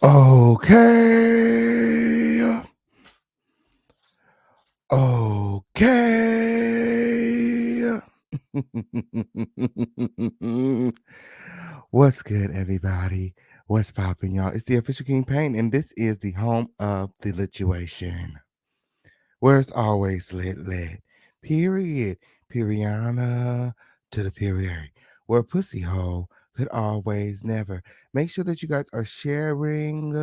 Okay. What's good, everybody? What's poppin', y'all? It's the official King Pain, and this is the home of the lituation, where it's always lit. Period. Periana to the period. Where pussy hole could always never. Make sure that you guys are sharing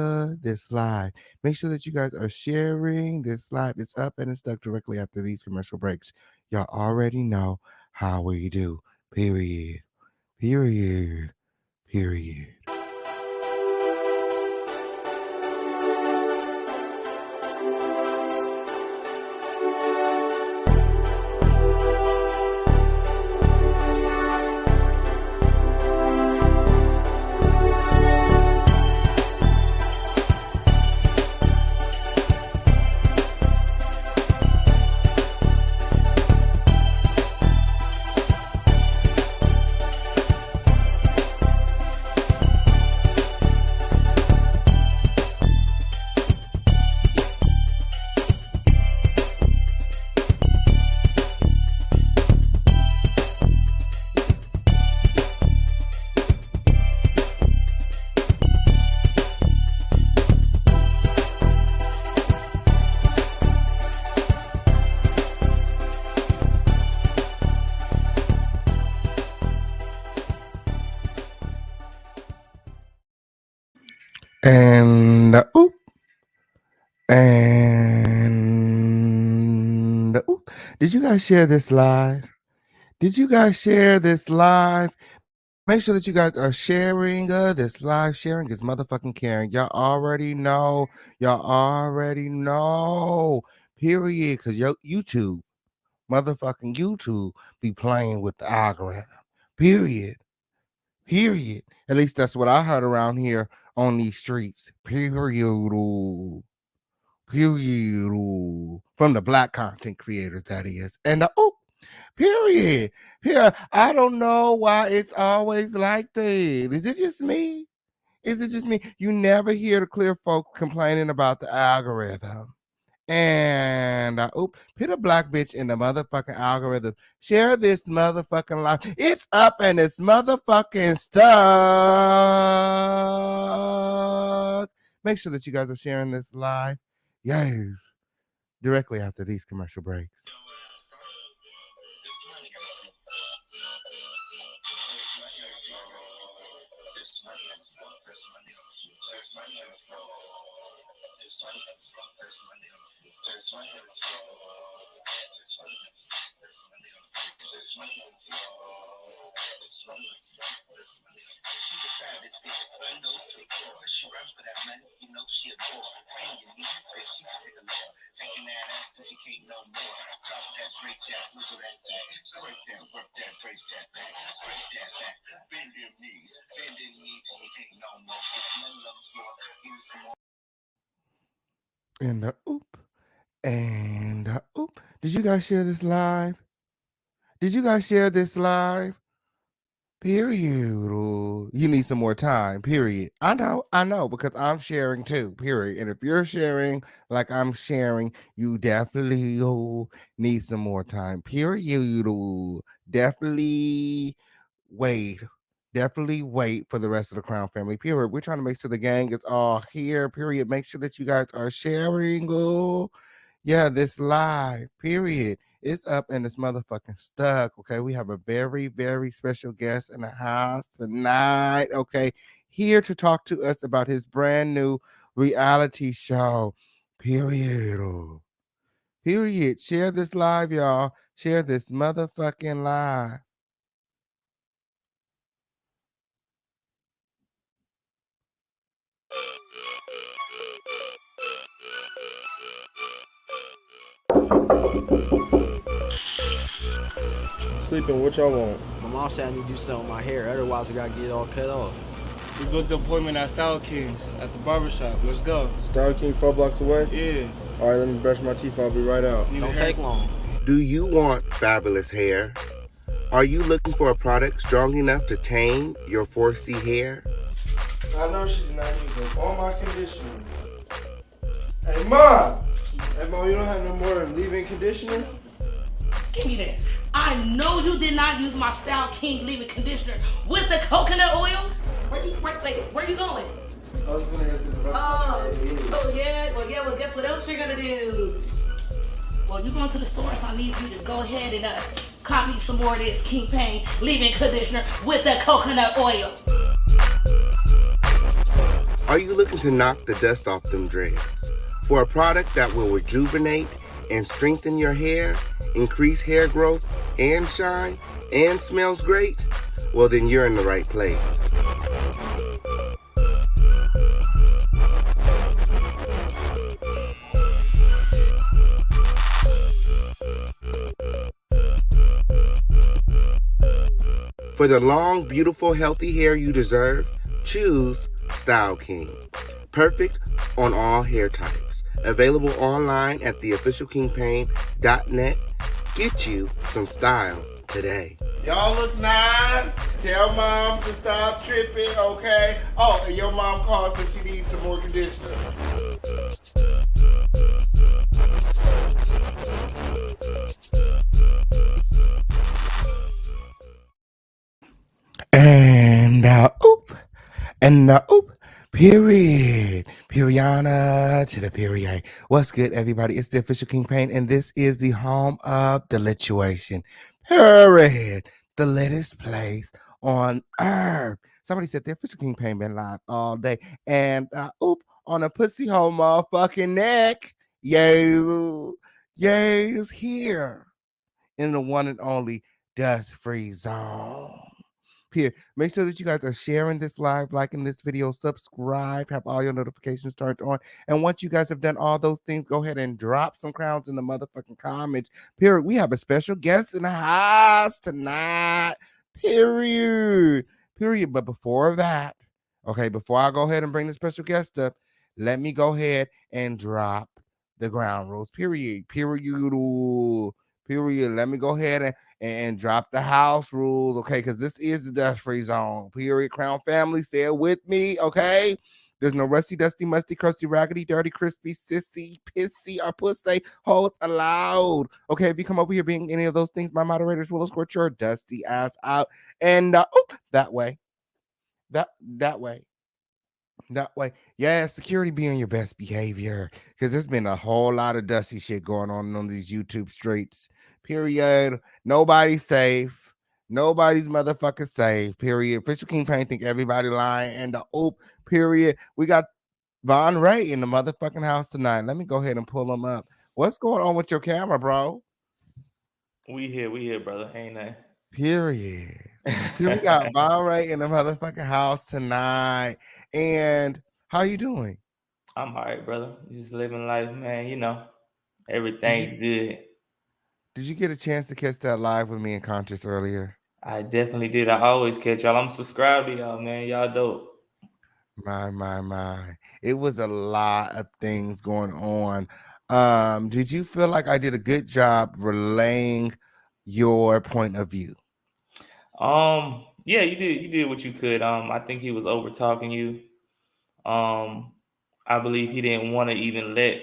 this live. Make sure that you guys are sharing this live. It's up and it's stuck directly after these commercial breaks. Y'all already know how we do. Period. Period. Period. And oop. And oop. Did you guys share this live? Did you guys share this live? Make sure that you guys are sharing this live. Sharing is motherfucking caring. Y'all already know. Period. Because YouTube, motherfucking YouTube, be playing with the algorithm. Period. At least that's what I heard around here on these streets. Period. From the black content creators, that is. And period. Here, I don't know why it's always like that. Is it just me? You never hear the clear folk complaining about the algorithm. And put a black bitch in the motherfucking algorithm. Share this motherfucking life. It's up and it's motherfucking stuck. Make sure that you guys are sharing this live. Yes. Directly after these commercial breaks. And did you guys share this live? Period. You need some more time. Period. I know, because I'm sharing too. Period. And if you're sharing like I'm sharing, you definitely need some more time. Period. Definitely wait. Definitely wait for the rest of the Crown family. Period. We're trying to make sure the gang is all here. Period. Make sure that you guys are sharing. Yeah, this live. Period. It's up and it's motherfucking stuck. Okay. We have a very, very special guest in the house tonight. Okay. Here to talk to us about his brand new reality show. Period. Period. Share this live, y'all. Share this motherfucking live. Sleeping, what y'all want? My mom said I need to do something with my hair, otherwise I gotta get it all cut off. We booked the appointment at Style Kings at the barbershop. Let's go. Style King 4 blocks away? Yeah. All right, let me brush my teeth. I'll be right out. Don't take long. Do you want fabulous hair? Are you looking for a product strong enough to tame your 4C hair? I know she did not use up all my conditioner. Hey, Mom! Hey, Mom, you don't have no more leave-in conditioner? Give me that. I know you did not use my Style King leave-in conditioner with the coconut oil. Where you going? I was gonna go to the restaurant. Well, guess what else you're gonna do? Well, you're going to the store, so I need you to go ahead and cop me some more of this King Pain leave-in conditioner with the coconut oil. Are you looking to knock the dust off them dreads? For a product that will rejuvenate and strengthen your hair, increase hair growth and shine, and smells great? Well, then you're in the right place. For the long, beautiful, healthy hair you deserve, choose Style King. Perfect on all hair types. Available online at theofficialkingpain.net. Get you some style today. Y'all look nice. Tell Mom to stop tripping, okay? Oh, and your mom called so she needs some more conditioner. And oop, and oop, period. Periana to the period. What's good, everybody? It's the official King Pain, and this is the home of the lituation. Period. The latest place on earth. Somebody said the official King Pain been live all day, and oop, on a pussy hole motherfucking neck. Yay's here in the one and only dust-free zone. Here, make sure that you guys are sharing this live, liking this video, subscribe, have all your notifications turned on. And once you guys have done all those things, go ahead and drop some crowns in the motherfucking comments. Period. We have a special guest in the house tonight. Period. But before that, okay, before I go ahead and bring the special guest up, let me go ahead and drop the ground rules. Period. Let me go ahead and drop the house rules, okay? Because this is the dust-free zone. Period. Crown family, say it with me, okay? There's no rusty, dusty, musty, crusty, raggedy, dirty, crispy, sissy, pissy, or pussy holes allowed. Okay, if you come over here being any of those things, my moderators will escort your dusty ass out. And that way. That way. Yeah, security be on your best behavior, because there's been a whole lot of dusty shit going on these YouTube streets. Period. Nobody's safe. Nobody's motherfucking safe. Period. Official King Pain think everybody lying. And the period. We got Von Ray in the motherfucking house tonight. Let me go ahead and pull him up. What's going on with your camera, bro? We here, brother. Ain't that? Period. Here we got Von Ray in the motherfucking house tonight. And how you doing? I'm all right, brother. Just living life, man. You know, everything's good. Did you get a chance to catch that live with me and Conscious earlier? I definitely did. I always catch y'all. I'm subscribed to y'all, man. Y'all dope. My. It was a lot of things going on. Did you feel like I did a good job relaying your point of view? Yeah, you did. You did what you could. I think he was over talking you. I believe he didn't want to even let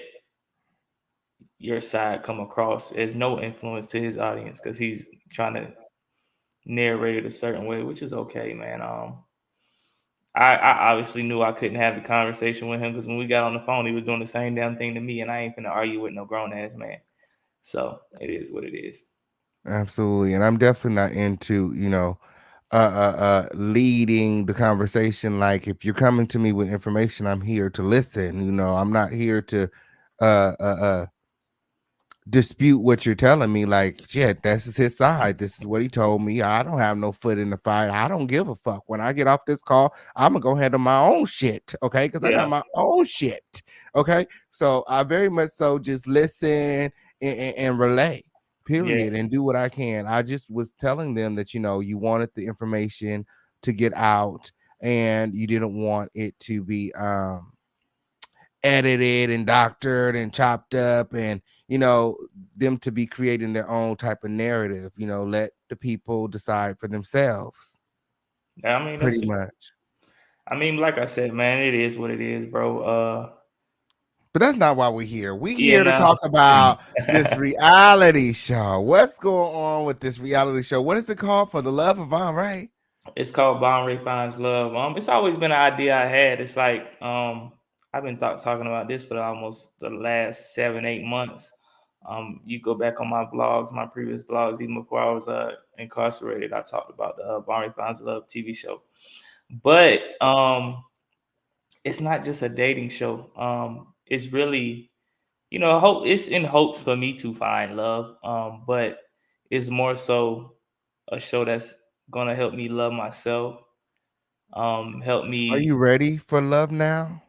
your side come across as no influence to his audience because he's trying to narrate it a certain way, which is okay, man. I obviously knew I couldn't have the conversation with him because when we got on the phone, he was doing the same damn thing to me, and I ain't finna argue with no grown ass man. So it is what it is. Absolutely. And I'm definitely not into, leading the conversation. Like, if you're coming to me with information, I'm here to listen. I'm not here to dispute what you're telling me. Like, shit, this is his side. This is what he told me. I don't have no foot in the fight. I don't give a fuck. When I get off this call, I'm gonna go handle my own shit, okay? Because I got my own shit, okay? So I very much so just listen and relay, period, and do what I can. I just was telling them that, you wanted the information to get out and you didn't want it to be edited and doctored and chopped up, and them to be creating their own type of narrative. Let the people decide for themselves. I mean, pretty much. I mean, like I said, man, it is what it is, bro. But that's not why we're here. We're You here to know. talk about this reality show. What's going on with this reality show? What is it called? For the Love of Von, right? It's called Bon Ray Finds Love. It's always been an idea I had. It's like I've been talking about this for almost the last 7, 8 months. You go back on my blogs, my previous blogs, even before I was incarcerated. I talked about the Bon Ray Finds Love TV show, but it's not just a dating show. It's really, hope it's in hopes for me to find love. But it's more so a show that's gonna help me love myself, help Are me. you ready for love now?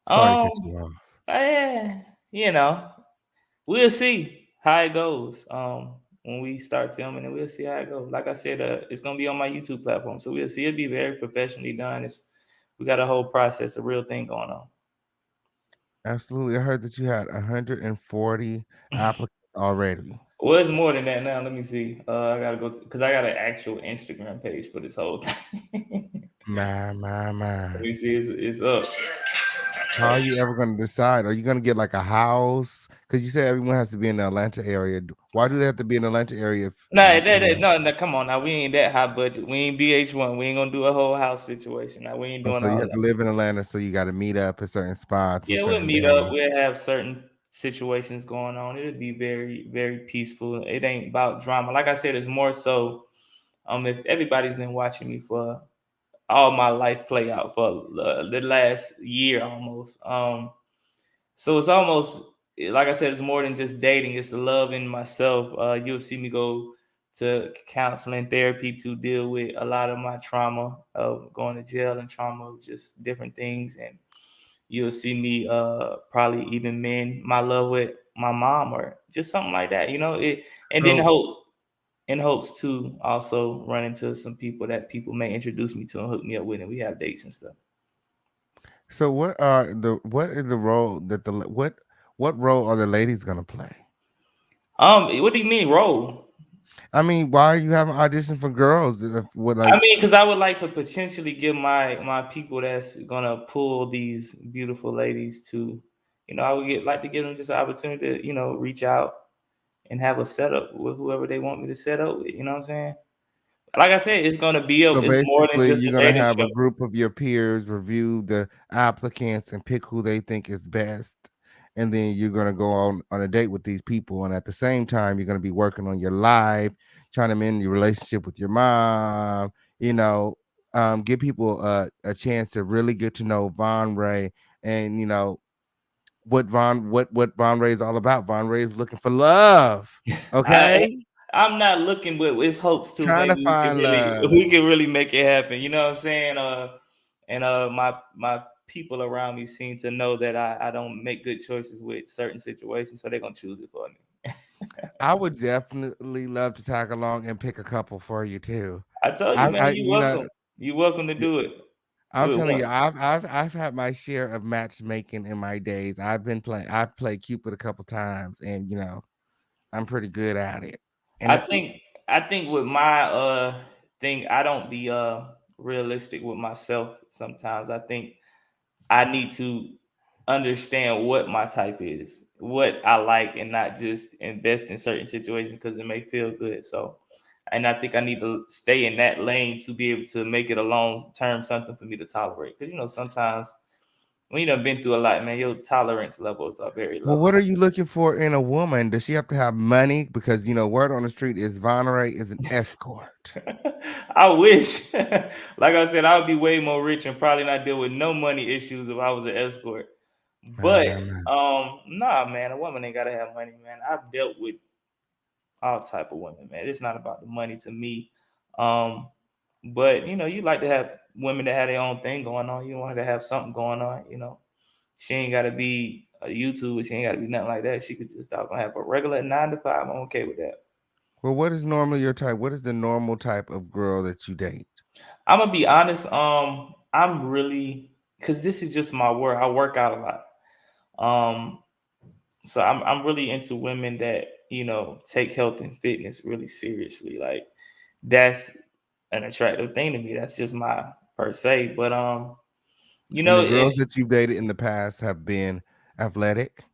Sorry to cut um you off. you know, we'll see how it goes when we start filming, and we'll see how it goes. Like I said, it's gonna be on my YouTube platform, so we'll see. It'll be very professionally done. We got a whole process, a real thing going on. Absolutely. I heard that you had 140 applicants already. Well, it's more than that now. Let me see. I gotta go because I got an actual Instagram page for this whole thing. My, my, Let my. me see. It's up. How are you ever going to decide? Are you going to get like a house? Because you said everyone has to be in the Atlanta area. Why do they have to be in the Atlanta area? Nah, no, no, come on now. We ain't that high budget. We ain't VH1. We ain't gonna do a whole house situation. Now we ain't Oh, doing so you all have to that. live in Atlanta, so you got to meet up at certain spots for Yeah, we'll certain meet up. days. We'll have certain situations going on. It'll be very, very peaceful. It ain't about drama. Like I said, it's more so. If everybody's been watching me for all my life play out for the last year almost. So it's almost like I said, it's more than just dating. It's loving myself. You'll see me go to counseling therapy to deal with a lot of my trauma of going to jail and trauma of just different things. And you'll see me probably even mend my love with my mom or just something like that. And then So, in hopes to also run into some people that people may introduce me to and hook me up with, and we have dates and stuff. so what is the role that what role are the ladies gonna play? What do you mean role? I mean, why are you having auditions for girls? What I like mean, because I would like to potentially give my people that's gonna pull these beautiful ladies to, I would like to give them just an opportunity to, reach out and have a setup with whoever they want me to set up with. You know what I'm saying? Like I said, so it's more than basically just a you're gonna dating have show. a group of your peers review the applicants and pick who they think is best, and then you're gonna go on a date with these people, and at the same time you're gonna be working on your life, trying to mend your relationship with your mom. You know, give people a chance to really get to know Von Ray, and what Von Ray is all about. Von Ray is looking for love. I Okay, I'm not looking, but it's hopes too. trying to Maybe find love. we can really make it happen. You know what I'm saying? And my people around me seem to know that I don't make good choices with certain situations, so they're gonna choose it for me. I would definitely love to tag along and pick a couple for you too. I told you, I, man, I you you know, welcome. You welcome to y- do it. I'm With telling one. you, I've had my share of matchmaking in my days. I've played Cupid a couple times, and I'm pretty good at it. I And think I think with my thing, I don't be realistic with myself sometimes. I think I need to understand what my type is, what I like, and not just invest in certain situations because it may feel good. So, and I think I need to stay in that lane to be able to make it a long term something for me to tolerate. Because sometimes when you done been through a lot, man, your tolerance levels are very well, low. what are you looking for in a woman? Does she have to have money? Because word on the street is Von Ray is an escort. I wish, like I said, I would be way more rich and probably not deal with no money issues if I was an escort. Man, But man, man. nah, man, a woman ain't gotta have money, man. I've dealt with all type of women, man. It's not about the money to me. Um, but you like to have women that have their own thing going on. You want her to have something going on. She ain't gotta be a YouTuber. She ain't gotta be nothing like that. She could just gonna have a regular 9 to 5. I'm okay with that. Well, what is normally your type? What is the normal type of girl that you date? I'm gonna be honest. I'm really because this is just my work. I work out a lot. Um, so I'm really into women that take health and fitness really seriously. Like that's an attractive thing to me. That's just my per se. But you And know, the girls that you've dated in the past have been athletic.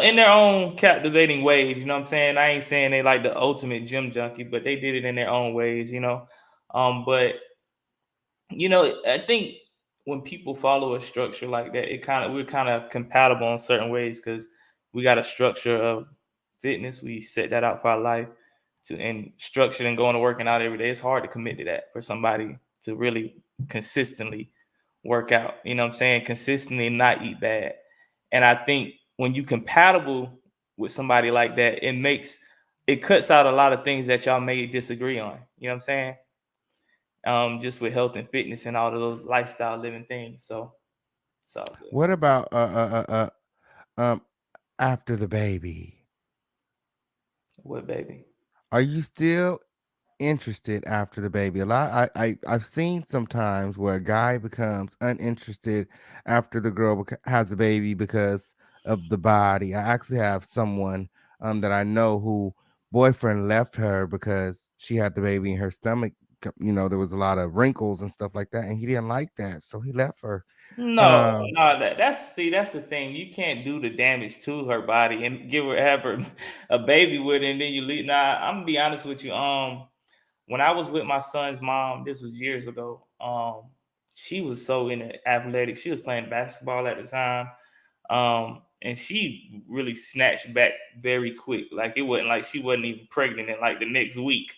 in their own captivating ways, you know what I'm saying? I ain't saying they like the ultimate gym junkie, but they did it in their own ways, you know. But you know, I think when people follow a structure like that, we're kind of compatible in certain ways because we got a structure of fitness. We set that out for our life to and structured and going to working out every day. It's hard to commit to that for somebody to really consistently work out. You know what I'm saying? Consistently not eat bad. And I think when you compatible with somebody like that, it cuts out a lot of things that y'all may disagree on. You know what I'm saying? Just with health and fitness and all of those lifestyle living things. So it's all good. What about after the baby? What baby? Are you still interested after the baby? A lot I've seen sometimes where a guy becomes uninterested after the girl has a baby because of the body. I actually have someone that I know who boyfriend left her because she had the baby in her stomach. There was a lot of wrinkles and stuff like that, and he didn't like that, so he left her. No, Um, no, that's the thing. You can't do the damage to her body and have her a baby with her and then you leave. Nah, I'm gonna be honest with you. When I was with my son's mom, this was years ago. She was so into athletics. She was playing basketball at the time. And she really snatched back very quick. Like it wasn't like she wasn't even pregnant in like the next week.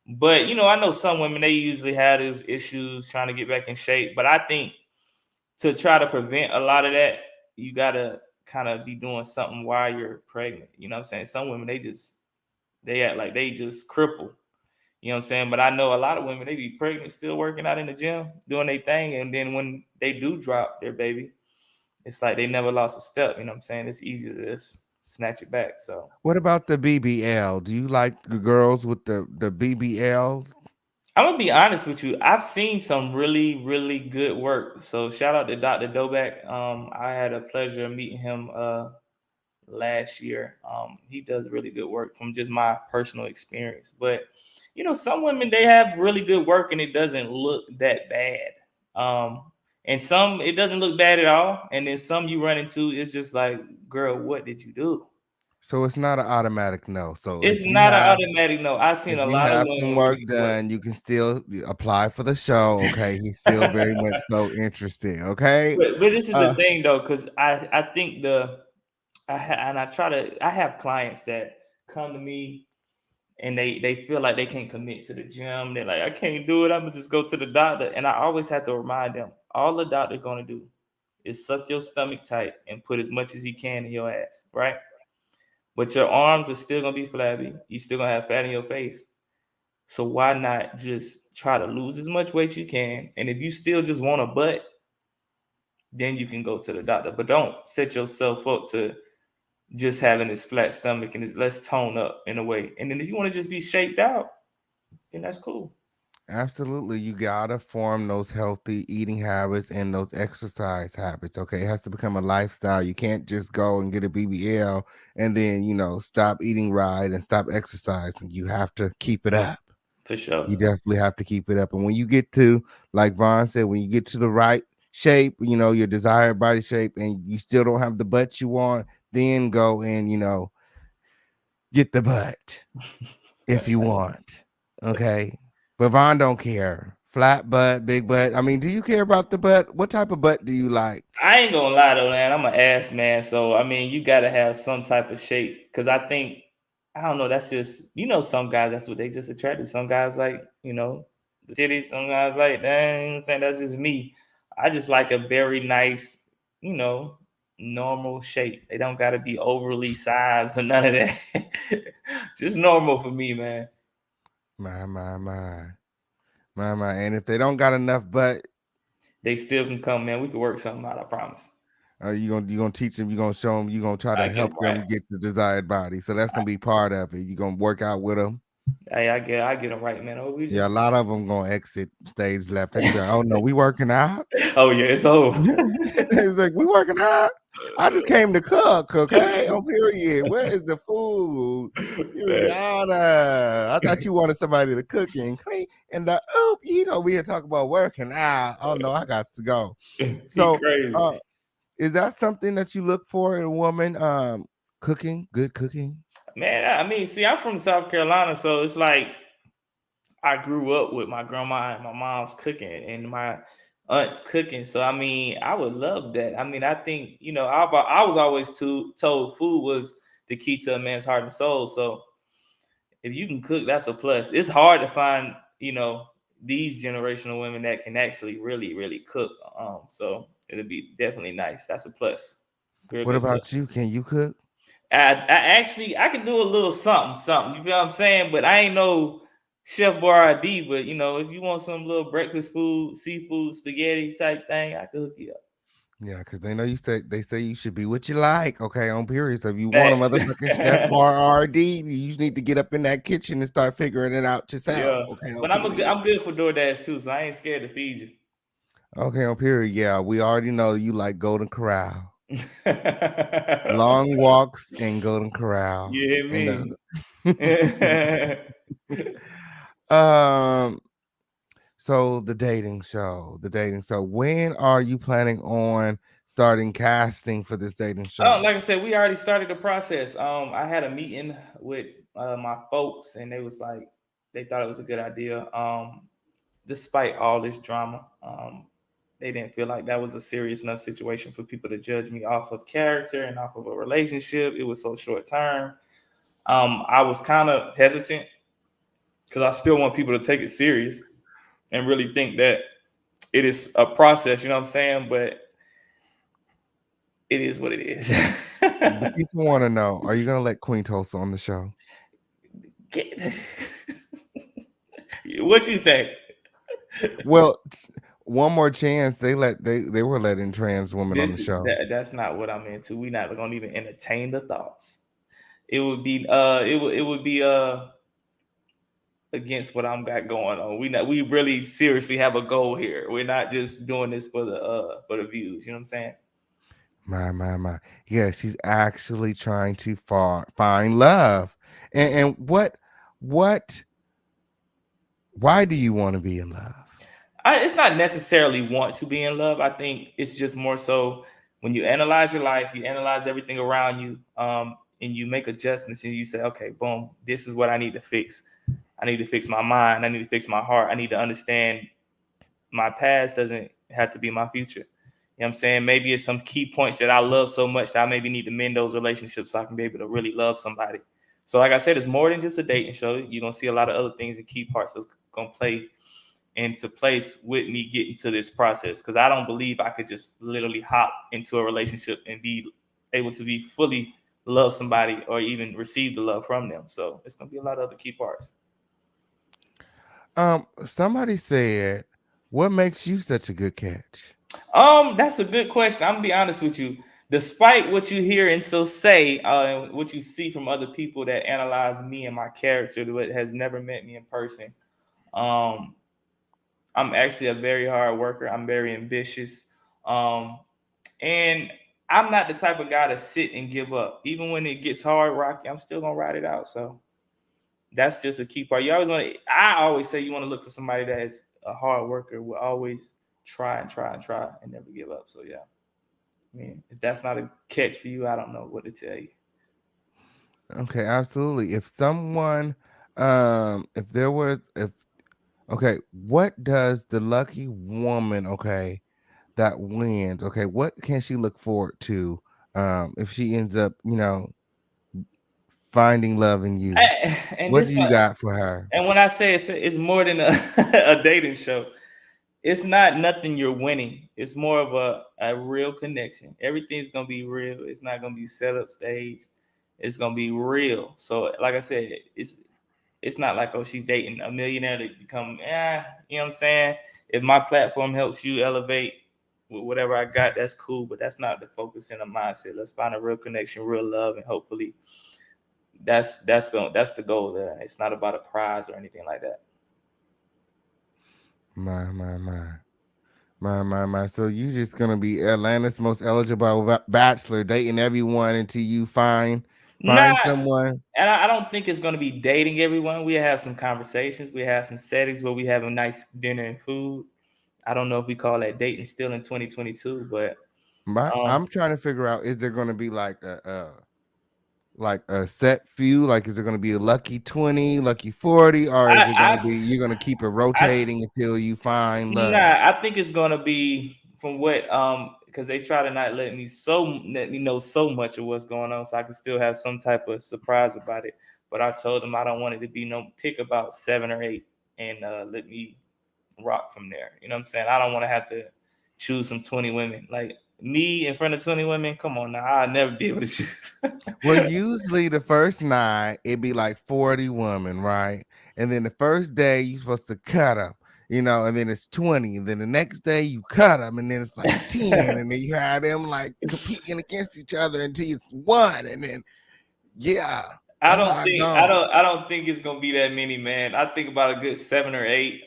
But you know, I know some women they usually have those issues trying to get back in shape. But I think to try to prevent a lot of that, you gotta kind of be doing something while you're pregnant. You know what I'm saying? Some women they act like they just cripple. You know what I'm saying? But I know a lot of women they be pregnant, still working out in the gym, doing their thing, and then when they do drop their baby, it's like they never lost a step. You know what I'm saying? It's easy to just snatch it back. So what about the BBL? Do you like the girls with the BBLs? I'm gonna be honest with you. I've seen some really, really good work. So shout out to Dr. Doback. I had a pleasure of meeting him last year. He does really good work from just my personal experience. But you know, some women they have really good work and it doesn't look that bad. And some it doesn't look bad at all. And then some you run into it's just like, girl, what did you do? So it's not an automatic no. So It's not an automatic no. I've seen if a you lot of have women some with really work good work. done, you can still apply for the show. Okay, he's still very much so interested. Okay, But this is the uh, thing though, because I think I have clients that come to me and they feel like they can't commit to the gym. They're like, I can't do it. I'm gonna just go to the doctor. And I always have to remind them, all the doctor gonna do is suck your stomach tight and put as much as he can in your ass, right? But your arms are still gonna be flabby. You still gonna have fat in your face. So why not just try to lose as much weight you can? And if you still just want a butt, then you can go to the doctor. But don't set yourself up to just having this flat stomach and this let's tone up in a way. And then if you want to just be shaped out, then that's cool. absolutely. You gotta form those healthy eating habits and those exercise habits. Okay, it has to become a lifestyle. You can't just go and get a BBL and then stop eating right and stop exercising. You have to keep it up. For sure. You definitely have to keep it up. And when you get to, like Vaughn said, when you get to the right shape, your desired body shape, and you still don't have the butt you want, then go and, get the butt if you want. Okay. But Vaughn don't care. Flat butt, big butt. I mean, do you care about the butt? What type of butt do you like? I ain't gonna lie though, man. I'm an ass man, so I mean, you gotta have some type of shape. Cause I think I don't know. That's just some guys. That's what they just attracted. Some guys like the titties. Some guys like that. You know what I'm saying that's just me. I just like a very nice, you know, normal shape. They don't gotta be overly sized or none of that. Just normal for me, man. My, my, my. My, my. And if they don't got enough butt, They still can come, man. We can work something out. I promise. you gonna teach them, you gonna show them, you gonna try I to get help them right. them get the desired body. So that's gonna be part of it. You gonna work out with them. Hey, I get them right, man. Oh, we Yeah, a just. lot of them gonna exit stage left. They gonna be like, "Oh no, we working out." Oh yeah, it's over. It's like we working out. I just came to cook, okay? On period. Where is the food? Rihanna. I thought you wanted somebody to cook and clean. And we here talking about working out. Oh no, I got to go. He So, crazy. is that something that you look for in a woman? Cooking, good cooking. Man, I mean, see, I'm from South Carolina, so it's like I grew up with my grandma and my mom's cooking and my aunt's cooking. So I mean, I would love that. I mean, I think I was always told food was the key to a man's heart and soul. So if you can cook, that's a plus. It's hard to find these generational women that can actually really really cook. So it'll be definitely nice. That's a plus. Real What good plus. about you? Can you cook? I can do a little something. You feel what I'm saying? But I ain't no Chef Boyardee. But if you want some little breakfast food, seafood, spaghetti type thing, I can hook you up. Yeah, because they say you should be what you like, okay, on period. So if you want a Facts. motherfucking Chef Bar RD, you just need to get up in that kitchen and start figuring it out yourself, Yeah, okay, on but period. I'm good for DoorDash too, so I ain't scared to feed Okay, on period. Yeah, we already know you like Golden Corral. you. Long walks in Golden Corral. You hear And me? um so the dating show. When are you planning on starting casting for this dating Oh, show? like I said, we already started the process. I had a meeting with my folks, and they was like, they thought it was a good idea. Despite all this drama, they didn't feel like that was a serious enough situation for people to judge me off of character and off of a relationship. It was so short term. I was kind of hesitant because I still want people to take it serious and really think that it is a process. You know what I'm saying? But it is what it is. The people want to know, are you gonna let Queen Tulsa on the show? Get- what you think? Well, one more chance. They were letting trans women on the show. That's not what I'm into. We not gonna even entertain the thoughts. It would be it would be against what I'm got going on. We really seriously have a goal here. We're not just doing this for the views. You know what I'm saying? My. Yes, he's actually trying to find love. And what why do you want to be in love? It's not necessarily want to be in love. I think it's just more so when you analyze your life, you analyze everything around you, and you make adjustments, and you say, okay, boom, this is what I need to fix. I need to fix my mind. I need to fix my heart. I need to understand my past doesn't have to be my future. You know what I'm saying? Maybe it's some key points that I love so much that I maybe need to mend those relationships so I can be able to really love somebody. So, like I said, it's more than just a dating show. You're gonna see a lot of other things and key parts that's gonna play into place with me getting to this process. Because I don't believe I could just literally hop into a relationship and be able to be fully love somebody or even receive the love from them. So it's gonna be a lot of other key parts. Somebody said, what makes you such a good catch? That's a good question. I'm gonna be honest with you. Despite what you hear and so say, and what you see from other people that analyze me and my character, but has never met me in person, um, I'm actually a very hard worker. I'm very ambitious, um, and I'm not the type of guy to sit and give up. Even when it gets hard, rocky, I'm still gonna ride it out. So that's just a key part. You always want to. I always say you want to look for somebody that is a hard worker. Will always try and try and try and never give up. So yeah. I mean, if that's not a catch for you, I don't know what to tell you. Okay, absolutely. If someone if there was if okay, what does the lucky woman, okay, that wins, okay, what can she look forward to if she ends up, finding love in you? And What do this you one, got for her? and when I say it's more than a, a dating show, it's not nothing you're winning. It's more of a real connection. Everything's gonna be real. It's not gonna be set up stage. It's gonna be real. So, like I said, it's not like, oh, she's dating a millionaire to become, you know what I'm saying? If my platform helps you elevate with whatever I got, that's cool, but that's not the focus and the mindset. Let's find a real connection, real love, and hopefully that's the goal there. It's not about a prize or anything like that. My, my, my. My. So you just gonna be Atlanta's most eligible bachelor, dating everyone until you find Not, someone. and I don't think it's going to be dating everyone. We have some conversations. We have some settings where we have a nice dinner and food. I don't know if we call that dating still in 2022, but um, I'm trying to figure out, is there gonna be like a set few? Like, is there gonna be a lucky 20, lucky 40, or is it gonna I, be you're gonna keep it I, rotating until you find love? nah, I think it's going to be from what because they try to not let me know so much of what's going on, so I can still have some type of surprise about it. But I told them I don't want it to be no pick about 7 or 8 and let me rock from there. You know what I'm saying? I don't want to have to choose from 20 women. Like me in front of 20 women, come on now, I'll never be able to choose. Well, usually the first night it'd be like 40 women, right? And then the first day you're supposed to cut them, and then it's 20. And then the next day you cut them, and then it's like 10. And then you have them like competing against each other until it's one. And then, yeah, I that's how don't I think go. I don't think it's gonna be that many, man. I think about a good 7 or 8,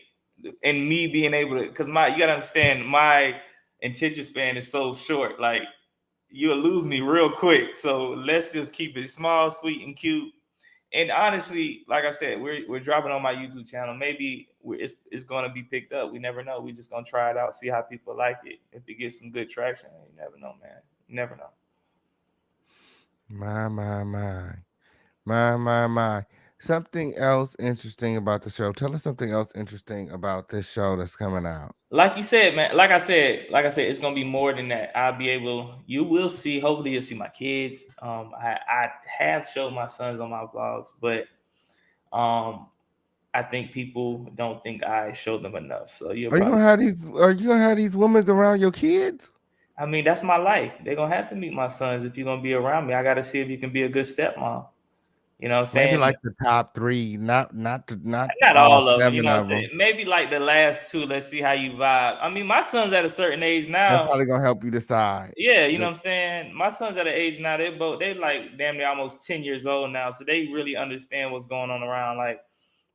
and me being able to, because you gotta understand my attention span is so short. Like you'll lose me real quick. So let's just keep it small, sweet, and cute. And honestly, like I said, we're dropping on my YouTube channel. Maybe it's gonna be picked up. We never know. We just gonna try it out, see how people like it. If it gets some good traction, you never know, man. You never know. My, my, my. My. Something else interesting about the show. Tell us something else interesting about this show that's coming out. Like you said, man. Like I said, it's gonna be more than that. You will see. Hopefully, you'll see my kids. I have showed my sons on my vlogs, but um, I think people don't think I show them enough. So you'll probably. Are you gonna have these women around your kids? I mean, that's my life. They're gonna have to meet my sons if you're gonna be around me. I gotta see if you can be a good stepmom. You know what I'm Maybe saying? like the top three, not Not all all of them, you seven know what I'm of saying? them. Maybe like the last two. Let's see how you vibe. I mean, my son's at a certain age That's now. probably gonna help you decide. Yeah, you know what I'm saying? My son's at an age now, they like damn near almost 10 years old now. So they really understand what's going on around. Like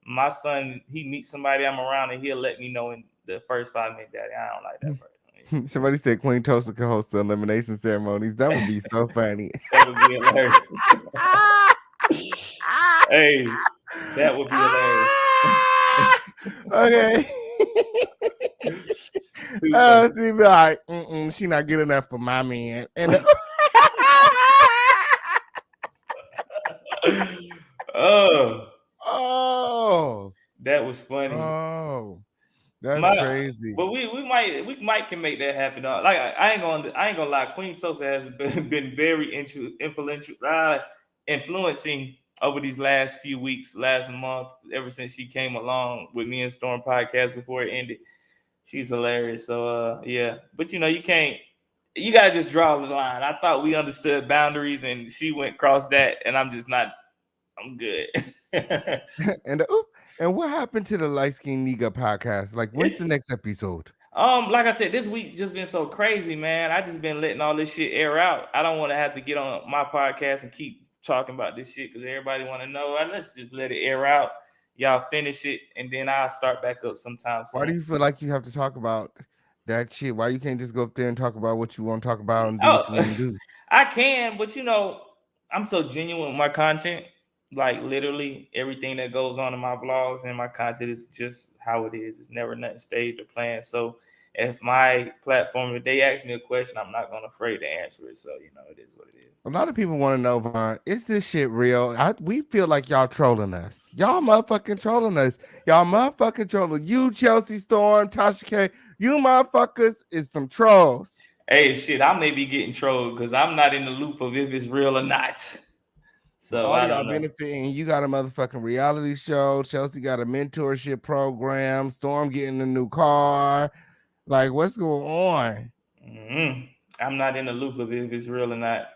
my son, he meets somebody I'm around and he'll let me know in the first 5 minutes, Daddy, I don't like that person. Somebody said Queen Tosa could host the elimination ceremonies. That would be so funny. That would be hilarious. Hey, that would be hilarious. Okay. Too She be like, she not good enough for my man. And funny. Oh, oh, that was funny. oh, that's My, crazy. but we might can make that happen. Like I ain't gonna lie. Queen Sosa has been very influential, influencing over these last few weeks, last month, ever since she came along with me and Storm podcast before it ended. She's hilarious. So yeah, but you can't. You gotta just draw the line. I thought we understood boundaries, and she went across that, and I'm just not. I'm good. and and what happened to the Light Skin Nigga podcast? Like, when's the it's next episode? Like I said, this week just been so crazy, man. I just been letting all this shit air out. I don't want to have to get on my podcast and keep talking about this shit because everybody want to know. Let's just let it air out. Y'all finish it, and then I'll start back up sometime Why do soon. you feel like you have to talk about that shit? Why you can't just go up there and talk about what you want to talk about and do what you Oh, want to do? I can, but I'm so genuine with my content. Like literally everything that goes on in my vlogs and my content is just how it is. It's never nothing staged or planned. So if my platform, if they ask me a question, I'm not gonna afraid to answer it. So it is what it is. A lot of people want to know, Vaughn, is this shit real? We feel like y'all trolling us. Y'all motherfucking trolling us. Y'all motherfucking trolling. You, Chelsea Storm, Tasha K, you motherfuckers is some trolls. Hey, shit, I may be getting trolled because I'm not in the loop of if it's real or not. So All I y'all don't know. benefiting. You got a motherfucking reality show. Chelsea got a mentorship program. Storm getting a new car. Like, what's going on? Mhm. I'm not in the loop of if it's real or not.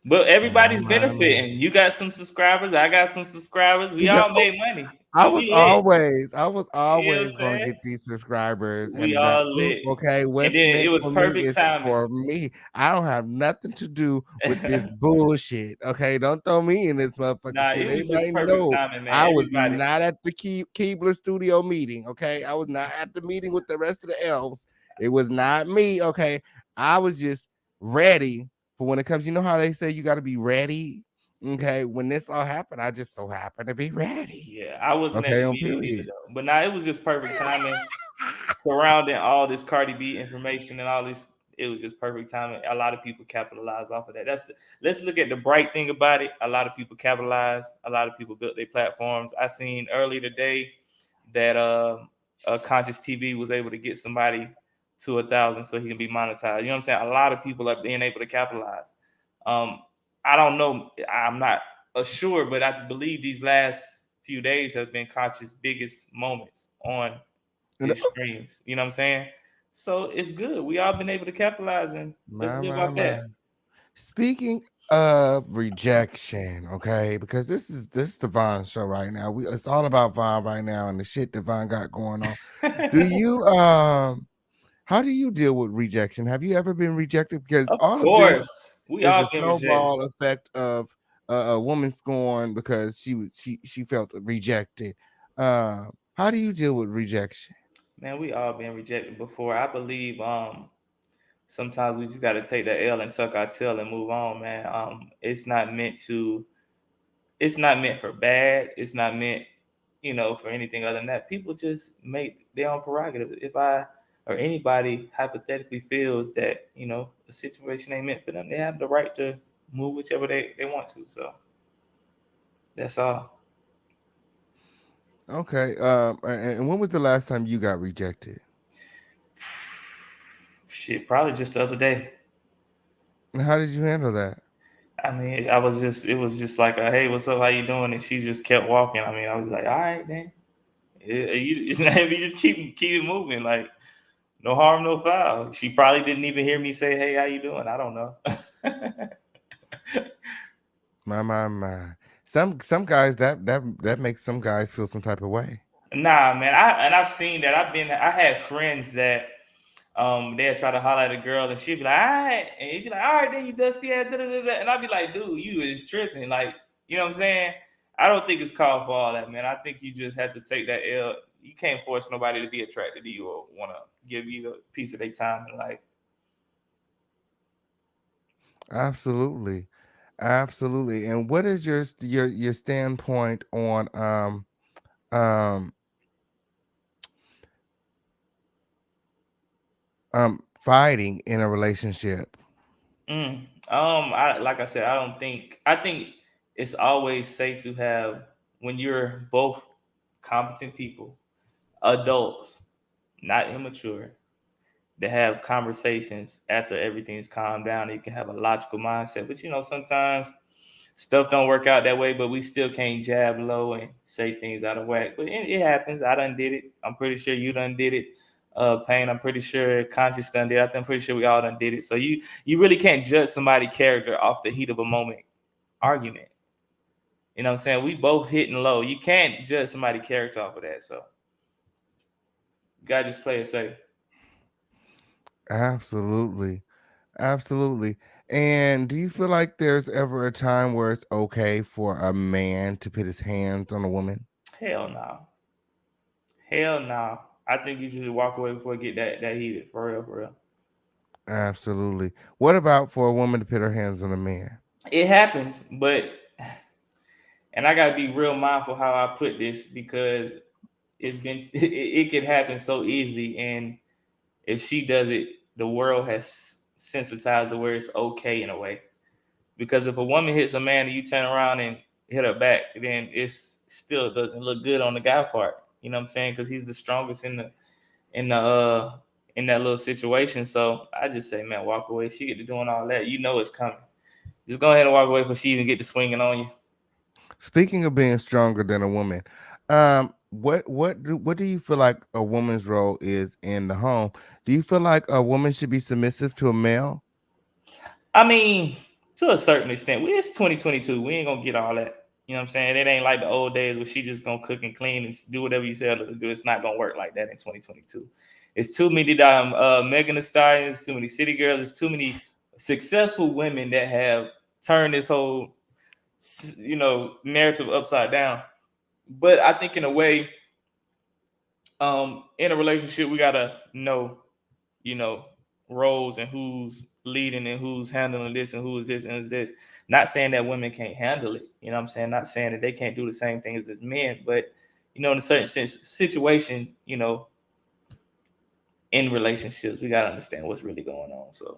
But My, everybody's my, my. benefiting. You got some subscribers. I got some subscribers. We You know, all made money. I So was we lit. always, I was You know what I'm always gonna saying? get these subscribers We and that. all lit. Okay, And what's then it meant was for me perfect is timing. for me. I don't have nothing to do with this bullshit. Okay, don't throw me in this motherfucking Nah, shit. it was just Everybody perfect know timing, man. I was Everybody. not at the Keebler studio meeting. Okay, I was not at the meeting with the rest of the elves. It was not me. Okay, I was just ready for when it comes. You know how they say you got to be ready. Okay, when this all happened, I just so happened to be ready. Yeah, I wasn't at Okay, the on meeting either period. though. But now it was just perfect timing surrounding all this Cardi B information and all this. It was just perfect timing. A lot of people capitalized off of that. Let's look at the bright thing about it. A lot of people capitalized. A lot of people built their platforms. I seen earlier today that Conscious TV was able to get somebody to 1,000 so he can be monetized. You know what I'm saying? A lot of people are being able to capitalize. Um, I don't know. I'm not assured, but I believe these last few days have been Conscious' biggest moments on And, his streams. You know what I'm saying? So it's good. We all been able to capitalize and let's my, live my, off my. that. Speaking of rejection, okay, because this is the Vaughn show right now. It's all about Vaughn right now and the shit that Vaughn got going on. Do you how do you deal with rejection? Have you ever been rejected? Because Of all of this course. We is all a been rejected. snowball effect of a woman scorned because she felt rejected. How do you deal with rejection? Man, we all been rejected before. I believe sometimes we just gotta take that L and tuck our tail and move on, man. It's not meant for bad. It's not meant, for anything other than that. People just make their own prerogative. If I or anybody hypothetically feels that, a situation ain't meant for them, they have the right to move whichever they want to. So that's all. Okay. And when was the last time you got rejected? Shit, probably just the other day. And how did you handle that? I mean, it was just like, hey, what's up? How you doing? And she just kept walking. I mean, I was like, all right, then. It's not, you just keep it moving. Like, no harm, no foul. She probably didn't even hear me say, "Hey, how you doing?" I don't know. My. Some guys that makes some guys feel some type of way. Nah, man. I've seen that. I had friends that they'll try to holler at a girl and she'll be like, all right, and he'd be like, all right, then you dusty ass, da, da, da, da. And I'd be like, dude, you is tripping. Like, you know what I'm saying? I don't think it's called for all that, man. I think you just have to take that L. You can't force nobody to be attracted to you or want to give you a piece of their time in life. Absolutely. Absolutely. And what is your standpoint on um fighting in a relationship? Like I said, I think it's always safe to have when you're both competent people, adults, not immature, to have conversations after everything's calmed down. You can have a logical mindset, but sometimes stuff don't work out that way. But we still can't jab low and say things out of whack. But it happens. I done did it. I'm pretty sure you done did it. Pain. I'm pretty sure Conscious done did it. I'm pretty sure we all done did it. So you really can't judge somebody's character off the heat of a moment argument. You know what I'm saying? We both hitting low. You can't judge somebody's character off of that. So you gotta just play it safe. Absolutely. Absolutely. And do you feel like there's ever a time where it's okay for a man to put his hands on a woman? Hell no. Hell no. I think you should walk away before it get that heated. For real, for real. Absolutely. What about for a woman to put her hands on a man? It happens, but and I gotta be real mindful how I put this because it can happen so easily. And if she does it, the world has sensitized to where it's okay in a way. Because if a woman hits a man and you turn around and hit her back, then it's still doesn't look good on the guy part. You know what I'm saying? Because he's the strongest in the in that little situation. So I just say, man, walk away. She get to doing all that. You know it's coming. Just go ahead and walk away before she even get to swinging on you. Speaking of being stronger than a woman, what do you feel like a woman's role is in the home? Do you feel like a woman should be submissive to a male? I mean, to a certain extent, it's 2022. We ain't gonna get all that. You know what I'm saying? It ain't like the old days where she just gonna cook and clean and do whatever you tell her to do. It's not gonna work like that in 2022. It's too many Megan Thee Stallions, too many city girls. There's too many successful women that have turned this whole narrative upside down. But I think in a way, in a relationship, we gotta know, you know, roles and who's leading and who's handling this and who's this and who's this. Not saying that women can't handle it, you know what I'm saying? Not saying that they can't do the same things as men, but in a certain sense, situation, in relationships, we gotta understand what's really going on. So,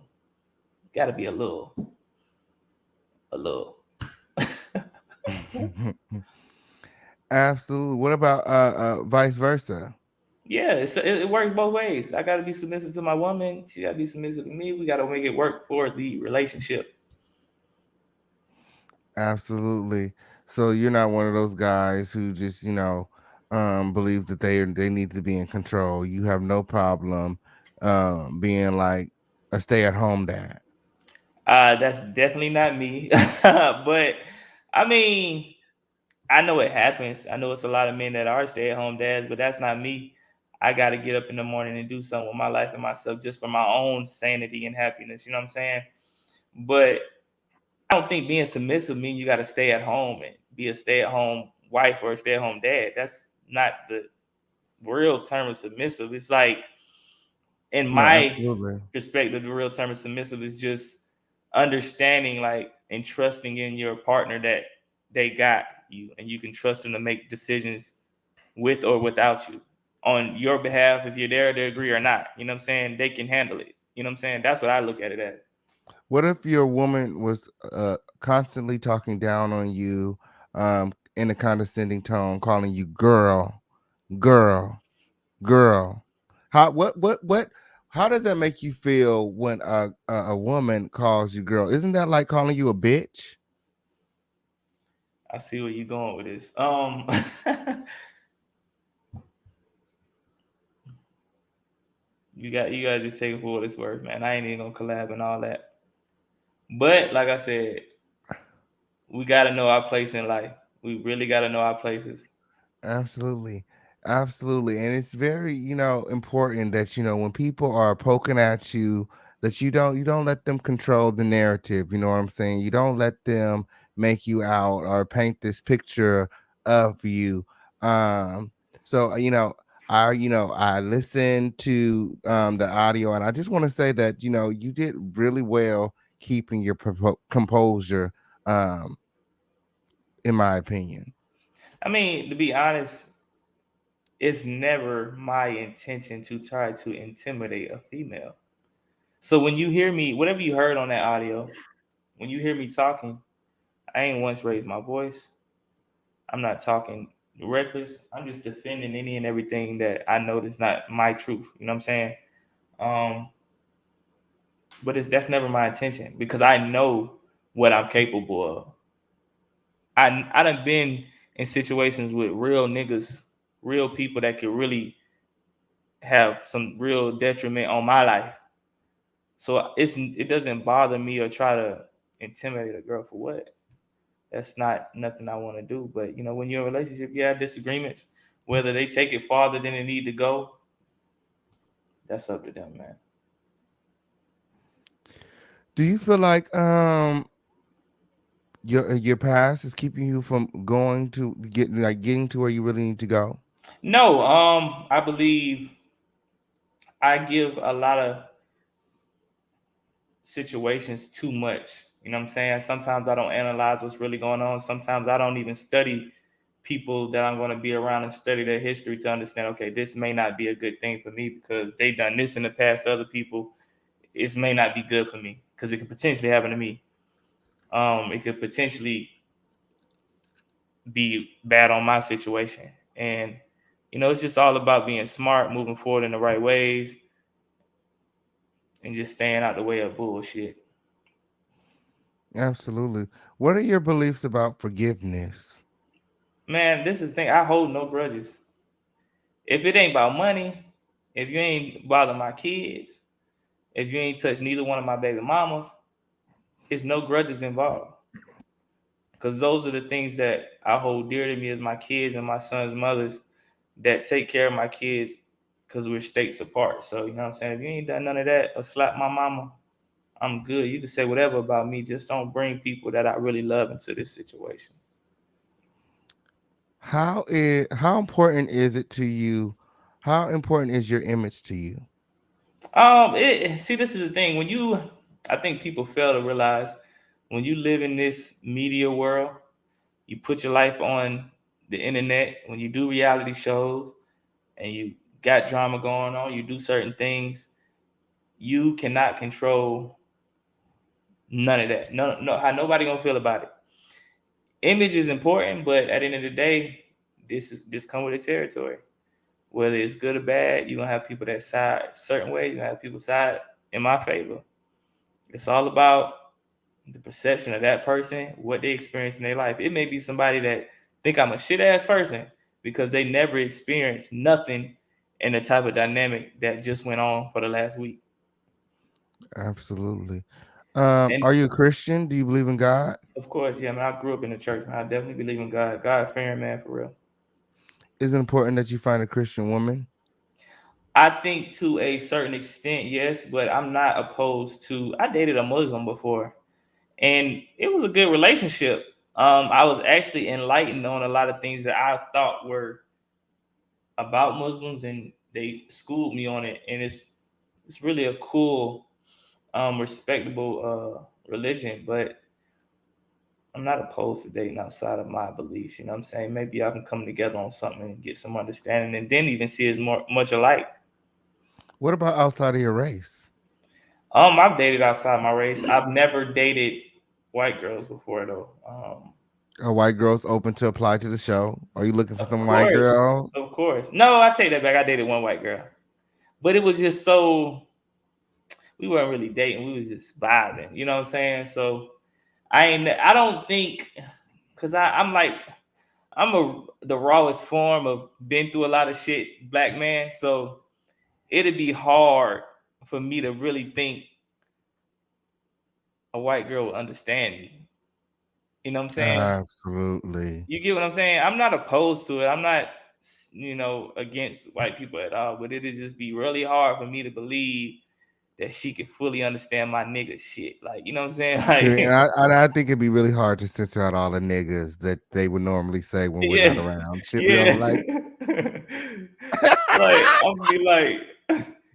gotta be a little. Absolutely. What about vice versa? Yeah, it works both ways. I gotta be submissive to my woman. She gotta be submissive to me. We gotta make it work for the relationship. Absolutely. So you're not one of those guys who just, believe that they need to be in control. You have no problem being like a stay-at-home dad. That's definitely not me. But I mean, I know it happens. I know it's a lot of men that are stay-at-home dads, but that's not me. I got to get up in the morning and do something with my life and myself just for my own sanity and happiness. You know what I'm saying? But I don't think being submissive means you got to stay at home and be a stay-at-home wife or a stay-at-home dad. That's not the real term of submissive. It's like, in No, my absolutely. perspective, the real term of submissive is just understanding, like, and trusting in your partner that they got you and you can trust them to make decisions with or without you on your behalf. If you're there, they agree or not. You know what I'm saying? They can handle it. You know what I'm saying? That's what I look at it as. What if your woman was constantly talking down on you in a condescending tone, calling you girl, girl, girl? What how does that make you feel when a woman calls you girl? Isn't that like calling you a bitch? I see where you're going with this. You gotta just take it for what it's worth, man. I ain't even gonna collab and all that. But like I said, we gotta know our place in life. We really gotta know our places. Absolutely. Absolutely. And it's very, important that, when people are poking at you, that you don't let them control the narrative. You know what I'm saying? You don't let them make you out or paint this picture of you. Um, so I listened to the audio, and I just want to say that, you did really well keeping your composure, um, in my opinion. I mean, to be honest, it's never my intention to try to intimidate a female. So when you hear me, whatever you heard on that audio, when you hear me talking, I ain't once raised my voice. I'm not talking reckless. I'm just defending any and everything that I know that's not my truth. You know what I'm saying? Um, but that's never my intention because I know what I'm capable of. I done been in situations with real niggas, real people that could really have some real detriment on my life. So it doesn't bother me or try to intimidate a girl for what. That's not nothing I want to do. But when you're in a relationship, you have disagreements. Whether they take it farther than they need to go, that's up to them, man. Do you feel like your past is keeping you from going to getting to where you really need to go? No, I believe I give a lot of situations too much. You know what I'm saying? Sometimes I don't analyze what's really going on. Sometimes I don't even study people that I'm going to be around and study their history to understand, okay, this may not be a good thing for me because they've done this in the past to other people. It may not be good for me because it could potentially happen to me. It could potentially be bad on my situation. And, it's just all about being smart, moving forward in the right ways, and just staying out the way of bullshit. Absolutely. What are your beliefs about forgiveness? Man, this is the thing. I hold no grudges. If it ain't about money, if you ain't bother my kids, if you ain't touch neither one of my baby mamas, it's no grudges involved. because those are the things that I hold dear to me as my kids and my son's mothers that take care of my kids because we're states apart. So, you know what I'm saying? If you ain't done none of that or slap my mama, I'm good. You can say whatever about me. Just don't bring people that I really love into this situation. How important is it to you? How important is your image to you? See, this is the thing. I think people fail to realize when you live in this media world, you put your life on the internet, when you do reality shows and you got drama going on, you do certain things, you cannot control none of that. No, how nobody gonna feel about it. Image is important, but at the end of the day, this come with the territory. Whether it's good or bad, you're gonna have people that side certain way, you're gonna have people side in my favor. It's all about the perception of that person, what they experience in their life. It may be somebody that think I'm a shit ass person because they never experienced nothing in the type of dynamic that just went on for the last week. Absolutely. And Are you a Christian? Do you believe in God? of course, yeah, man, I grew up in the church, man. I definitely believe in God. God fearing man for real. Is it important that you find a Christian woman? I think to a certain extent, yes, but I'm not opposed to. I dated a Muslim before, and it was a good relationship. I was actually enlightened on a lot of things that I thought were about Muslims, and they schooled me on it. And it's really a cool, respectable religion. But I'm not opposed to dating outside of my beliefs. You know what I'm saying? Maybe y'all can come together on something and get some understanding, and then even see as more much alike. What about outside of your race? I've dated outside my race. I've never dated white girls before though. Are white girls open to apply to the show? Are you looking for Of some white course, girl? of course. No, I take that back. I dated one white girl, but it was just so we weren't really dating. We was just vibing. You know what I'm saying? So I don't think because I'm like the rawest form of been through a lot of shit, black man. So it'd be hard for me to really think a white girl would understand me. You know what I'm saying? Absolutely. You get what I'm saying? I'm not opposed to it. I'm not, against white people at all. But it'd just be really hard for me to believe that she could fully understand my nigga shit. Like, you know what I'm saying? And Like, I think it'd be really hard to censor out all the niggas that they would normally say when we're yeah, not around. Shit we yeah. don't like. Like, I'm gonna be like,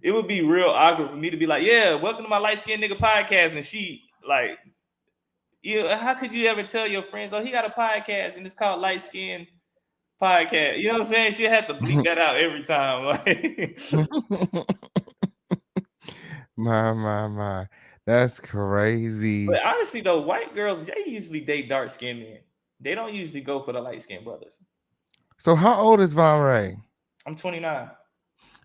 it would be real awkward for me to be like, yeah, welcome to my light skinned nigga podcast, and she like, yeah, how could you ever tell your friends, oh, he got a podcast and it's called Light Skin Podcast? You know what I'm saying? She had to bleep that out every time. Like, My. That's crazy. but honestly, though, white girls they usually date dark skinned men. They don't usually go for the light skinned brothers. So how old is Von Ray? I'm 29.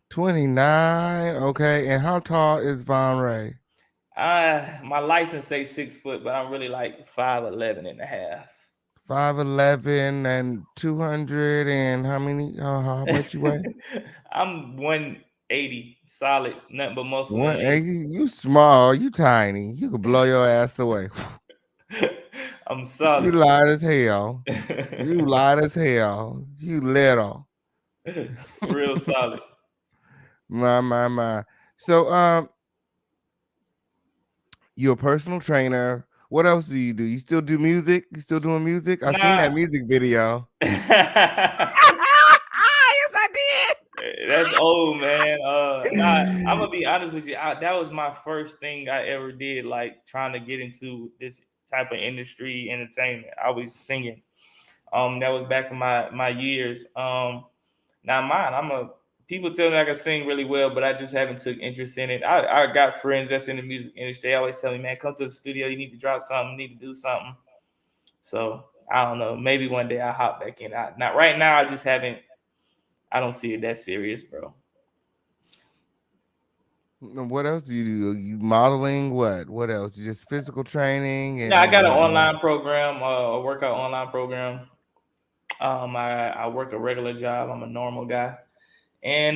29. Okay. And how tall is Von Ray? My license says 6 foot, but I'm really like 5'11" and a half. 5'11" and 200 and how many? How much you weigh? I'm 180 solid, nothing but muscle One underneath. you small, you tiny. You could blow your ass away. I'm You solid. light as hell. You light as hell. You little. Real solid. My. So you're a personal trainer. What else do you do? You still do music? You still doing music? I seen Nah. that music video. Yes, I That's old, man. Nah, I'm gonna be honest with you. That was my first thing I ever did, like trying to get into this type of industry, entertainment. I was singing. That was back in my years. Now mine, people tell me I can sing really well, but I just haven't took interest in it. I got friends that's in the music industry. They always tell me, man, come to the studio. You need to drop something. You need to do something. So I don't know. Maybe one day I'll hop back in. Not right now. I just haven't. I don't see it that serious, bro. What else do you do? You modeling? What? What else? You just physical training No, I got an and online program, a workout online program. I work a regular job. I'm a normal guy, and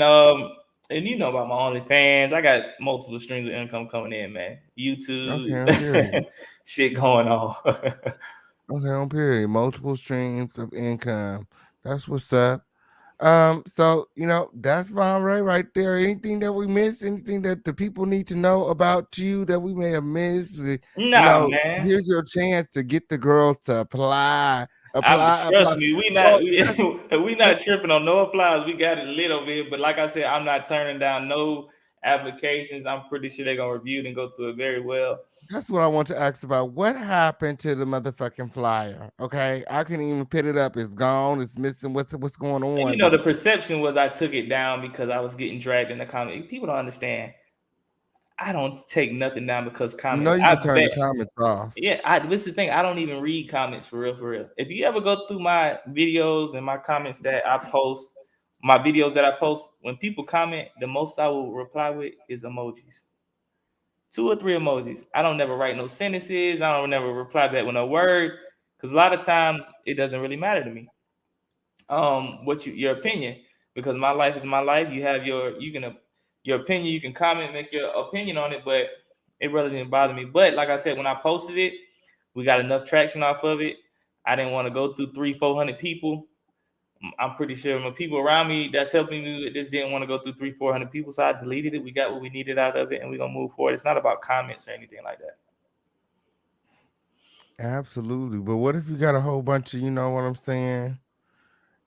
you know about my OnlyFans. I got multiple streams of income coming in, man. YouTube, okay, I'm curious. shit going on. Okay, on period. Multiple streams of income. That's what's up. So that's Von Ray right there. Anything that we missed, anything that the people need to know about you that we may have missed, Nah, man. here's your chance to get the girls to apply, Trust apply. me, we not Well, we, that's we not that's tripping on no applause. We got it lit over here. But like I said, I'm not turning down no applications. I'm pretty sure they're gonna review it and go through it very well. that's what I want to ask about. What happened to the motherfucking flyer? Okay, I couldn't even put it up. It's gone. It's missing. What's going And on? the perception was I took it down because I was getting dragged in the comment. People don't understand. I don't take nothing down because comments. You I can turn bet. the comments off. Yeah, this is the thing. I don't even read comments for real, for real. If you ever go through my videos and my comments that I post, my videos that I post, when people comment, the most I will reply with is emojis. 2 or 3 emojis. I don't never write no sentences. I don't never reply back with no words because a lot of times it doesn't really matter to me. Your opinion, because my life is my life. You have your opinion. You can comment, make your opinion on it, but it really didn't bother me. But like I said, when I posted it, we got enough traction off of it. I didn't want to go through 300-400 people. I'm pretty sure my people around me that's helping me with this didn't want to go through 300-400 people, so I deleted it. We got what we needed out of it, and we're gonna move forward. It's not about comments or anything like that. Absolutely. But what if you got a whole bunch of, you know what I'm saying?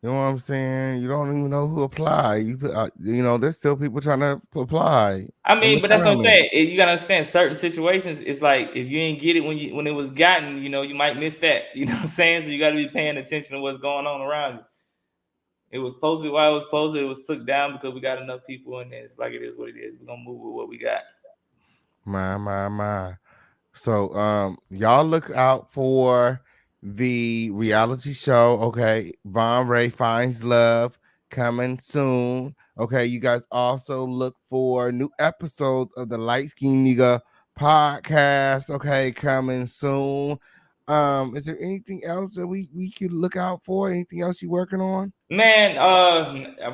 You know what I'm saying? You don't even know who apply. There's still people trying to apply I in mean, the but that's what I'm comments. saying. You gotta understand certain situations. It's like if you ain't get it when it was gotten, you might miss that. You know what I'm saying? So you gotta be paying attention to what's going on around you. It was posted while it was posted. It was took down because we got enough people in there. It's like it is what it is. We're gonna move with what we got. My. So y'all look out for the reality show. Okay, Von Ray Finds Love coming soon. Okay, you guys also look for new episodes of the Light Skin Nigga podcast. Okay, coming soon. Is there anything else that we could look out for? Anything else you working on? Man,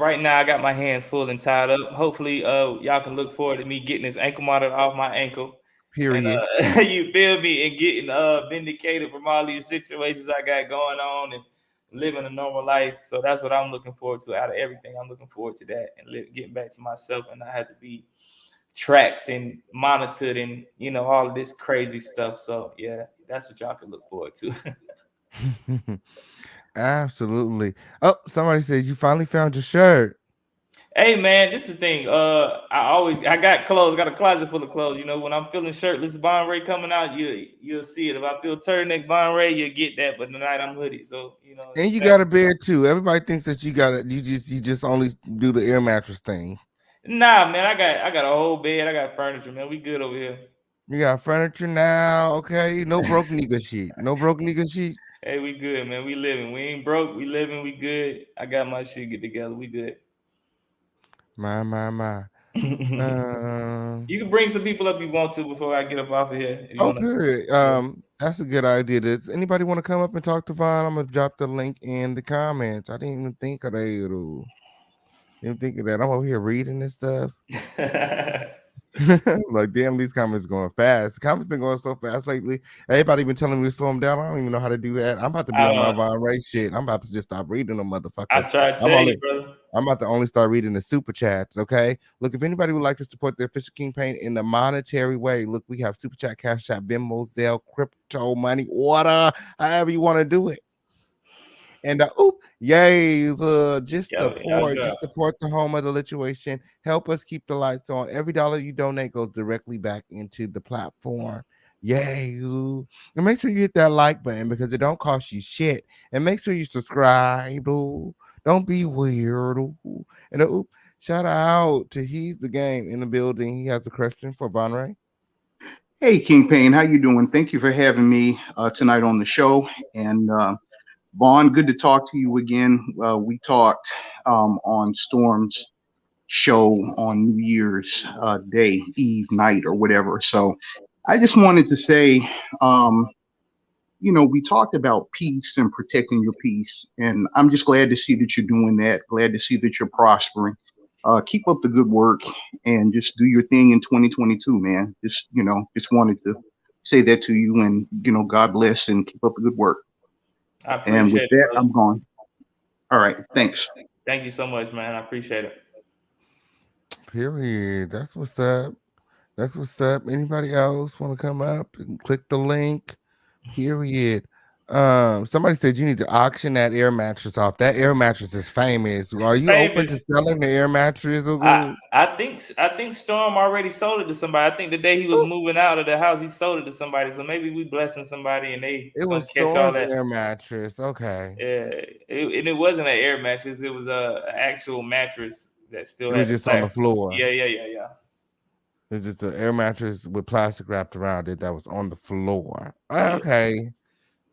right now I got my hands full and tied up. Hopefully, y'all can look forward to me getting this ankle monitor off my ankle. And Period. you feel me, and getting vindicated from all these situations I got going on and living a normal life. So that's what I'm looking forward to out of everything. I'm looking forward to that and getting back to myself, and I had to be tracked and monitored and all of this crazy stuff. So yeah, that's what y'all can look forward to. Absolutely. Oh, somebody says you finally found your shirt. Hey man, this is the thing. I got clothes, got a closet full of clothes. When I'm feeling shirtless, Bon Ray coming out, you'll see it. If I feel turtleneck Bon Ray, you'll get that. But tonight I'm hoodie, so And you expect. got a bed too. Everybody thinks that you just only do the air mattress thing. Nah, man, I got a whole bed. I got furniture, man. We good over here. You got furniture now, okay? No broke nigga shit. No broke nigga shit. Hey, we good, man. We living. We ain't broke. We living. We good. I got my shit get together. We good. My. You can bring some people up you want to before I get up off of here. If you Oh, want to. period. That's a good idea. Does anybody want to come up and talk to Vaughn? I'm gonna drop the link in the comments. I didn't even think of that. Didn't think of that. I'm over here reading this stuff. Like, damn, these comments going fast. The comments been going so fast lately. Everybody been telling me to slow them down. I don't even know how to do that. I'm about to be on my I, Von Ray shit. I'm about to just stop reading them I motherfuckers. try to I'm tell you, only brother. I'm about to only start reading the super chats. Okay. Look, if anybody would like to support the official King Pain in a monetary way, look, we have super chat, cash app, Venmo, Zelle, crypto, money, order, however you want to do it. And just Yo, support the home of the lituation. Help us keep the lights on. Every dollar you donate goes directly back into the platform. Yay! And make sure you hit that like button because it don't cost you shit. And make sure you subscribe. Ooh. Don't be weird. Ooh. And shout out to He's the Game in the building. He has a question for Von Ray. Hey, King Payne, how you doing? Thank you for having me tonight on the show. And Vaughn, good to talk to you again. We talked on Storm's show on New Year's Day, Eve night, or whatever. So I just wanted to say, we talked about peace and protecting your peace. And I'm just glad to see that you're doing that. Glad to see that you're prospering. Keep up the good work and just do your thing in 2022, man. Just wanted to say that to you and, God bless and keep up the good work. I And with appreciate it, that, brother. I'm going. All right. Thanks. Thank you so much, man. I appreciate it. Period. That's what's up. That's what's up. Anybody else want to come up and click the link? Period. Somebody said you need to auction that air mattress off. That air mattress is famous. Are you open to Famous. selling the air mattress? I think Storm already sold it to somebody. I think the day he was moving out of the house, he sold it to somebody. So maybe we blessing somebody and they It gonna was catch all Storm's that. air mattress. Okay. Yeah, and it wasn't an air mattress. It was a actual mattress that still It had was the just on the plastic. floor. Yeah. It was just an air mattress with plastic wrapped around it that was on the floor. Yes. Okay.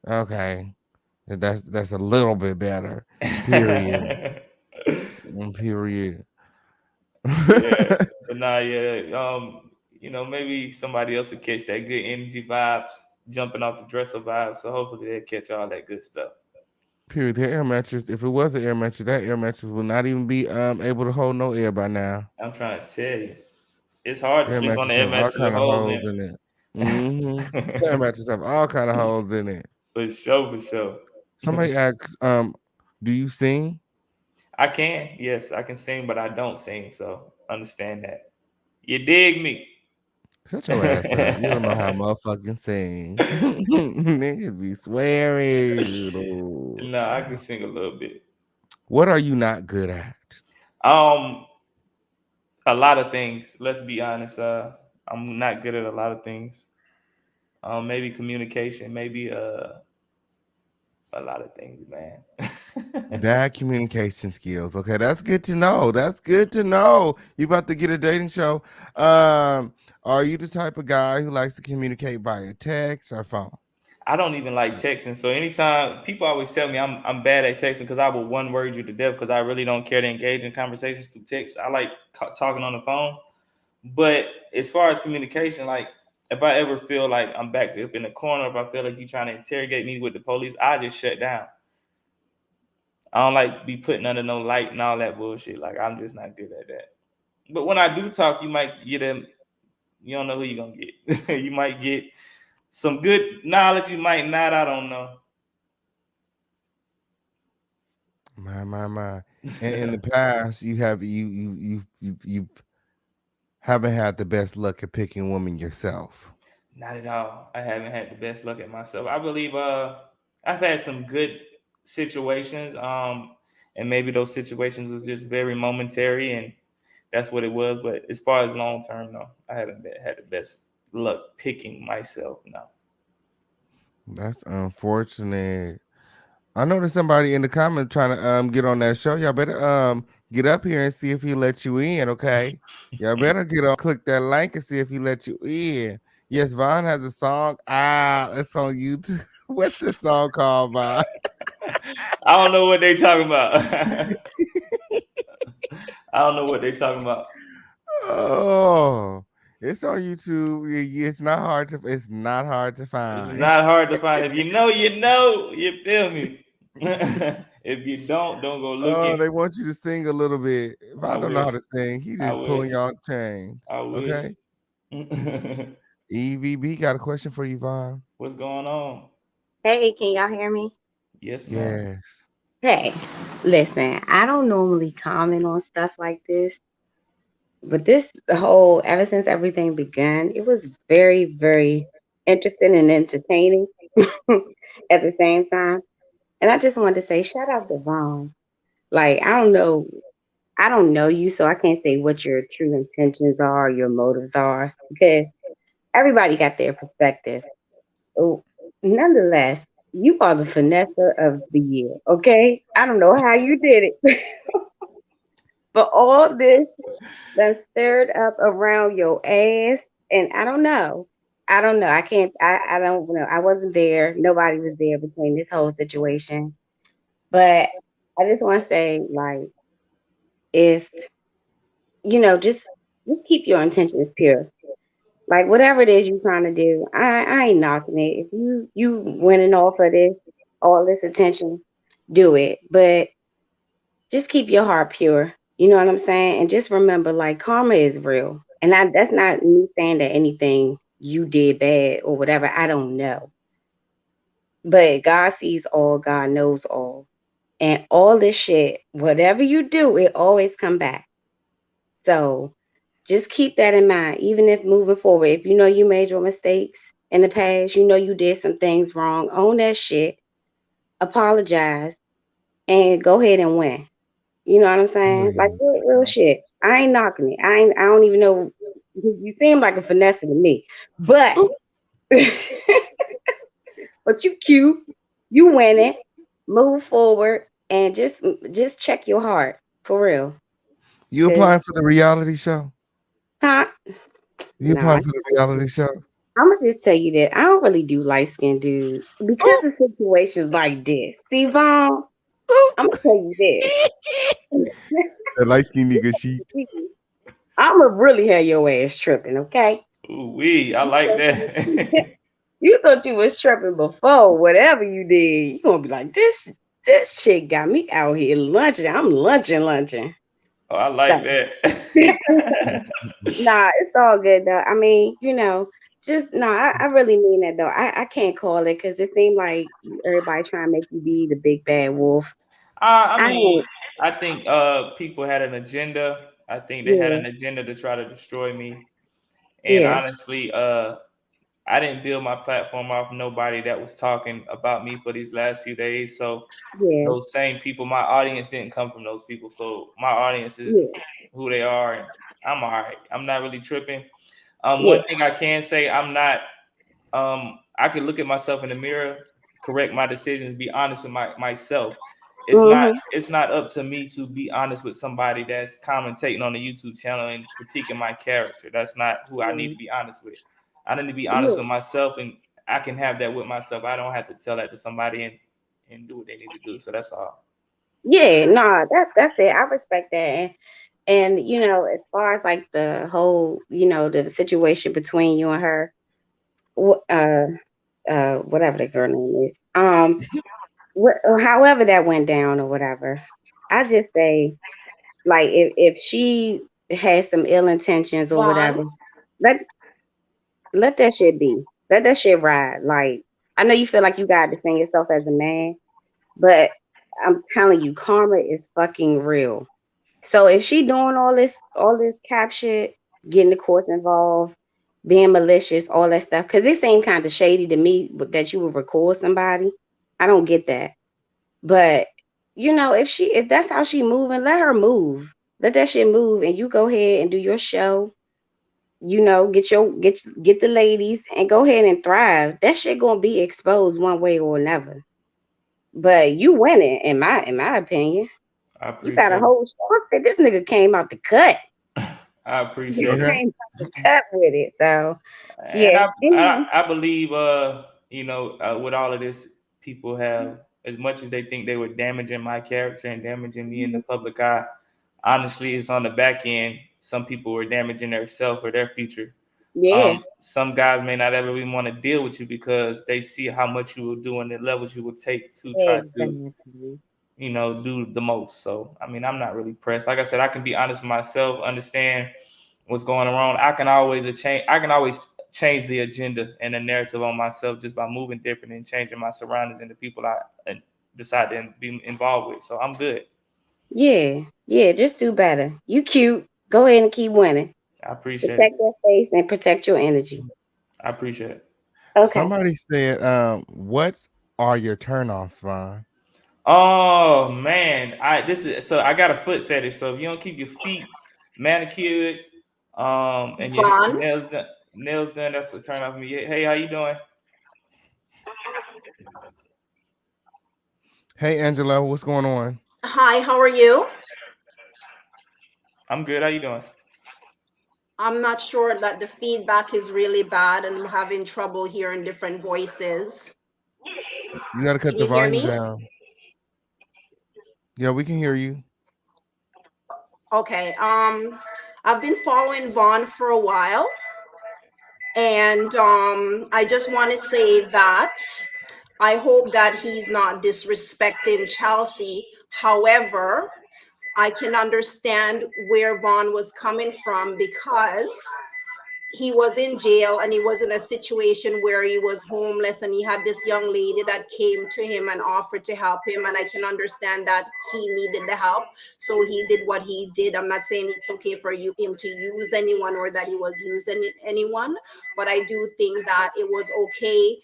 Okay. That's a little bit better. Period. Period. Yeah, but nah, yeah. Maybe somebody else will catch that good energy vibes, jumping off the dresser vibes. So hopefully they'll catch all that good stuff. Period. The air mattress. If it was an air mattress, that air mattress would not even be able to hold no air by now. I'm trying to tell you, it's hard to Air sleep on mattress the air have all mattress with kind of holes holes in in it. Air it. mattress have all kind of holes in it. For sure. Somebody asks, do you sing? I can, yes, I can sing, but I don't sing. So understand that. You dig me? Shut your ass up. You don't know how motherfucking sing. Niggas be swearing. Oh. No, I can sing a little bit. What are you not good at? Um, a lot of things. Let's be honest. I'm not good at a lot of things. Maybe communication. Maybe a lot of things, man. Bad communication skills. Okay, that's good to know. That's good to know. You about to get a dating show. Are you the type of guy who likes to communicate via text or phone? I don't even like texting. So anytime people always tell me I'm bad at texting because I will one word you to death because I really don't care to engage in conversations through text. I like talking on the phone. But as far as communication, like if I ever feel like I'm back up in the corner, if I feel like you're trying to interrogate me with the police, I just shut down. I don't like be putting under no light and all that bullshit. Like I'm just not good at that. But when I do talk, you might get them. You don't know who you're gonna get. You might get some good knowledge. You might not. I don't know. My. And in the past, you have you haven't had the best luck at picking women yourself. Not at all. I haven't had the best luck at myself. I believe I've had some good situations. And maybe those situations was just very momentary and that's what it was. But as far as long term, no, I haven't had the best luck picking myself. No. That's unfortunate. I know there's somebody in the comment trying to get on that show. Y'all better get up here and see if he let you in, okay? Y'all better get on, click that link and see if he let you in. Yes, Vaughn has a song. It's on YouTube. What's the song called, Vaughn? I don't know what they talking about. I don't know what they talking about. Oh, it's on YouTube. It's not hard to. It's not hard to It's find. not hard to find. If you know, you know. You feel me? If you don't go Oh, looking. they want you to sing a little bit. If I I don't know wish. how to sing, he I just pulling wish. y'all chains. I wish. Okay. EVB got a question for you, Vaughn. What's going on? Hey, can y'all hear me? Yes, ma'am. Yes. Hey, listen, I don't normally comment on stuff like this, but this the whole ever since everything began, it was very, very interesting and entertaining at the same time. And I just wanted to say shout out to Vaughn. Like, I don't know you, so I can't say what your true intentions are, your motives are, because everybody got their perspective. Oh, nonetheless, you are the finesser of the year, okay? I don't know how you did it, but all this that's stirred up around your ass, and I don't know. I don't know. I don't know. I wasn't there. Nobody was there between this whole situation. But I just want to say, like, if just keep your intentions pure. Like whatever it is you're trying to do, I ain't knocking it. If you winning off of this, all this attention, do it. But just keep your heart pure. You know what I'm saying? And just remember, like karma is real. And that's not me saying that anything you did bad or whatever. I don't know. But God sees all, God knows all. And all this shit, whatever you do, it always come back. So just keep that in mind, even if moving forward, if you know you made your mistakes in the past, you know you did some things wrong, own that shit, apologize, and go ahead and win. You know what I'm saying? Like real shit. I ain't knocking it. I don't even know. You seem like a finesse to me, but but you cute. You win it. Move forward and just check your heart for real. You Cause applying for the reality show? huh? You Nah, applying for the reality show? I'm gonna just tell you that I don't really do light skinned dudes because Ooh, of situations like this. See, Vaughn, ooh. I'm gonna tell you this. The light skinned nigga sheet. I'm gonna really have your ass tripping, okay? Ooh wee, I like that. You thought you was tripping before, whatever you did. You gonna be like, this shit got me out here lunching. I'm lunching. Oh, I like So that. nah, it's all good though. I mean, just no, I really mean that though. I can't call it because it seemed like everybody trying to make you be the big bad wolf. I I mean, don't. I think people had an agenda. I think they had Yeah, an agenda to try to destroy me. And yeah, honestly, I didn't build my platform off nobody that was talking about me for these last few days. So yeah, those same people, my audience didn't come from those people. So my audience is yeah, who they are, and I'm all right. I'm not really tripping. yeah. One thing I can say, I'm not. I can look at myself in the mirror, correct my decisions, be honest with myself. It's not Mm-hmm. it's not up to me to be honest with somebody that's commentating on the YouTube channel and critiquing my character. That's not who I need to be honest with. I need to be honest Yeah, with myself, and I can have that with myself. I don't have to tell that to somebody and do what they need to do. So that's all. yeah. Nah, that's it. I respect that. And as far as like the whole, the situation between you and her, whatever the girl name is, however that went down or whatever, I just say like if she has some ill intentions or Vaughn. whatever, let let that shit be. Let that shit ride. Like I know you feel like you gotta defend yourself as a man, but I'm telling you, karma is fucking real. So if she doing all this cap shit, getting the courts involved, being malicious, all that stuff, because it seemed kind of shady to me that you would record somebody. I don't get that. But if that's how she moving, let her move. Let that shit move, and you go ahead and do your show. Get the ladies and go ahead and thrive. That shit gonna be exposed one way or another. But you winning, in my opinion. I You got a appreciate it. whole story. This nigga came out the cut. I He appreciate it. Okay. came out the cut with it. So And yeah, I believe with all of this, people have, as much as they think they were damaging my character and damaging me in the public eye, honestly it's on the back end. Some people were damaging their self or their future. yeah, Some guys may not ever even want to deal with you because they see how much you will do and the levels you will take to try to exactly. do the most. So I mean, I'm not really pressed. Like I said, I can be honest with myself, understand what's going on. I can always change the agenda and the narrative on myself just by moving different and changing my surroundings and the people I decide to be involved with. So I'm good. Yeah, yeah. Just do better. You cute. Go ahead and keep winning. I appreciate it. Protect your face and protect your energy. I appreciate it. Okay. Somebody said, what are your turnoffs, Vaughn? Oh man, I got a foot fetish. So if you don't keep your feet manicured, and your Vaughn. nails done, that's what turn off me. Hey, how you doing? Hey, Angela, what's going on? Hi, how are you? I'm good. How you doing? I'm not sure that the feedback is really bad and I'm having trouble hearing different voices. You got to cut Can the you hear volume me? down. Yeah, we can hear you. Okay. I've been following Vaughn for a while, and I just want to say that I hope that he's not disrespecting Chelsea. However, I can understand where Vaughn was coming from because he was in jail and he was in a situation where he was homeless, and he had this young lady that came to him and offered to help him, and I can understand that he needed the help, so he did what he did. I'm not saying it's okay for him to use anyone or that he was using anyone, but I do think that it was okay.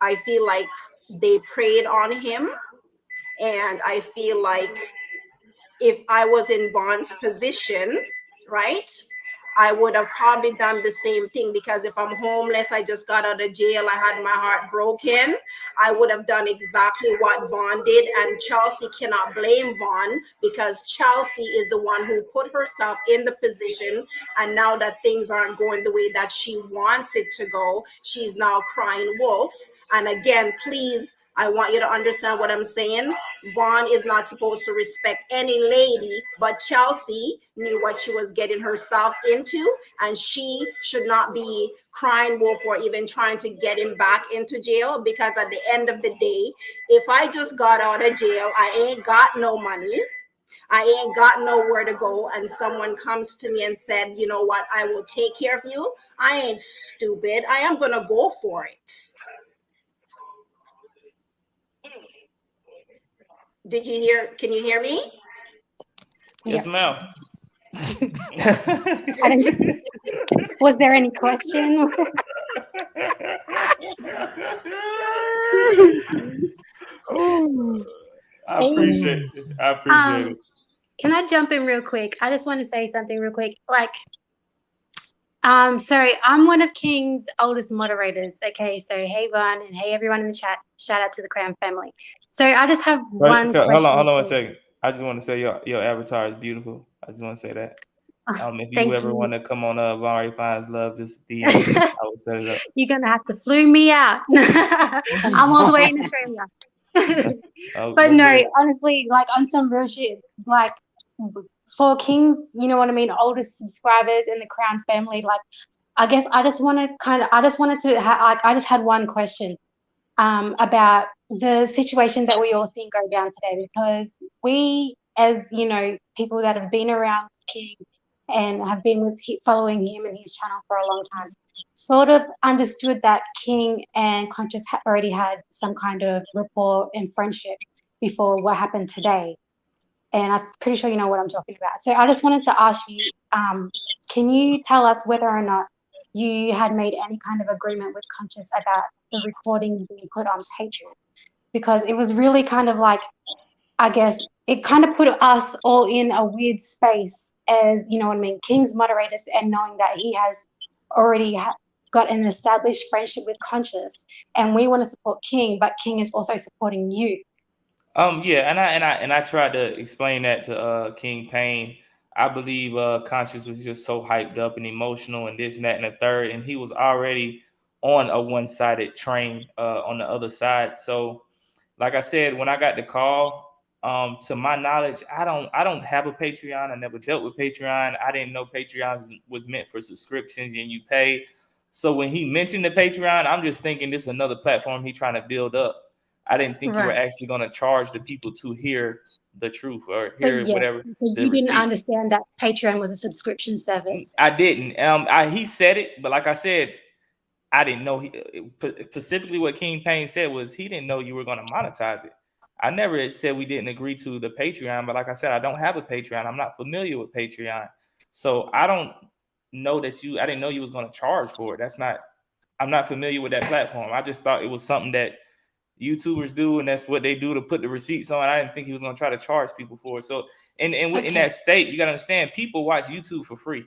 I feel like they preyed on him, and I feel like if I was in Bond's position, right, I would have probably done the same thing, because if I'm homeless, I just got out of jail, I had my heart broken, I would have done exactly what Vaughn did. And Chelsea cannot blame Vaughn, because Chelsea is the one who put herself in the position. And now that things aren't going the way that she wants it to go, she's now crying wolf. And again, please, I want you to understand what I'm saying. Vaughn is not supposed to respect any lady, but Chelsea knew what she was getting herself into, and she should not be crying wolf or even trying to get him back into jail, because at the end of the day, if I just got out of jail, I ain't got no money, I ain't got nowhere to go, and someone comes to me and said, you know what, I will take care of you, I ain't stupid. I am going to go for it. Did you hear? Can you hear me? Yes, ma'am. I didn't, was there any question? I appreciate it. I appreciate it. Can I jump in real quick? I just want to say something real quick. Like, sorry, I'm one of King's oldest moderators. Okay, so hey Vaughn and hey everyone in the chat. Shout out to the Crown family. So I just have one question. Hold on 1 second. I just want to say your avatar is beautiful. I just want to say that. If you ever want to come on Vaughn Finds Love, just DM me. I will set it up. You're gonna have to flew me out. I'm all the way in Australia. But no, honestly, like on some real shit, like for King's, you know what I mean, oldest subscribers in the Crown family, like I guess I just wanted to I just had one question about the situation that we all seen go down today, because we, as you know, people that have been around King and have been following him and his channel for a long time, sort of understood that King and Conscious already had some kind of rapport and friendship before what happened today. And I'm pretty sure you know what I'm talking about. So I just wanted to ask you, can you tell us whether or not you had made any kind of agreement with Conscious about the recordings being put on Patreon? Because it was really kind of like, I guess, it kind of put us all in a weird space as, you know what I mean, King's moderators, and knowing that he has already got an established friendship with Conscious, and we want to support King, but King is also supporting you. Yeah, and I tried to explain that to King Payne. I believe Conscious was just so hyped up and emotional and this and that and the third, and he was already on a one-sided train on the other side. So, like I said, when I got the call, to my knowledge, I don't have a Patreon. I never dealt with Patreon. I didn't know Patreon was meant for subscriptions and you pay. So when he mentioned the Patreon, I'm just thinking this is another platform he's trying to build up. I didn't think you were actually going to charge the people to hear the truth or hear whatever. So you didn't understand that Patreon was a subscription service? I didn't. He said it, but like I said, I didn't know. Specifically what King Payne said was he didn't know you were going to monetize it. I never said we didn't agree to the Patreon, but like I said, I don't have a Patreon. I'm not familiar with Patreon. So I don't know I didn't know you was going to charge for it. I'm not familiar with that platform. I just thought it was something that YouTubers do, and that's what they do to put the receipts on. I didn't think he was going to try to charge people for it. So, in that state, you got to understand, people watch YouTube for free.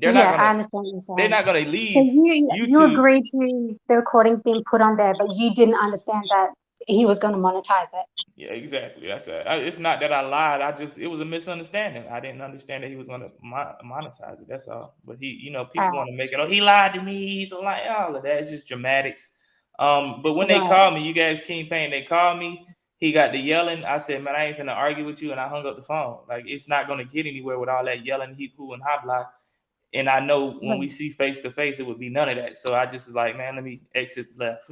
I understand. They're not going to leave. So you agreed to the recordings being put on there, but you didn't understand that he was going to monetize it. Yeah, exactly. That's it. It's not that I lied. It was a misunderstanding. I didn't understand that he was going to monetize it. That's all. But people want to make it. Oh, he lied to me. He's a liar. All of that. It's just dramatics. But when they called me, you guys, King Payne, they called me. He got the yelling. I said, man, I ain't gonna argue with you, and I hung up the phone. Like, it's not gonna get anywhere with all that yelling, heap, hoo, and hobla. And I know when we see face to face, it would be none of that. So I just was like, man, let me exit left.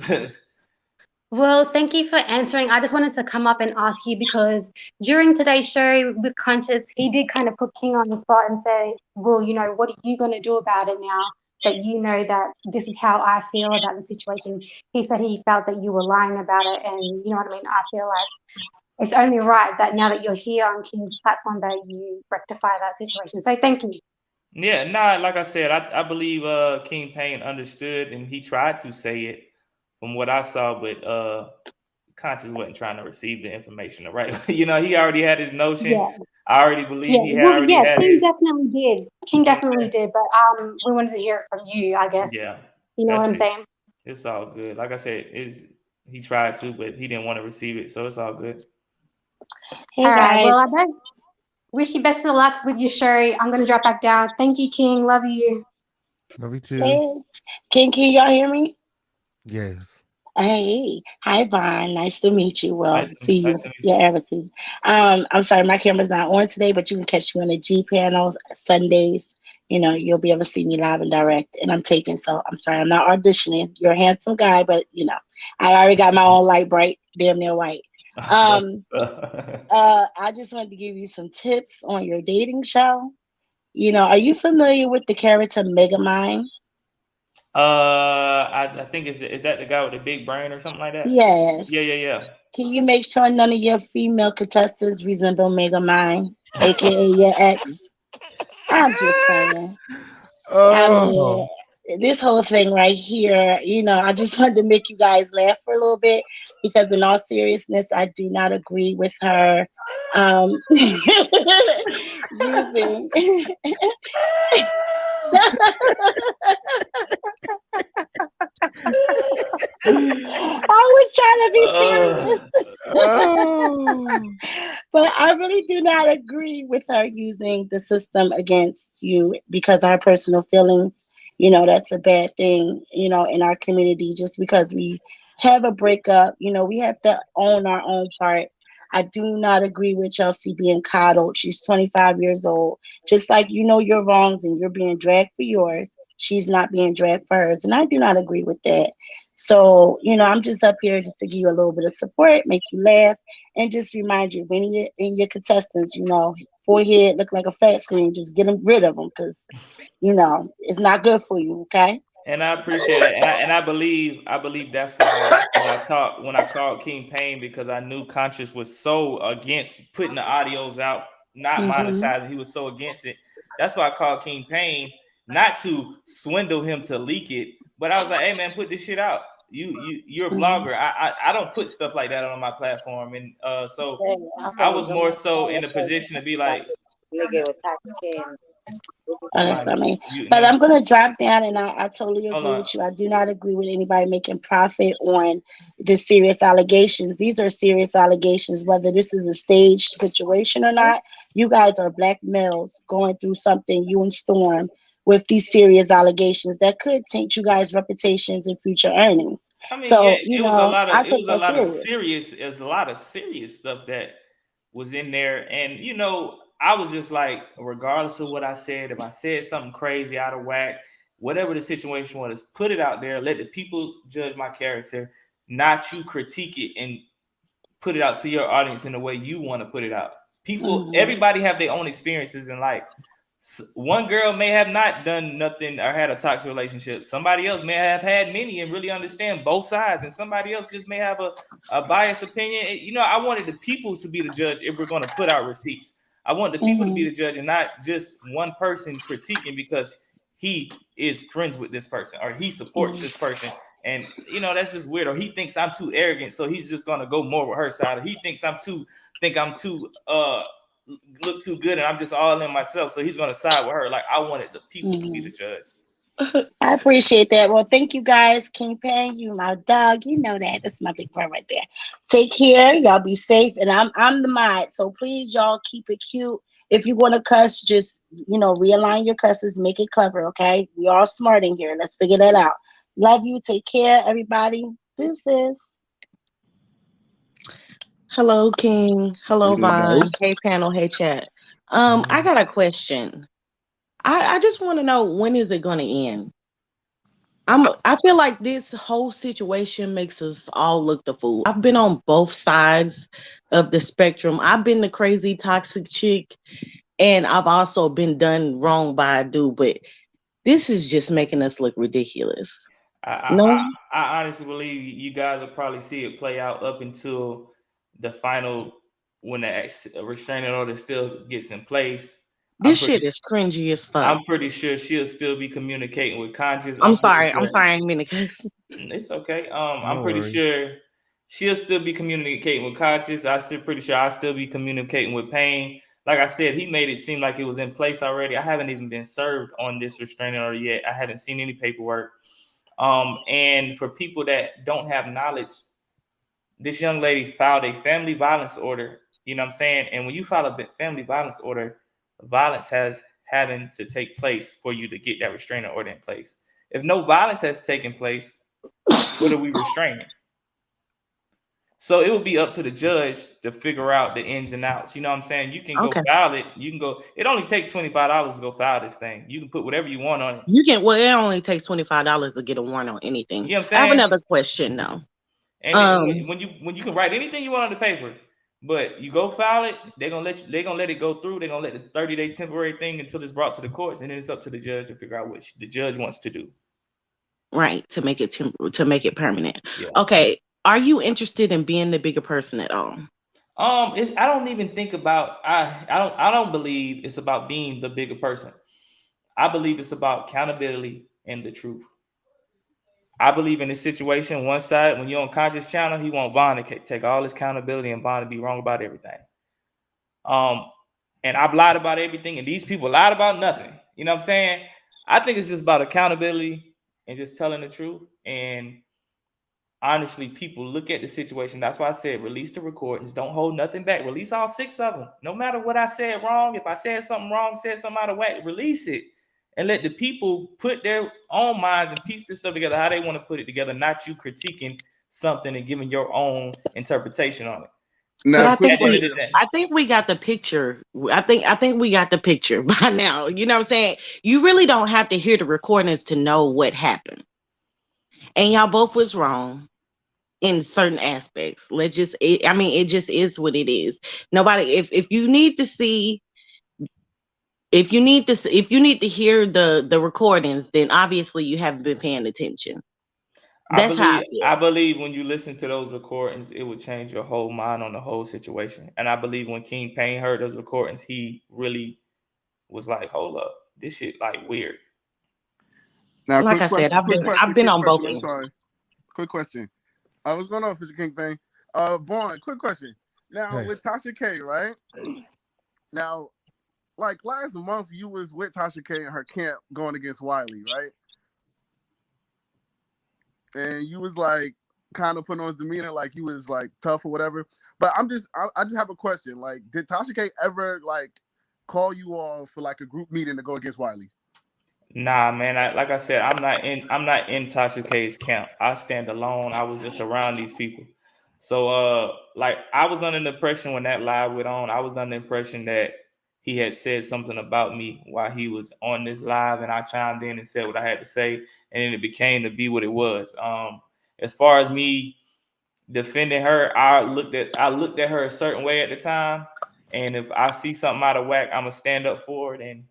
Well, thank you for answering. I just wanted to come up and ask you, because during today's show with Conscious, he did kind of put King on the spot and say, well, you know, what are you going to do about it now? that you know that this is how I feel about the situation. He said he felt that you were lying about it, and you know what I mean. I feel like it's only right that now that you're here on King's platform that you rectify that situation. So thank you. Yeah, nah, like I said, I believe King Payne understood and he tried to say it from what I saw, but Conscious wasn't trying to receive the information the right way. You know, he already had his notion. Yeah, I already believe yeah. he had Well, already yeah. had King his, definitely did. King you know what definitely I'm did. But we wanted to hear it from you, I guess. saying? Yeah, You know what that's I'm it. saying? It's all good. Like I said, he tried to, but he didn't want to receive it, so it's all good. Hey All right. guys. Well, I bet. Wish you best of luck with your show. I'm gonna drop back down. Thank you, King. Love you. Love you too. Hey, can y'all hear me? Yes. Hey, hi Vaughn. Nice to meet you. Well, see you, Nice to meet your you. everything. I'm sorry, my camera's not on today, but you can catch me on the G panels Sundays. You know, you'll be able to see me live and direct. And I'm taking, so I'm sorry, I'm not auditioning. You're a handsome guy, but you know, I already got my own light bright, damn near white. That's Um, what's up. I just wanted to give you some tips on your dating show. You know, are you familiar with the character Megamind? I think is that the guy with the big brain or something like that? Yes. Yeah. Can you make sure none of your female contestants resemble Megamind, aka your ex? I'm just saying. I Oh, mean, this whole thing right here, you know, I just wanted to make you guys laugh for a little bit because, in all seriousness, I do not agree with her using. I was trying to be serious. Uh, oh. But I really do not agree with her using the system against you because our personal feelings, you know, that's a bad thing, you know, in our community. Just because we have a breakup, you know, we have to own our own part. I do not agree with Chelsea being coddled. She's 25 years old. Just like you know your wrongs and you're being dragged for yours, she's not being dragged for hers. And I do not agree with that. So, you know, I'm just up here just to give you a little bit of support, make you laugh, and just remind you when you in your contestants, you know, forehead look like a flat screen, just get them rid of them because you know it's not good for you. Okay. and I appreciate that, and I believe that's why when I called King Payne because I knew Conscious was so against putting the audios out, not Mm-hmm. monetizing. He was so against it. That's why I called King Payne, not to swindle him to leak it, but I was like, hey man, put this shit out. You're a Mm-hmm. blogger. I don't put stuff like that on my platform, and so Hey, I'm I finna was join more the so in a conversation. position to be like, Nigga with Tasha and Oh, am that's I what I mean. But muting? I'm gonna drop down, and I totally Hold agree on. with you. I do not agree with anybody making profit on the serious allegations. These are serious allegations, whether this is a staged situation or not. You guys are black males going through something. You and Storm with these serious allegations that could taint you guys' reputations and future earnings. I mean, yeah, So you know, I it take was a that lot of serious. serious, there's a lot of serious stuff that was in there. And I was just like, regardless of what I said, if I said something crazy out of whack, whatever the situation was, put it out there, let the people judge my character, not you critique it and put it out to your audience in the way you want to put it out. Hmm. Everybody have their own experiences in life. One girl may have not done nothing or had a toxic relationship. Somebody else may have had many and really understand both sides, and somebody else just may have a biased opinion. I wanted the people to be the judge if we're going to put out receipts. I want the people to be Hmm. the judge and not just one person critiquing because he is friends with this person or he supports Hmm. this person. And that's just weird. Or he thinks I'm too arrogant, so he's just gonna go more with her side. Or he thinks I'm too look too good and I'm just all in myself. So he's gonna side with her. Like I wanted the people to be the Hmm. judge. I appreciate that. Well, thank you guys. King Payne, you my dog. You know that. That's my big friend right there. Take care. Y'all be safe. And I'm the mod. So please y'all keep it cute. If you want to cuss, just realign your cusses, make it clever, okay? We all smart in here. Let's figure that out. Love you. Take care, everybody. Deuces. Hello, King. Hello, Hello. Vine. Hey, panel. Hey, chat. I Mhm. got a question. I just want to know, when is it going to end? I feel like this whole situation makes us all look the fool. I've been on both sides of the spectrum. I've been the crazy toxic chick, and I've also been done wrong by a dude. But This is just making us look ridiculous. I, I, No, I I honestly believe you guys will probably see it play out up until the final when the restraining order still gets in place. I'm this pretty shit is cringy as fuck. I'm pretty sure she'll still be communicating with conscious. I'm I'm pretty sorry. I'm sure sorry. I didn't mean to. it's okay. I'm No pretty worries. sure she'll still be communicating with conscious. I still pretty sure I'll still be communicating with pain. Like I said, he made it seem like it was in place already. I haven't even been served on this restraining order yet. I haven't seen any paperwork. And for people that don't have knowledge, this young lady filed a family violence order. You know what I'm saying? And when you file a family violence order, violence has having to take place for you to get that restraining order in place. If no violence has taken place, what are we restraining? So it would be up to the judge to figure out the ins and outs. You know what I'm saying? You can go Okay. file it. You can go. It only takes $25 to go file this thing. You can put whatever you want on it. You can. Well, it only takes $25 to get a warrant on anything. You know what I'm I have saying? another question though. And when you can write anything you want on the paper, but you go file it, they're gonna let it go through. They're gonna let the 30-day temporary thing until it's brought to the courts, and then it's up to the judge to figure out what the judge wants to do. Right, to make it to make it permanent. Yeah. Okay. Are you interested in being the bigger person at all? I don't even think about I don't believe it's about being the bigger person. I believe it's about accountability and the truth. I believe in this situation, one side, when you're on conscious channel, he want Vaughn to take all his accountability and Vaughn to be wrong about everything. And I've lied about everything, and these people lied about nothing. You know what I'm saying? I think it's just about accountability and just telling the truth. And honestly, people look at the situation. That's why I said release the recordings. Don't hold nothing back. Release all 6 of them. No matter what I said wrong, if I said something wrong, said something out of whack, release it. And let the people put their own minds and piece this stuff together how they want to put it together, not you critiquing something and giving your own interpretation on it. But Now, quick I think we got the picture. I think we got the picture by now. You know what I'm saying? You really don't have to hear the recordings to know what happened. And y'all both was wrong in certain aspects. It just is what it is. Nobody if you need to see if you need to hear the recordings, then obviously you haven't been paying attention. That's how I feel. I believe when you listen to those recordings, it would change your whole mind on the whole situation. And I believe when King Payne heard those recordings, he really was like, "Hold up, this shit like weird." Now, Like quick I said, question. I've been on both I'm ends. sorry. Quick question. What's going on, Fisher King Bang? Vaughn, quick question. Now, Hey. with Tasha K, right? Now, like last month, you was with Tasha K in her camp going against Wiley, right? And you was like kind of putting on his demeanor, like you was like tough or whatever. But I just have a question. Like, did Tasha K ever like call you all for like a group meeting to go against Wiley? Nah, man. Like I said, I'm not in Tasha K's camp. I stand alone. I was just around these people. So like I was under the impression when that live went on, I was under the impression that he had said something about me while he was on this live, and I chimed in and said what I had to say, and then it became to be what it was. As far as me defending her, I looked at her a certain way at the time, and if I see something out of whack, I'm gonna stand up for it, and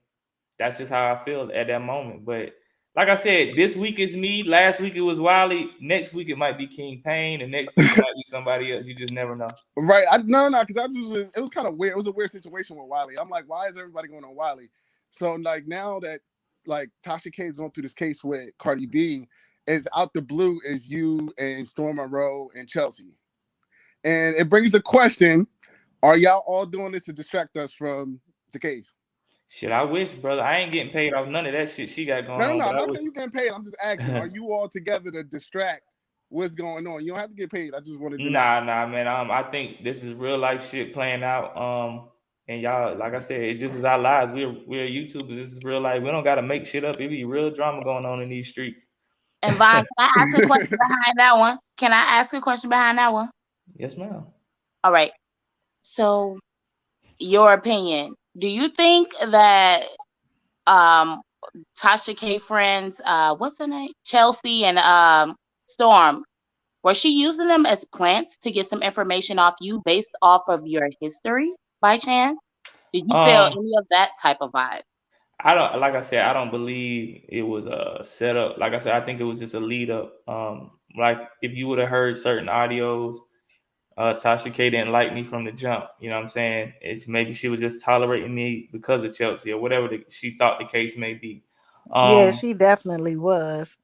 that's just how I feel at that moment. But like I said, this week is me. Last week it was Wiley. Next week it might be King Payne, and next week it might be somebody else. You just never know. Right. No, because it was kind of weird. It was a weird situation with Wiley. I'm like, why is everybody going on Wiley? So like now that like Tasha K is going through this case with Cardi B, is out the blue is you and Storm Monroe and Chelsea. And it brings the question, are y'all all doing this to distract us from the case? Shit, I wish, brother. I ain't getting paid off none of that shit she got going on. No. But I'm I not wish. saying you getting paid. I'm just asking, are you all together to distract what's going on? You don't have to get paid. I just wanted to know. Nah, man. I think this is real life shit playing out. And y'all, like I said, it just is our lives. We're YouTubers. This is real life. We don't gotta make shit up. It be real drama going on in these streets. And Vaughn, can I ask a question behind that one? Can I ask a question behind that one? Yes, ma'am. All right. So, your opinion. Do you think that Tasha K friends, what's her name? Chelsea and Storm, was she using them as plants to get some information off you based off of your history by chance? Did you feel Um, any of that type of vibe? I don't, like I said, I don't believe it was a setup. Like I said, I think it was just a lead up. Like if you would have heard certain audios, Tasha K didn't like me from the jump. You know what I'm saying? It's maybe she was just tolerating me because of Chelsea or whatever she thought the case may be. Yeah, Um, she definitely was.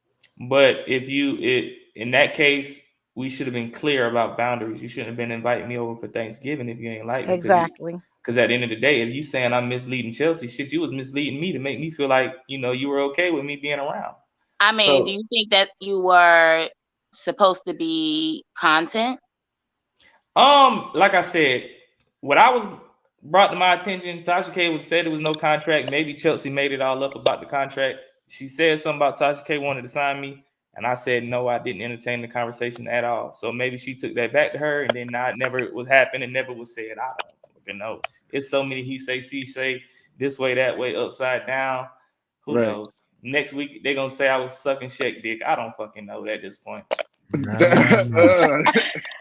but if you it in that case, we should have been clear about boundaries. You shouldn't have been inviting me over for Thanksgiving if you ain't like me, Exactly. because at the end of the day, if you saying I'm misleading Chelsea, shit, you was misleading me to make me feel like you were okay with me being around. I mean, do So you think that you were supposed to be content? Like I said, what I was brought to my attention, Tasha K was said there was no contract. Maybe Chelsea made it all up about the contract. She said something about Tasha K wanted to sign me, and I said no, I didn't entertain the conversation at all. So maybe she took that back to her, and then I never was happened and never was said. I don't fucking know. It's so many he say, she say, this way, that way, upside down. Who Right. knows? Next week they're gonna say I was sucking Shaq dick. I don't fucking know at this point. My, my, my.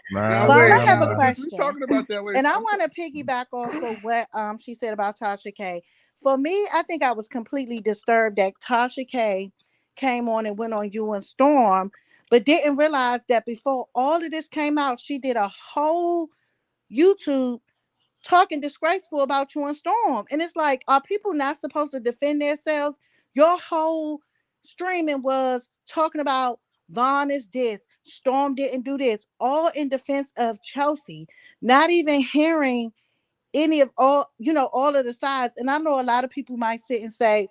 My, Vaughn, I my, have a my. Since we question. talking about that, And I want to piggyback off of what she said about Tasha K. For me, I think I was completely disturbed that Tasha K came on and went on you and Storm, but didn't realize that before all of this came out, she did a whole YouTube talking disgraceful about you and Storm. And it's like, are people not supposed to defend themselves? Your whole streaming was talking about Vaughn is this, Storm didn't do this, all in defense of Chelsea, not even hearing any of all of the sides. And I know a lot of people might sit and say,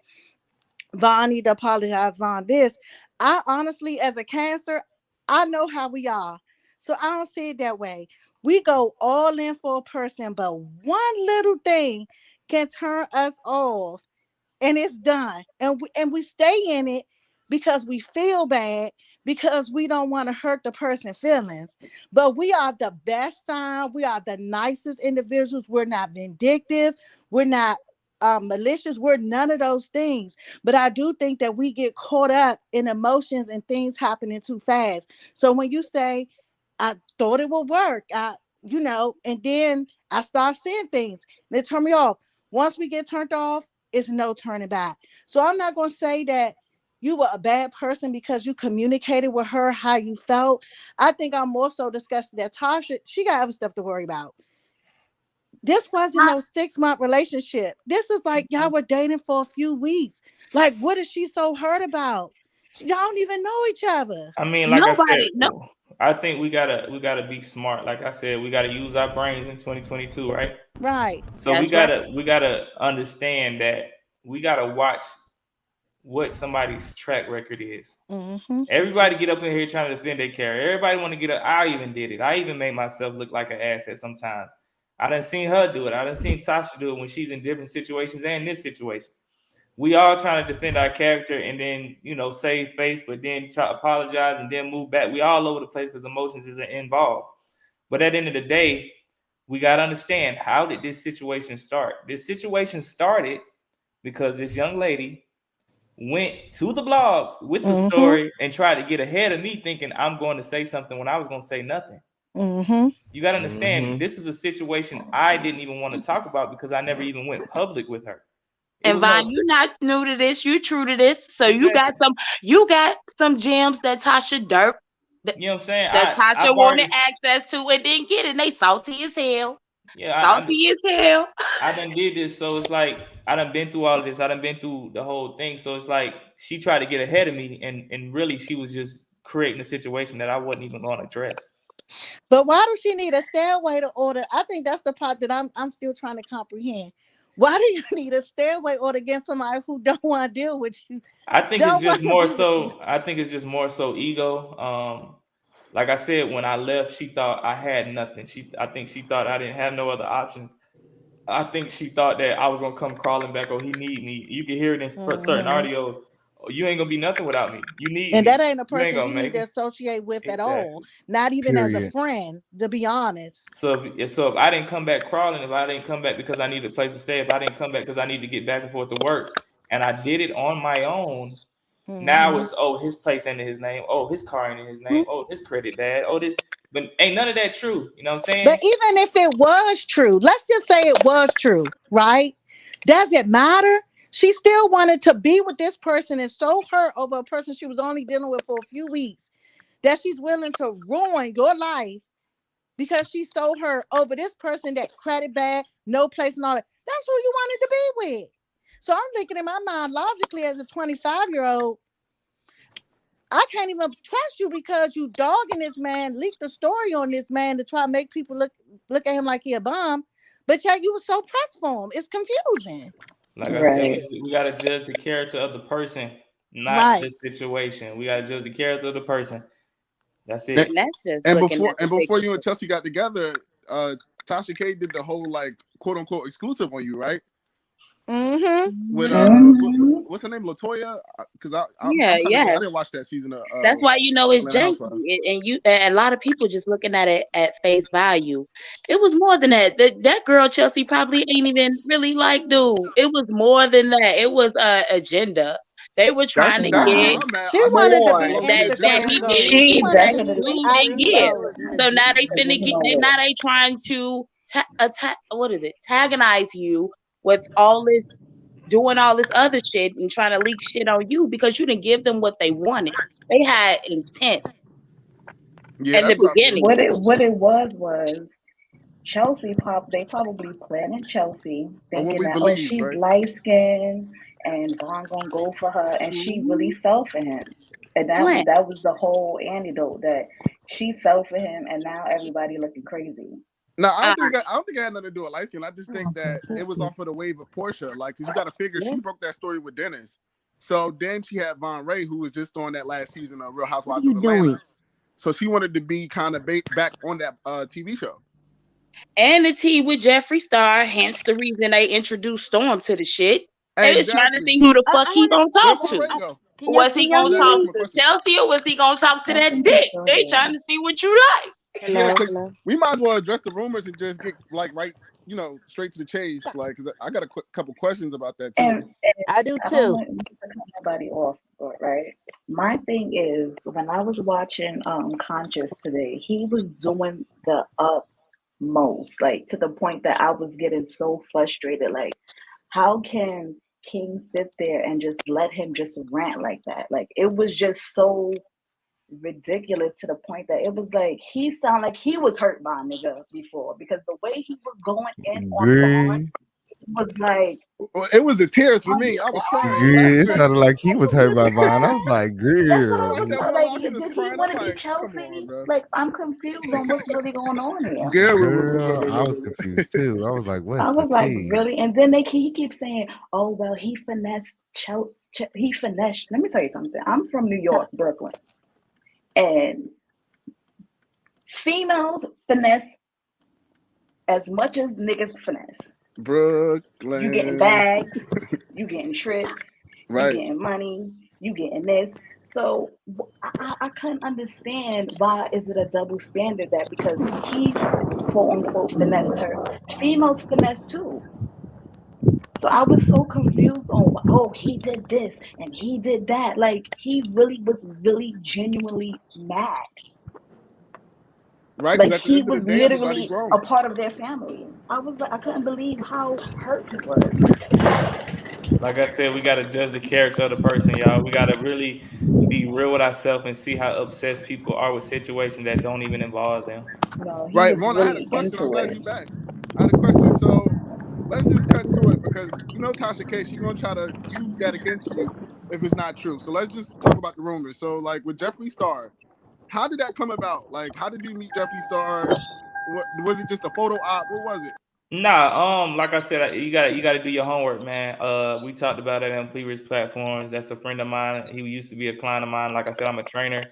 Vaughn need to apologize, Vaughn this. I honestly, as a Cancer, I know how we are. So I don't see it that way. We go all in for a person, but one little thing can turn us off and it's done. And we stay in it because we feel bad, because we don't want to hurt the person's feelings. But we are the best sign. We are the nicest individuals. We're not vindictive. We're not malicious. We're none of those things. But I do think that we get caught up in emotions and things happening too fast. So when you say, I thought it would work, and then I start seeing things and it turned me off. Once we get turned off, it's no turning back. So I'm not going to say that you were a bad person because you communicated with her how you felt. I think I'm more so disgusted that Tasha, she got other stuff to worry about. This wasn't no 6-month relationship. This is like y'all were dating for a few weeks. Like, what is she so hurt about? Y'all don't even know each other. I mean, like I said, Nobody, no. I think we gotta be smart. Like I said, we gotta use our brains in 2022, right? Right. So we That's right. gotta understand that we gotta watch what somebody's track record is. Mm-hmm. Everybody get up in here trying to defend their character. Everybody want to get up. I even did it. I even made myself look like an asset sometimes. I done seen her do it. I done seen Tasha do it when she's in different situations and this situation. We all trying to defend our character and then save face, but then try to apologize and then move back. We all over the place because emotions is involved. But at the end of the day, we got to understand, how did this situation start? This situation started because this young lady went to the blogs with the Mm-hmm. story and tried to get ahead of me, thinking I'm going to say something when I was going to say nothing. Mm-hmm. You got to understand, Mm-hmm. this is a situation I didn't even want to talk about because I never even went public with her. It And was no Vaughn, you're not new to this. You true to this. So exactly. you got some gems that Tasha dirt that, You know what I'm saying? that Tasha I've wanted already access to and didn't get it. And they salty as hell. yeah Salty as hell. I done did this, so it's like I done been through all of this. I done been through the whole thing, so it's like she tried to get ahead of me, and really she was just creating a situation that I wasn't even going to address. But why does she need a stairway to order? I think that's the part that I'm still trying to comprehend. Why do you need a stairway order against somebody who don't want to deal with you? I think it's Don't just want to more be with you. so. I think it's just more so ego. Like I said, when I left, she thought I had nothing. I think she thought I didn't have no other options. I think she thought that I was gonna come crawling back. Oh, he need me. You can hear it in certain Mm-hmm. audios. Oh, you ain't gonna be nothing without me. You need And that me. ain't a You ain't person gonna you need make to it. associate with at all. Exactly. Not even as a Period. friend, to be honest. So if I didn't come back crawling, if I didn't come back because I needed a place to stay, if I didn't come back because I need to get back and forth to work, and I did it on my own, now Mm-hmm. it's his place ain't in his name. Oh, his car ain't in his name. Oh, his credit bad. Oh, this, but ain't none of that true. You know what I'm But saying? even if it was true, let's just say it was true, right? Does it matter? She still wanted to be with this person and so hurt over a person she was only dealing with for a few weeks that she's willing to ruin your life because she's so hurt over this person that credit bad, no place and all that. That's who you wanted to be with. So I'm thinking in my mind, logically, as a 25-year-old, I can't even trust you because you dogging this man, leaked the story on this man to try to make people look at him like he a bum. But yet you were so pressed for him. It's confusing. Like I said, we gotta judge the character of the person, not Right. the situation. We gotta judge the character of the person. That's And, it. And that's just and looking before at the you picture. and Chelsea got together, Tasha K did the whole like quote unquote exclusive on you, right? Mm-hmm. With what's her name, Latoya? Because I'm Yeah, trying to yeah. think. I didn't watch that season of. That's why you know it's Atlanta janky, Housewives. and a lot of people just looking at it at face value. It was more than that. That girl Chelsea probably ain't even really like dude. It was more than that. It was agenda. They were trying to That's where get I'm at. She I think wanted to it's more be low key that agenda. Instagram he gold. didn't She get wanted that to the be dude didn't IG get. gold. So now they finna get. Now they trying to what is it? Antagonize you with all this, doing all this other shit and trying to leak shit on you because you didn't give them what they wanted. They had intent Yeah, in the that's what I feel. beginning. What it was they probably planted Chelsea Or what thinking we that, oh, believe, she's right? light skinned and Von gonna go for her, and she really fell for him. And Plant. that was the whole antidote, that she fell for him and now everybody looking crazy. No, Uh, I don't think it had nothing to do with light skin. I just think that it was off of the wave of Portia. Like, cause you got to figure she broke that story with Dennis. So then she had Von Ray, who was just on that last season of Real Housewives of Atlanta. So she wanted to be kind of back on that TV show. and the tea with Jeffree Star, hence the reason they introduced Storm to the shit. They was trying to Exactly. see who the fuck I he want gonna Where'd talk Von to. Ray go? Was he gonna Exactly. talk That's my to question. Chelsea or was he gonna talk to that bitch? They trying to see what you like. Yeah, because we might as well address the rumors and just get like straight to the chase. Like, 'cause I got a couple questions about that too. And I don't want to cut nobody off, right? My thing is, when I was watching Conscious today, he was doing the utmost, like to the point that I was getting so frustrated. Like, how can King sit there and just let him just rant like that? Like, it was just so ridiculous to the point that it was like he sounded like he was hurt by a nigga before, because the way he was going in on Bond was like, Well, it was the tears for me. I was crying, Yeah, it laughing. sounded like he was hurt by Vine. I was like, that's what I girl. was That one like. line, he was Did he crying. want I'm to be like, come on, Chelsea? bro. Like, I'm confused on what's really going on here. Girl, I was confused too. I was like, what's I the was like, tea? really? And then he keeps saying, oh, well, he finessed he finessed. Let me tell you something. I'm from New York, Brooklyn, and females finesse as much as niggas finesse. Brooklyn. You getting bags, you getting trips, you Right. getting money, you getting this. So I couldn't understand, why is it a double standard that because he quote unquote finessed her, females finesse too. So I was so confused on, oh, he did this and he did that. Like, he really was genuinely mad. Right, Like, because at the he end of the was day, everybody literally grown. a part of their family. I was like, I couldn't believe how hurt he was. Like I said, we gotta judge the character of the person, y'all. We gotta really be real with ourselves and see how obsessed people are with situations that don't even involve them. No, he Right, was Vaughn, I had a really question. I'm into glad it. you're back. I had a question. So let's just cut to it, because Tasha K, she's gonna try to use that against you if it's not true. So let's just talk about the rumors. So, like, with Jeffree Star, how did that come about? Like, how did you meet Jeffree Star? What was it, just a photo op? What was it? Nah, like I said, you gotta do your homework, man. We talked about it on previous platforms. That's a friend of mine. He used to be a client of mine. Like I said, I'm a trainer.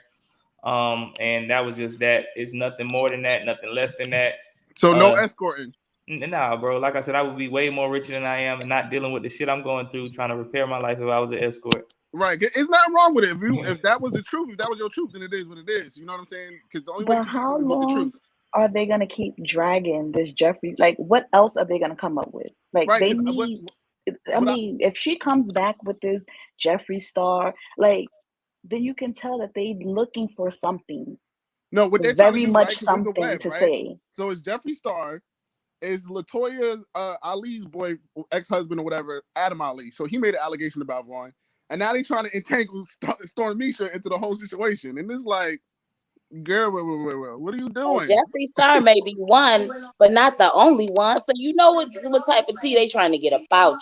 And that was just that. It's nothing more than that, nothing less than that. So no escorting. Nah, bro. Like I said, I would be way more richer than I am and not dealing with the shit I'm going through trying to repair my life if I was an escort. Right. It's not wrong with it. If that was the truth, if that was your truth, then it is what it is. You know what I'm saying? Because the only way But you how is with the truth. long are they gonna keep dragging this Jeffree? Like, what else are they gonna come up with? Like, right, they need. I mean, if she comes back with this Jeffree Star, like, then you can tell that they looking for something. No, what they're very trying to do, much right? Because there's a something web, to right? say. So it's Jeffree Star. is Latoya Ali's boy, ex-husband or whatever, Adam Ali. So he made an allegation about Vaughn, and now they trying to entangle Stormisha into the whole situation. And it's like, girl, what are you doing? Jeffree Star may be one, but not the only one. So you know what type of tea they trying to get about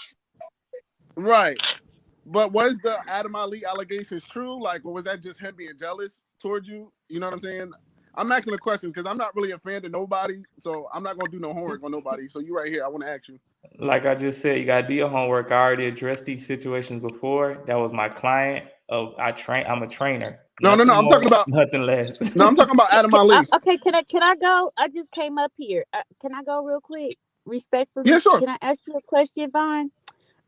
you. Right. But was the Adam Ali allegations true? Like, or was that just him being jealous towards you? You know what I'm saying? I'm asking the questions because I'm not really a fan of nobody, so I'm not gonna do no homework on nobody. So you right here, I want to ask you. Like I just said, you gotta do your homework. I already addressed these situations before. That was my client. I'm a trainer. No. Nothing I'm more, talking about nothing less. no. I'm talking about Adam Ali. Okay, can I go? I just came up here. Can I go real quick? Respectfully, Yeah, sure. can I ask you a question, Vaughn?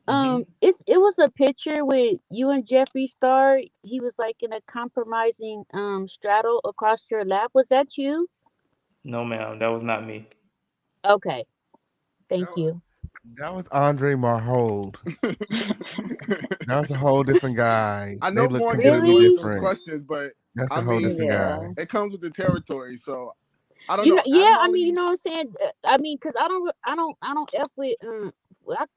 Mm-hmm. It was a picture with you and Jeffree Star. He was like in a compromising straddle across your lap. Was that you? No, ma'am, that was not me. Okay, thank you. That was Andre Marhold. That was a whole different guy. I They know look Vaughn get completely annoyed with those different. questions, but That's I a whole mean, different guy. it comes with the territory. So I don't You know, know. yeah. Adam I mean, you Ali. know what I'm saying. I mean, cause I don't f with.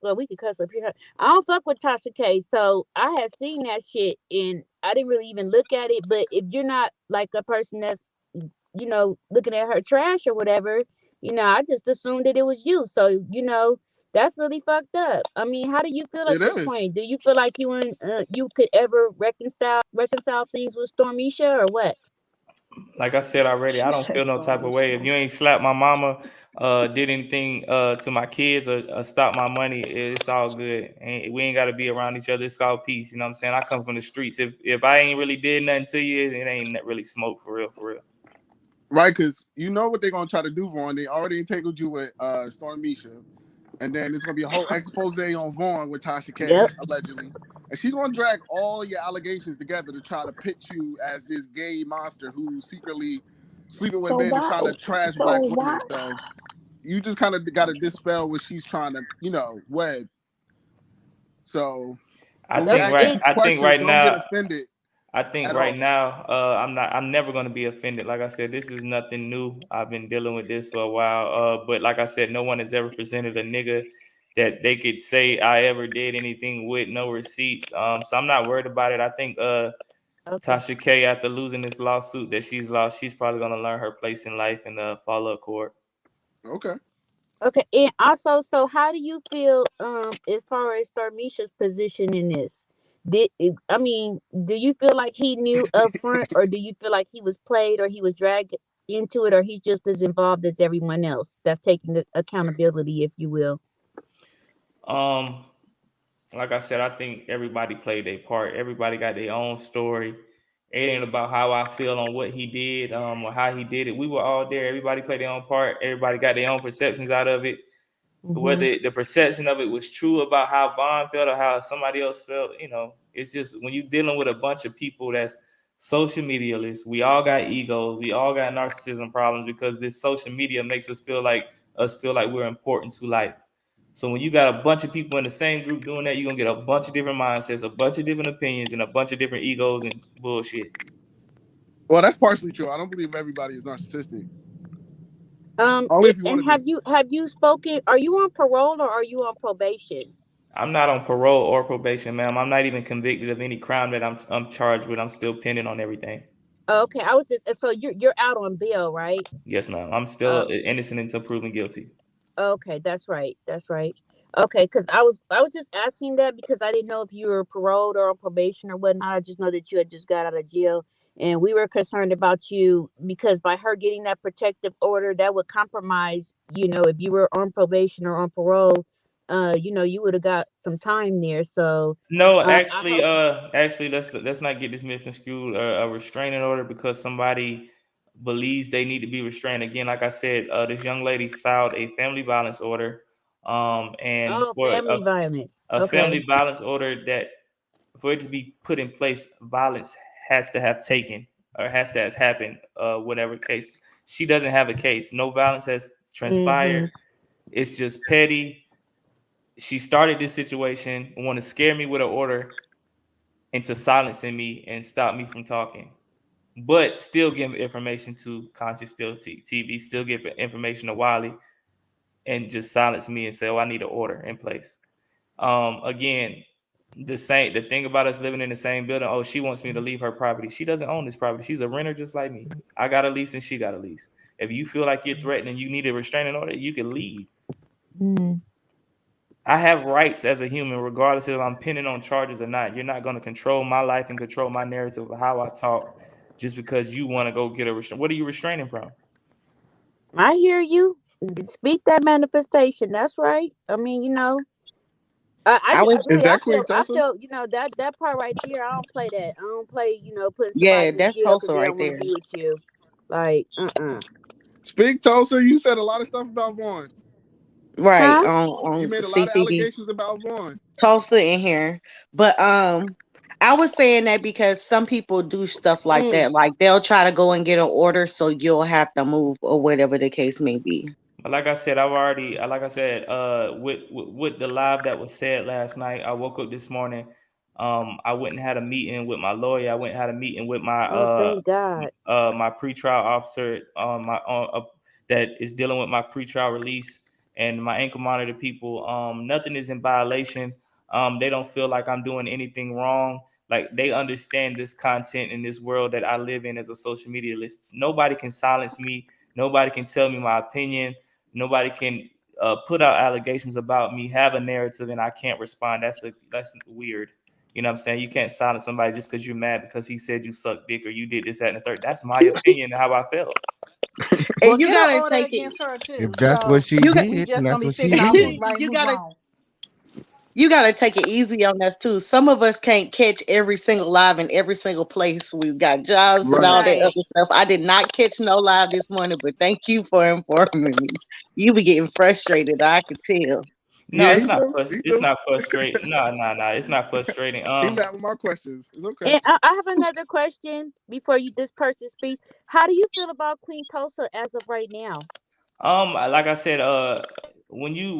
Well, we could cuss up here. I don't fuck with Tasha K. So I had seen that shit, and I didn't really even look at it. But if you're not like a person that's, looking at her trash or whatever, I just assumed that it was you. So that's really fucked up. I mean, how do you feel at It this is. point? Do you feel like you could ever reconcile things with Stormisha or what? Like I said already, I She don't said feel no type of way. If Stormisha. you ain't slapped my mama, did anything to my kids or stop my money, it's all good. And we ain't got to be around each other. It's all peace. You know what I'm saying? I come from the streets. If I ain't really did nothing to you, it ain't really smoke for real, for real. Right, because you know what they're gonna try to do, Vaughn. They already entangled you with Stormisha, and then it's gonna be a whole expose on Vaughn with Tasha K Yep. allegedly, and she's gonna drag all your allegations together to try to pitch you as this gay monster who's secretly sleeping with So men and why? trying to trash So black why? women. So you just kind of got to dispel what she's trying to, wed. So I when we think ask you right. these I think questions, right don't get now. offended I think at right all. now, I'm never gonna be offended. Like I said, this is nothing new. I've been dealing with this for a while. But like I said, no one has ever presented a nigga that they could say I ever did anything with, no receipts. So I'm not worried about it. I think Okay. Tasha K, after losing this lawsuit that she's lost, she's probably gonna learn her place in life and follow a court. Okay. Okay, and also, so how do you feel as far as Starmisha's position in this? I mean, do you feel like he knew up front, or do you feel like he was played, or he was dragged into it, or he's just as involved as everyone else that's taking the accountability, if you will? Um, like I said, I think everybody played their part. Everybody got their own story. It ain't about how I feel on what he did, or how he did it. We were all there. Everybody played their own part. Everybody got their own perceptions out of it. Hmm. Whether the perception of it was true about how Bond felt or how somebody else felt, it's just when you're dealing with a bunch of people that's social medialists, we all got egos, we all got narcissism problems because this social media makes us feel like we're important to life. So when you got a bunch of people in the same group doing that, you're gonna get a bunch of different mindsets, a bunch of different opinions, and a bunch of different egos and bullshit. Well, that's partially true. I don't believe everybody is narcissistic. Only if you want And to be. have you spoken? Are you on parole or are you on probation? I'm not on parole or probation, ma'am. I'm not even convicted of any crime that I'm charged with. I'm still pending on everything. Okay, I was just so you're out on bail, right? Yes, ma'am. I'm Uh, still innocent until proven guilty. Okay, that's right. That's right. Okay, because I was just asking that because I didn't know if you were paroled or on probation or whatnot. I just know that you had just got out of jail, and we were concerned about you because by her getting that protective order, that would compromise. If you were on probation or on parole, you would have got some time there. So, No, I actually, hope. let's not get this misconstrued. A restraining order because somebody believes they need to be restrained. Again, like I said, this young lady filed a family violence order, and Oh, for family violence. a Okay. family violence order that for it to be put in place, violence has to have taken or has to have happened. Whatever case, she doesn't have a case. No violence has transpired. Mm-hmm. It's just petty. She started this situation, want to scare me with an order into silencing me and stop me from talking, but still give information to Conscious Still TV, still give information to Wiley. and just silence me and say, "Oh, I need an order in place." Again, the thing about us living in the same building. Oh, she wants me to leave her property. She doesn't own this property. She's a renter just like me. I got a lease and she got a lease. If you feel like you're threatened and you need a restraining order, you can leave. I have rights as a human, regardless if I'm pending on charges or not. You're not going to control my life and control my narrative of how I talk just because you want to go get a restraint. What are you restraining from? I hear you. Speak that manifestation. That's right. I mean, you know, I was Is really, that Queen I Tulsa? feel, you know, that part right there. I don't play that. I don't play, you know, putting yeah, somebody in that's jail because Tulsa they right don't want to there. be with you. Like, Speak, Tulsa. You said a lot of stuff about Vaughn. Right huh? You on made a lot of CCD. allegations about Vaughn. Tulsa in here. But I was saying that because some people do stuff like that. Like they'll try to go and get an order so you'll have to move or whatever the case may be. But like I said, with the live that was said last night, I woke up this morning. I went and had a meeting with my lawyer. I went and had a meeting with Oh, thank God. my pretrial officer that is dealing with my pretrial release and my ankle monitor people. Nothing is in violation. They don't feel like I'm doing anything wrong. Like they understand this content in this world that I live in as a social media list. Nobody can silence me. Nobody can tell me my opinion. Nobody can put out allegations about me, have a narrative, and I can't respond. That's weird. You know what I'm saying? You can't silence somebody just because you're mad because he said you sucked dick or you did this, that, and the third. That's my opinion and how I felt. Well, And you get an gotta order take it. against her too. If that's what So she You got we did, just and gonna that's be what she figuring out who's did. right and you who's gotta wrong. you gotta take it easy on us too. Some of us can't catch every single live in every single place. We've got jobs and Right. all that Right. other stuff. I did not catch no live this morning, but thank you for informing me. You be getting frustrated, I could tell. No, Yeah, it's he not. do. He It's do. not frustrating. No, no, no. It's not frustrating. He mad with my questions. It's okay. And I have another question before this person speaks. How do you feel about Queen Tulsa as of right now? Like I said, when you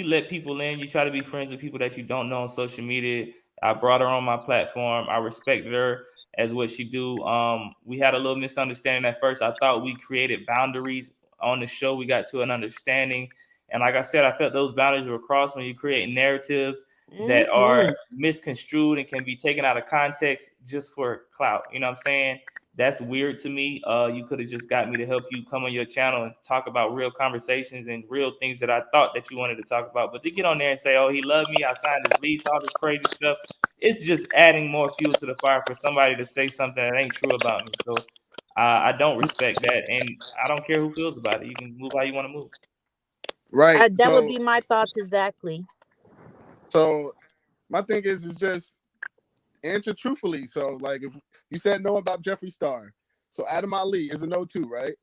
let people in, you try to be friends with people that you don't know on social media. I brought her on my platform. I respected her as what she do. We had a little misunderstanding at first. I thought we created boundaries on the show. We got to an understanding, and like I said, I felt those boundaries were crossed when you create narratives that are misconstrued and can be taken out of context just for clout. You know what I'm saying? That's weird to me. You could have just got me to help you come on your channel and talk about real conversations and real things that I thought that you wanted to talk about. But to get on there and say, "Oh, he loved me. I signed his lease," all this crazy stuff, it's just adding more fuel to the fire for somebody to say something that ain't true about me. So I don't respect that, and I don't care who feels about it. You can move how you want to move. Right. That would be my thoughts exactly. So my thing is just answer truthfully. So like if you said no about Jeffree Star, so Adam Ali is a no too, right?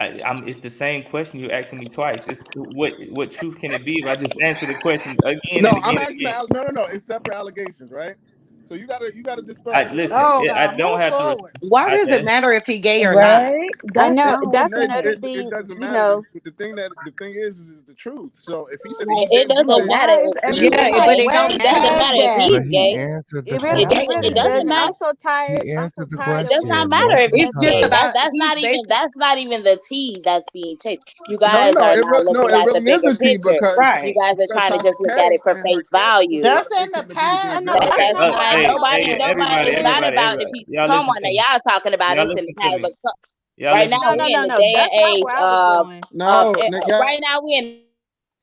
It's the same question you're asking me twice. It's what truth can it be if I just answer the question again and No, I'm again and asking again? no. It's separate allegations, right? So you gotta dispel those Listen. Oh allegations. I God, don't move have to. forward. Why I, does it matter if he gay or not? Right? I That's know no. that's No, another it thing. doesn't You matter. know, The thing is the truth. So if he said Like, he it didn't do doesn't But this, matter why is if he's Yeah, everybody but gay. it don't way It doesn't matter. past matter if that? But he's he gay. answered the it It really, it doesn't. really It question. does. doesn't And matter. I'm so tired. He I'm so answered the tired It of does hearing not question. matter Don't if keep It's he's just gay. talking. about That's he's not even basically the T that's being chased. You no, guys are it not no, looking it at the really is bigger a T picture. You Right. guys are because trying to Tasha just look at K it for and her face character value. That's got in the contributed to I his past. know, That's death. I That's know, not not I know. now. nobody. hey, Nobody. everybody, It's not everybody, about the everybody. people. Y'all Come listen on to now, me. y'all talking about Y'all this in listen the to past, me. but Y'all right listen now to No, me. no, we're in no, the no. day That's and not age where I was of going. No, yeah, right now we're in.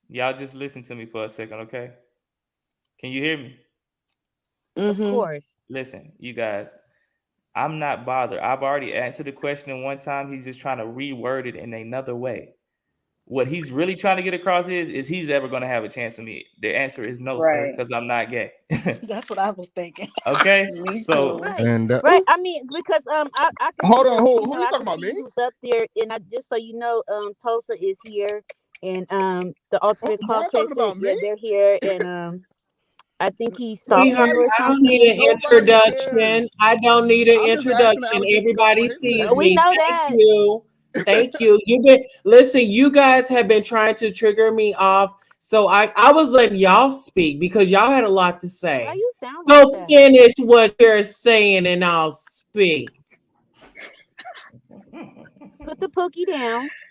Y'all just listen to me for a second, okay? Can you hear me? Of mm-hmm. course. Listen, you guys. I'm not bothered. I've already answered the question in one time. He's just trying to reword it in another way. What he's really trying to get across is he's ever going to have a chance with me. The answer is no, sir, Right. because I'm not gay. That's what I was thinking. Okay, Me so too. Right. And Right. I mean, because I can see hold on, you who know, you I talking can about? see Me? who's up there, and I just so you know, Tulsa is here, and the ultimate Vaughn talking Caucasian, about yeah, me? they're here, and I think he's Sweetheart, talking Nobody, or I don't need something. an nobody introduction. cares. I don't need an I'm just asking the introduction. allegations on Everybody his sees behalf. We me. know Thank that. you. Thank you. You've been listen, you guys have been trying to trigger me off. So I was letting y'all speak because y'all had a lot to Why say. you sound like So that? finish what you're saying and I'll speak. Put the pookie down.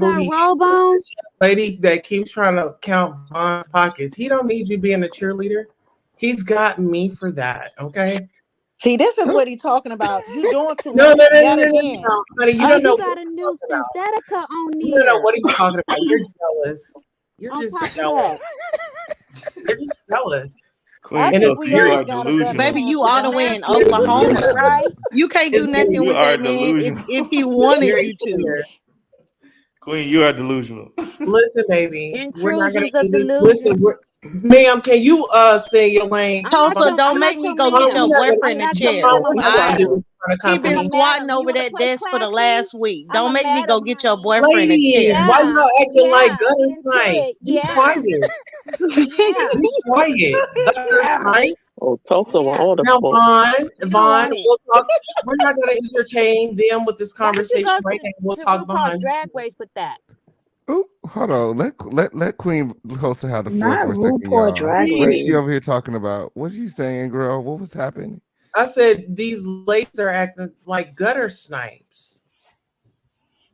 You got booty. robe on? Lady that keeps trying to count Von's pockets. He don't need you being a cheerleader. He's got me for that. Okay. See, this is what he's talking about. You doing too No, much no, no, no, yet no, no, again. no. Honey, you Oh, don't know you what got a he's new talking about. synthetica on You don't know there. what he's talking about. You're jealous. You're On just top of jealous. that. You're just jealous. I Queen think Tulsa, we you all are got a better delusional. Baby, you answer all the than way that. in Delusional, Oklahoma. right? You can't do It's nothing You with are that man delusional. if he wanted very you to. clear. Queen, you are delusional. Listen, baby, we're not gonna Intrusions do of this. Listen, delusion. ma'am, can you stay in your lane? Tulsa, don't I'm not make me your go get ma'am. your We're not gonna I'm boyfriend a not your chair. no, we're madam not gonna I do either. this kind of He I'm been a company. squatting madam. You over want to that play desk for the classy? last week. I'm Don't a make me go madam, get your honey. boyfriend a Ladies, chair. why Yeah, y'all acting like yeah. gutter Get into it. snipes? Be Yeah, quiet. yeah, Be quiet. Gutter yeah, snipes. Oh, Tulsa want yeah. all the Now, smoke. You don't Vaughn, want it. we'll talk. We're not gonna entertain them with this Why don't you conversation go right now. We'll to talk RuPaul's behind the Drag scenes. Race with that? Oh, hold on. Let Queen Tulsa have the floor Not for a second, RuPaul y'all. Drag What is Please. she Race. over here talking about? What are you saying, girl? What was happening? I said these ladies are acting like gutter snipes.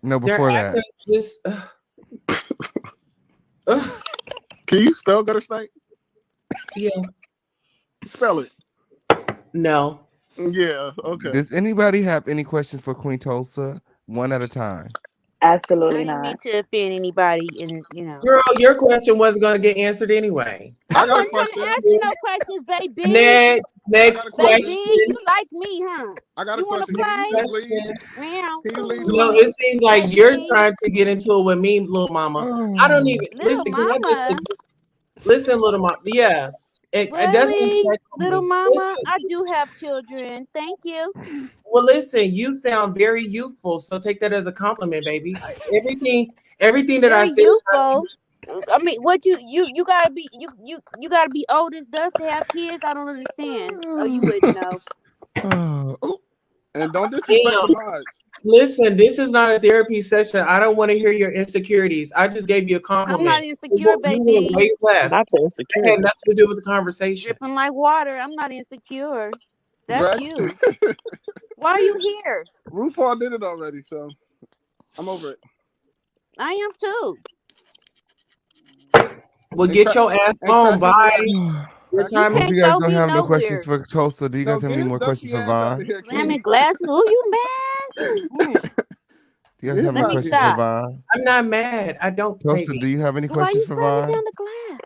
No, They're before acting that. just. Can you spell gutter snipe? Yeah. Spell it. No. Yeah. Okay. Does anybody have any questions for Queen Tulsa? One at a time. I Absolutely didn't mean not. to offend anybody, and you know. Girl, your question wasn't going to get answered anyway. I I got a wasn't trying to question. ask you no questions, baby. I got Next a Baby, question. question. you like me, huh? I got a You want to question. Can Next you play? just leave? question. Meow. Can you leave the You know, line? it seems like That's you're me. trying to get into it with me, little mama. I don't even Little listen. Can I mama. just listen, little mama? Yeah, and that's Really? Little respectful. mama, Listen, I do have children. Thank you. well, listen. You sound very youthful, so take that as a compliment, baby. Everything that I Very said is not. youthful. I mean, what you gotta be you gotta be old as dust to have kids. I don't understand. Oh, you wouldn't know. Oh, And don't disrespect the Damn. mods. Listen, this is not a therapy session. I don't want to hear your insecurities. I just gave you a I'm not compliment. insecure, You went baby. way left. Not the It had insecurity. nothing to do with the conversation. Dripping like water. I'm not insecure. That's Drag. you. Why are you here? RuPaul did it already, so I'm over it. I am too. Well, And, get your ass and on. crack his Bye. nuts. Your Crack his You time well, is if can't you guys show don't me have no questions nowhere. for Tulsa, do you No, guys have get any his more questions dusty for ass out of Vaughn? here, Slamming King. glasses. Oh, you mad? Do you guys Get have him Let any out me of questions here. for stop. Vaughn? I'm not mad. I don't, Tulsa, do baby. you have any So why questions you for slamming Vaughn? down the glass?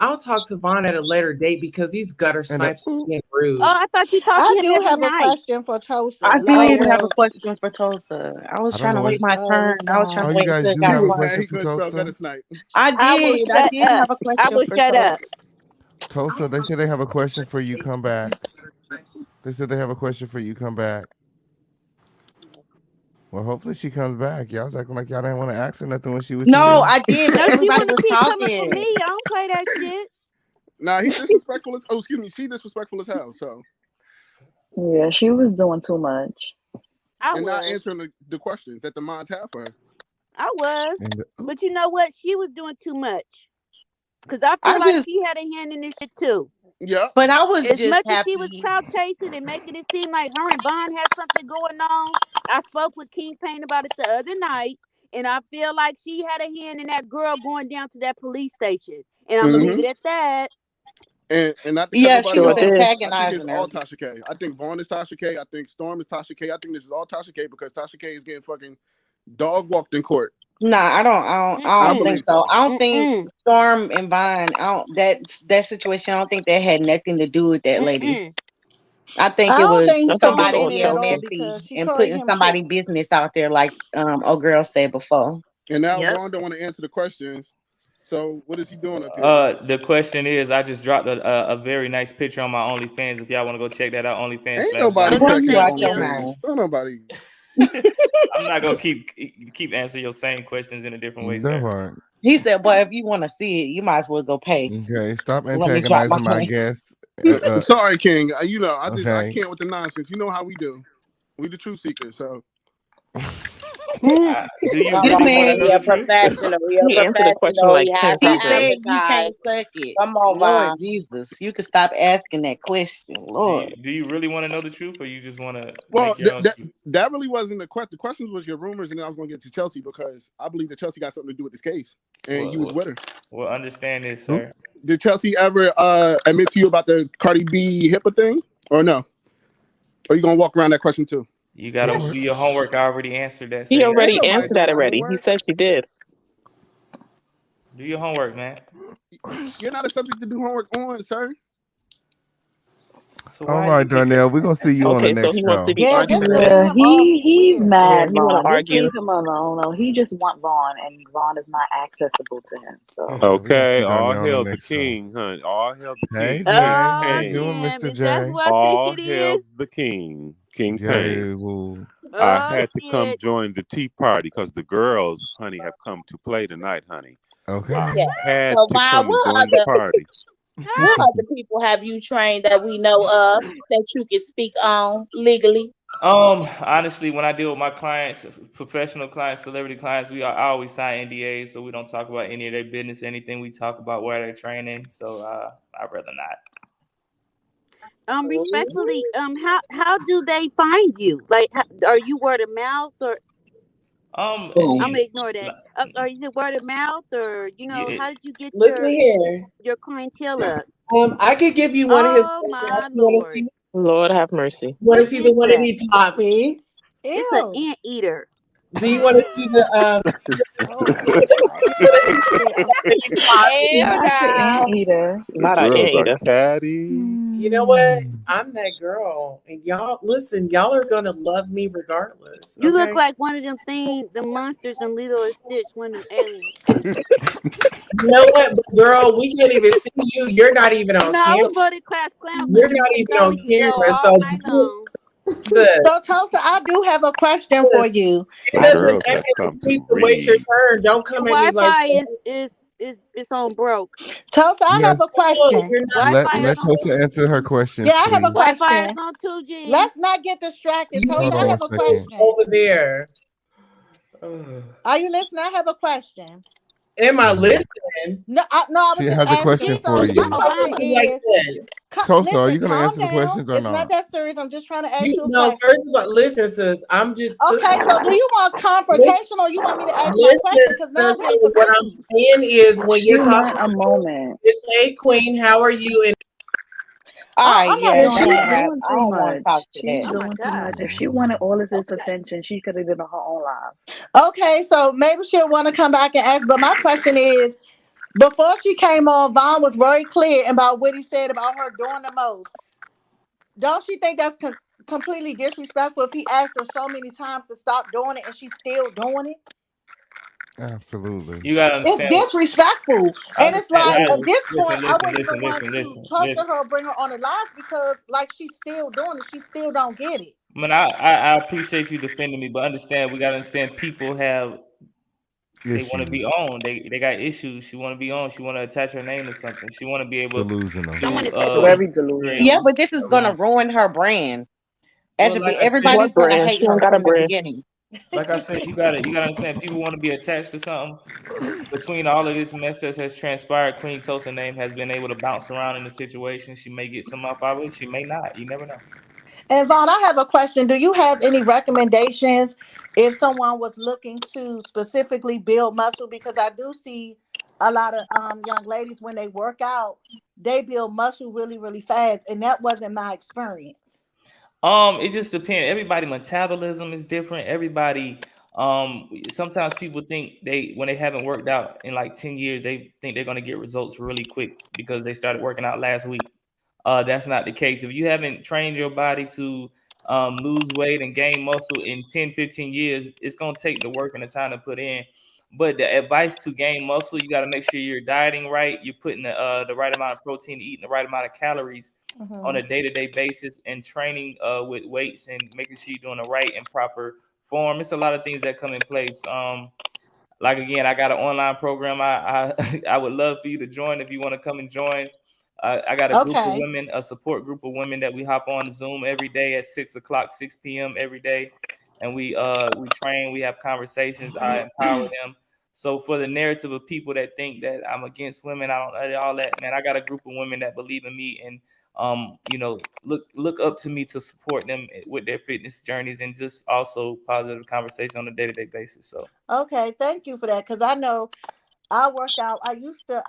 I'll talk to Vaughn at a later date because these gutter And snipes are being Oh, rude. I thought you talked to I him do every have a night. question for I Tosa. did Like, have a well, question for Tulsa. I was I don't trying to know what. wait my turn. it's I was trying Oh, to gone. you wait guys until it do got He have a was quiet. mad question he for couldn't spell Tulsa? gutter snipe. I I will did. I shut did up. have a I question will for shut Tulsa. up. Tulsa, they say they have a question for you. Come back. They said they have a question for you. Come back. Well, hopefully she comes back. Y'all was acting like y'all didn't want to ask her nothing when she was No, here. I did, but No, she everybody want to was keep coming for talking. me. I don't play that shit. Nah, he disrespectful as she disrespectful as hell. So Yeah, she was doing too much. I and not was. answering the questions that the mods have for her. I was. And But you know what? She was doing too much. Because I I feel like just, she had a hand in this shit too. Yeah. but I was As just much as she was happy. clout chasing and making it seem like her and Vaughn had something going on, I spoke with King Payne about it the other night, and I feel like she had a hand in that girl going down to that police station. And I'm gonna leave Mm-hmm. it at that. And not to cut Yeah, she nobody was Sure off, did. I think it's antagonizing her. all Tasha K. I think Vaughn is Tasha K. I think Storm is Tasha K. I think this is all Tasha K because Tasha K is getting fucking dog walked in court. Nah, I I don't think believe so. so. I don't think Storm and Vine. I don't that situation. I don't think that had nothing to do with that lady. I think I it don't was think I think it's Storm somebody all in it being at all Chelsea. messy because she and called putting him somebody chick. business out there, like old girl said before. And now Yep. Vaughn don't want to answer the questions. So what is he doing up here? The question is, I just dropped a very nice picture on my OnlyFans. If y'all want to go check that out, OnlyFans Ain't slash nobody Vaughn. Boy, checking you your watch Thank your you. OnlyFans. mouth. Don't nobody. I'm not gonna keep answering your same questions in a different way, that sir. part. He said, "Boy, if you want to see it, you might as well go pay." Okay, stop Let me drop my antagonizing my plane. guests. Sorry, King. I Okay. can't with the nonsense. You know how we do. We the truth seekers. So Do you This really Vaughn want want to to man, be know a the truth? professional. You're a He answered the question professional. like He has 10 to he times. said you can't advertise. suck it. Come on, Lord Vaughn. Jesus, you can stop asking that question, Lord. Do you really want to know the truth, or you just want to well make your own truth? that really wasn't the question. The questions was your rumors, and then I was gonna get to Chelsea because I believe that Chelsea got something to do with this case. And you was with her. Well, understand this, sir. Did Chelsea ever admit to you about the Cardi B HIPAA thing? Or no? Or you gonna walk around that question too? You gotta do your homework. I already answered that, He sir. You gotta Ain't already nobody answered doing that the already. He homework. said she did. do your homework, man. You're not a subject to do homework on, sir. So All why right, you picking Darnell, we're gonna see you on the Okay, so next he wants to show. be Yeah, just to argumentative. leave Yeah, him off is he's weird. mad, he want Vaughn. to Just argue. leave him alone. No, he just want Vaughn, and Vaughn is not accessible to him. So Yeah, we're gonna Okay, see all Darnell on the hail the next show. king, honey. All hail the Hey king, King Jay, how Oh you Payne. doing, damn! Mr. Is that J? who I think All it hail is? the king, King Payne. Jay, woo. I Oh had to come shit! join the tea party because the girls, honey, have come to play tonight, honey. I Okay. Yeah. had So, to Vaughn, come and join the party. what other people have you trained that we know of that you can speak on legally? Honestly, when I deal with my clients, professional clients, celebrity clients, I always sign NDAs, so we don't talk about any of their business, anything. We talk about where they're training. So I'd rather not. Respectfully, how do they find you? Like, are you word of mouth or? Um, Boom. I'm you, gonna ignore that. Or is it word of mouth or yeah, how did you get Listen here. your clientele up? I could give you one of his Oh programs. my You want to lord! see? Lord have mercy. You want What to see the is one that that? he taught me? It's an Ew. anteater. Do you want to see the Oh you God. want to see the one that he taught me? Hell not the no. anteater. The Not an girls are anteater. catty. You know what? I'm that girl, and y'all listen. Y'all are gonna love me regardless. You look Okay. like one of them things, the monsters in Lilo and Stitch, one of them aliens. You know what, but girl? We can't even see you. You're not even You on know, I camera. was voted class clown, so You're you not can even throw, on we can go camera. all So, night long. sis, So Tulsa, I do have a question for you. The it doesn't girls have matter. come You need to to wait your read. turn. Don't Your come at me like Wi-Fi that. is on broke. Tulsa, I have Yes, a question. You're not. let Wi-Fi is let on Tosa answer her questions, Yeah, I have a please. Wi-Fi is question. on 2G. Let's not get distracted. You Tulsa, need Hold I on to one have a go second. question. over there. Are you listening? I have a question. Am I Mhm. listening? No, I She was just has a asking. question Forget for So my you. question Obama. Like is, that. Tosa, are listen, you gonna calm answer the down. questions or It's not not? that serious. I'm just trying to ask You you a no. question. First of all, listen, sis. I'm just Okay, so do you want listen. confrontation or you want me to ask my question? Listen, Because now I'm sister. getting What I'm confused. saying is, when She you're talking want to a me, moment. it's hey, Queen, how are you? And All right, I'm not yeah, Yeah, doing she's that that. rap. doing I too don't want to talk much. to She's that. Oh my doing too much. god. If she wanted all of his attention, she could have done her own live. Okay, so maybe she'll want to come back and ask. But my question is, before she came on, Vaughn was very clear about what he said about her doing the most. Don't she think that's completely disrespectful if he asked her so many times to stop doing it and she's still doing it? Absolutely. you gotta It's understand. disrespectful. I And it's understand. like I, at this point, listen, I listen, wouldn't listen, even want listen, to listen, talk to listen. her, bring her on the live because like she's still doing it. She still don't get it. Man, I appreciate you defending me, but understand we gotta understand people have they want to be Issues. on. They got issues. She want to be on. She want to attach her name to something. She want to be able Delusional. Someone to to speak. Very create. yeah, delusional. but this is gonna ruin her brand. Well, As if like I said, everybody's What gonna brand? hate She don't her got a from the brand. beginning. you gotta understand. People want to be attached to something. Between all of this mess that has transpired, Queen Tulsa name has been able to bounce around in the situation. She may get some up out of it. She may not. You never know. And Vaughn, I have a question. Do you have any recommendations if someone was looking to specifically build muscle? Because I do see a lot of young ladies when they work out, they build muscle really, really fast, and that wasn't my experience. It just depends. Everybody metabolism is different. Everybody, sometimes people think they when they haven't worked out in like 10 years, they think they're gonna get results really quick because they started working out last week. That's not the case. If you haven't trained your body to lose weight and gain muscle in 10, 15 years, it's gonna take the work and the time to put in. But the advice to gain muscle, you got to make sure you're dieting right, you're putting the right amount of protein, eating the right amount of calories on a day-to-day basis, and training with weights and making sure you're doing the right and proper form. It's a lot of things that come in place. Like again, I got an online program. I I would love for you to join if you want to come and join. I got a group of Okay. women, a support group of women that we hop on Zoom every day at 6 o'clock, 6 p.m. every day, and we train. We have conversations. I empower them. So for the narrative of people that think that I'm against women, I don't all that, man. I got a group of women that believe in me and look up to me to support them with their fitness journeys and just also positive conversation on a day-to-day basis. So Okay, thank you for that. Because I know I work out. I used to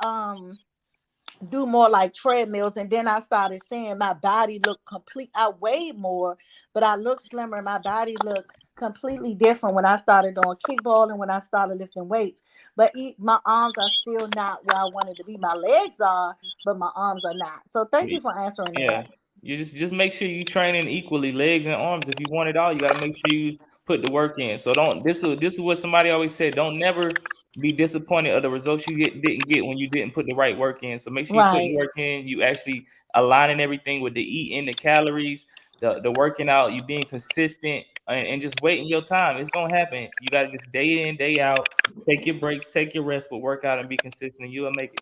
do more like treadmills, and then I started seeing my body look complete. I weighed more, but I looked slimmer. My body looked completely different when I started doing kickball and when I started lifting weights. But my arms are still not where I wanted to be. My legs are, but my arms are not. So thank you for answering yeah. that. You just make sure you training equally, legs and arms. If you want it all, you got to make sure you put the work in. So don't this is what somebody always said. Don't never be disappointed of the results you didn't get when you didn't put the right work in. So make sure you put the Right. work in. You actually aligning everything with the eating, the calories, the working out. You being consistent and just waiting your time. It's gonna happen. You got to just day in, day out. Take your breaks, take your rest, but work out and be consistent, and you'll make it.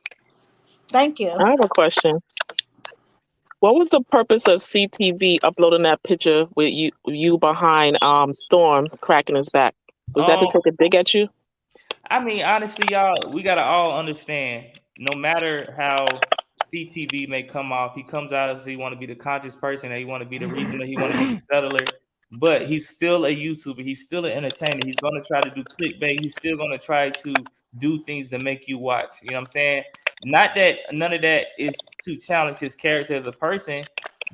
Thank you. I have a question. What was the purpose of CTV uploading that picture with you behind Storm cracking his back? Was that to Um, take a dig at you? I mean, honestly, y'all, we gotta all understand. No matter how CTV may come off, he comes out as he want to be the conscious person, that he want to be the reason, that he want to be the settler. But he's still a YouTuber. He's still an entertainer. He's gonna try to do clickbait. He's still gonna try to do things that make you watch. You know what I'm saying? Not that none of that is to challenge his character as a person,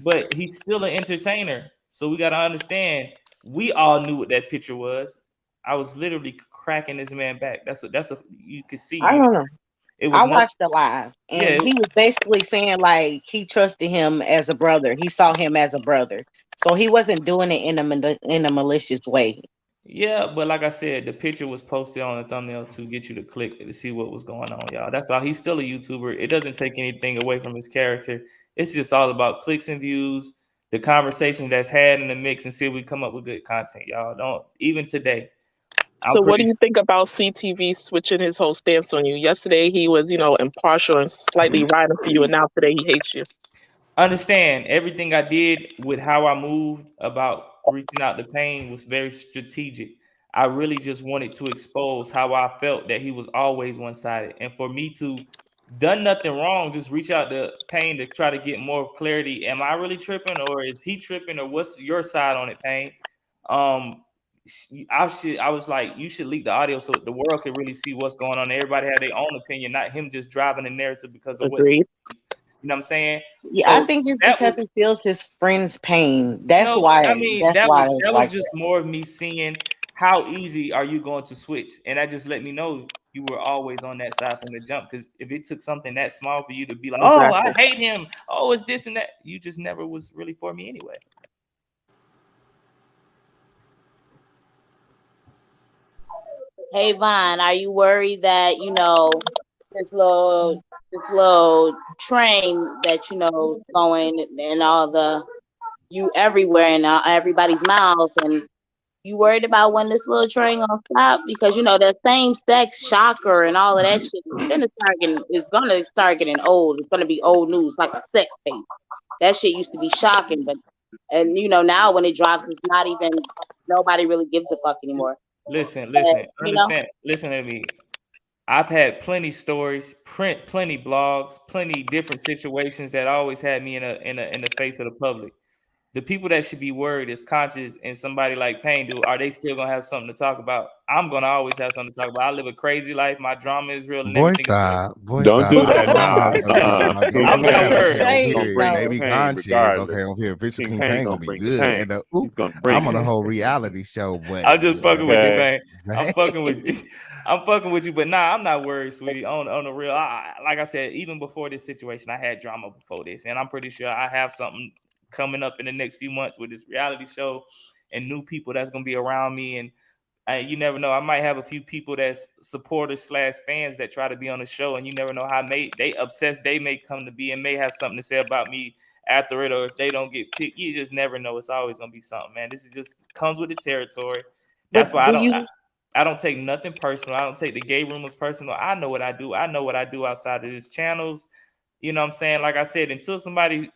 but he's still an entertainer. So we gotta understand. We all knew what that picture was. I was literally cracking this man back. That's a you could see I you. don't know. It I was no watched the live, yeah. and he was basically saying like he trusted him as a brother. He saw him as a brother, so he wasn't doing it in a malicious way. Yeah, but like I said, the picture was posted on the thumbnail to get you to click to see what was going on, y'all. That's all. He's still a YouTuber. It doesn't take anything away from his character. It's just all about clicks and views, the conversation that's had in the mix, and see if we come up with good content, y'all. Don't even today. I'm So what do pretty you think about CTV switching his whole stance on you? Yesterday he was, impartial and slightly riding for you, and now today he hates you. understand everything I did with how I moved about reaching out the pain was very strategic. I really just wanted to expose how I felt that he was always one-sided. And for me to done nothing wrong, just reach out to pain to try to get more clarity. Am I really tripping or is he tripping or what's your side on it, pain? Um I was like, you should leak the audio so the world can really see what's going on. Everybody had their own opinion, not him just driving the narrative because of what he Agreed. sees. You know what I'm saying? Yeah, I So think it's that because was he feels his friend's pain. That's no, why. I mean That's why it's that was like just that. more of me seeing how easy are you going to switch, and that just let me know you were always on that side from the jump. Because if it took something that small for you to be like, oh, I Exactly. hate him, oh, it's this and that, you just never was really for me anyway. Hey Vaughn, are you worried that this little train that is going and all the you everywhere and everybody's mouth, and you worried about when this little train gonna stop? Because that same sex shocker and all of that shit is gonna start getting old. It's gonna be old news, like a sex tape. That shit used to be shocking, but and now when it drops, it's not even nobody really gives a fuck anymore. But, Understand, listen to me. I've had plenty stories, print plenty blogs, plenty different situations that always had me in the face of the public. The people that should be worried is conscious and somebody like Pain do. Are they still gonna have something to talk about? I'm gonna always have something to talk about. I live a crazy life. My drama is real and Boy, everything is real. stop. Boy, Don't stop. do Okay, that now I'm now. gonna okay. Now Don't dear I'm do not that. Pain. worried. Okay, over Shame here, no. they King be Pain, conscious. Okay, regardless. over here, Official King King Pain Pain gonna gonna be bring the good. pain. And He's gonna bring I'm it. on a whole reality show, but I'm just fucking with you, Okay. man. I'm fucking with you. I'm fucking with you, but nah, I'm not worried, sweetie. On the real, like I said, even before this situation, I had drama before this, and I'm pretty sure I have something coming up in the next few months with this reality show and new people that's gonna be around me. And you never know, I might have a few people that's supporters slash fans that try to be on the show, and you never know how they obsessed they may come to be and may have something to say about me after it, or if they don't get picked, you just never know. It's always gonna be something, man. This is just comes with the territory. That's but why do you? I don't take nothing personal. I don't take the gay rumors personal. I know what I do. I know what I do outside of these channels. You know what I'm saying? Like I said, until somebody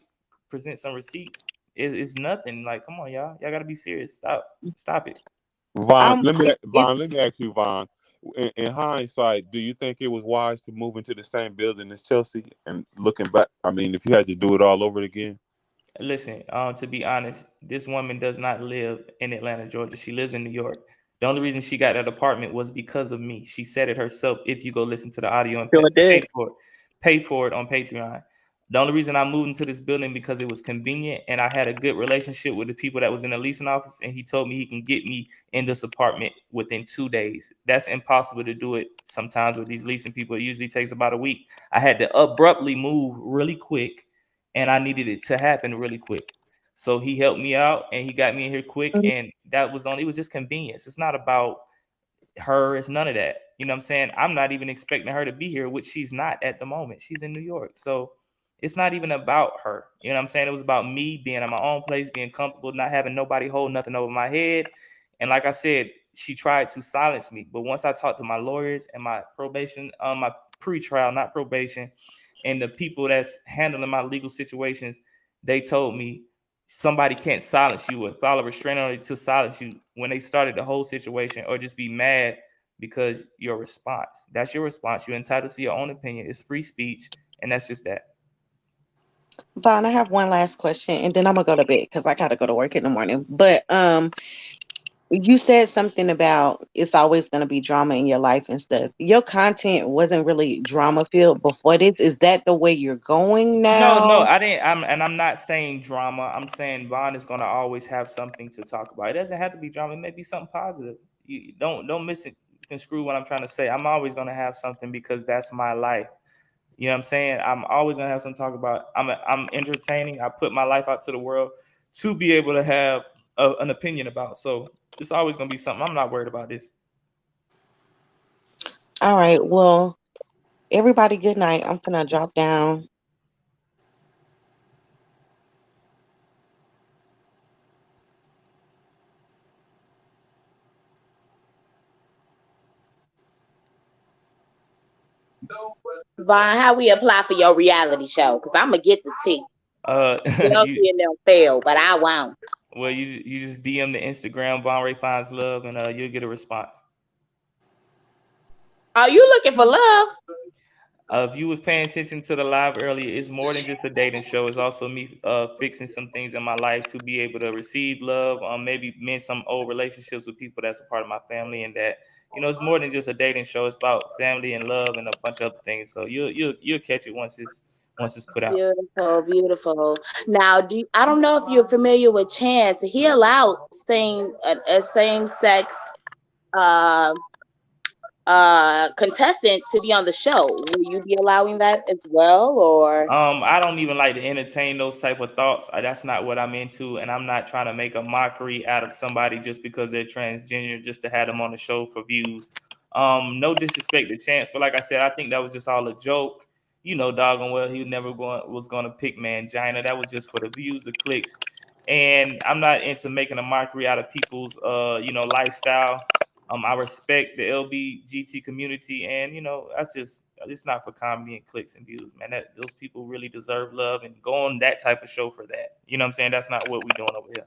presents some receipts, it's nothing. Like, come on, y'all. Y'all gotta be serious. Stop it. Vaughn, It's let me ask you, Vaughn. In hindsight, do you think it was wise to move into the same building as Chelsea? And looking back, I mean, if you had to do it all over again, Listen, to be honest, this woman does not live in Atlanta, Georgia. She lives in New York. The only reason she got that apartment was because of me. She said it herself. If you go listen to the audio and Sure did. pay for it on Patreon. The only reason I moved into this building because it was convenient and I had a good relationship with the people that was in the leasing office, and he told me he can get me in this apartment within 2 days. That's impossible to do it sometimes with these leasing people. It usually takes about a week. I had to abruptly move really quick and I needed it to happen really quick. So he helped me out and he got me in here quick, and that was only, it was just convenience. It's not about her, it's none of that. You know what I'm saying? I'm not even expecting her to be here, which she's not at the moment. She's in New York. So it's not even about her. You know what I'm saying? It was about me being in my own place, being comfortable, not having nobody hold nothing over my head. And like I said, she tried to silence me. But once I talked to my lawyers and my probation, my pre-trial, not probation, and the people that's handling my legal situations, they told me somebody can't silence you or file a restraining order to silence you when they started the whole situation, or just be mad because your response. That's your response. You're entitled to your own opinion. It's free speech, and that's just that. Vaughn, I have one last question, and then I'm gonna go to bed because I gotta go to work in the morning. But you said something about it's always gonna be drama in your life and stuff. Your content wasn't really drama filled before this. Is that the way you're going No, now? I didn't. I'm not saying drama. I'm saying Vaughn is gonna always have something to talk about. It doesn't have to be drama. It may be something positive. You don't miss it. Construe what I'm trying to say. I'm always gonna have something because that's my life. You know what I'm saying? I'm always gonna have something to talk about. I'm entertaining. I put my life out to the world to be able to have an opinion about. So it's always gonna be something. I'm not worried about this. All right. Well, everybody, good night. I'm gonna drop down. Vaughn, how we apply for your reality show? Because I'm gonna get the tea. You Chelsea and them fail, but I won't. well, you just DM the Instagram Von Ray Finds Love, and you'll get a response. Are you looking for love? If you was paying attention to the live earlier, it's more than just a dating show. It's also me fixing some things in my life to be able to receive love. Maybe mend some old relationships with people that's a part of my family, and that, it's more than just a dating show. It's about family and love and a bunch of other things. So you'll catch it once it's put out. Beautiful, beautiful. Now, I don't know if you're familiar with Chance. He allowed a same sex uh, contestant to be on the show. Will you be allowing that as well, or? I don't even like to entertain those type of thoughts. That's not what I'm into, and I'm not trying to make a mockery out of somebody just because they're transgender, just to have them on the show for views. No disrespect to Chance, but like I said, I think that was just all a joke. Doggone well, he never was going to pick Mangina. That was just for the views, the clicks, and I'm not into making a mockery out of people's, lifestyle. I respect the LBGT community, and that's just, it's not for comedy and clicks and views, man. Those people really deserve love, and go on that type of show for that. You know what I'm saying? That's not what we're doing over here.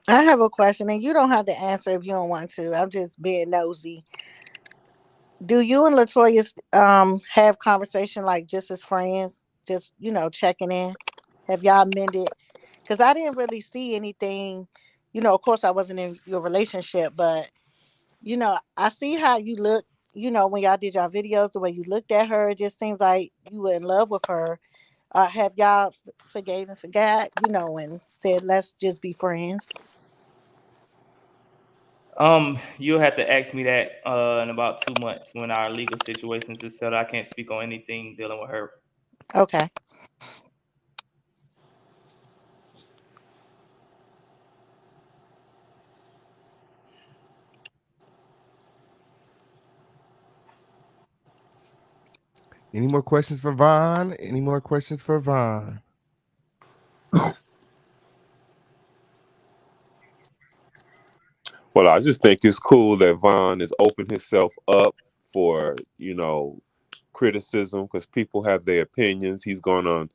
I have a question, and you don't have to answer if you don't want to. I'm just being nosy. Do you and Latoya have conversation like just as friends, just checking in? Have y'all mended? Because I didn't really see anything. Of course, I wasn't in your relationship, but I see how you look. When y'all did y'all videos, the way you looked at her, it just seems like you were in love with her. Have y'all forgave and forgot? And said let's just be friends. You'll have to ask me that in about 2 months when our legal situations is settled. I can't speak on anything dealing with her. Okay. Any more questions for Vaughn? Any more questions for Vaughn? Well, I just think it's cool that Vaughn has opened himself up for, criticism, because people have their opinions. He's gone on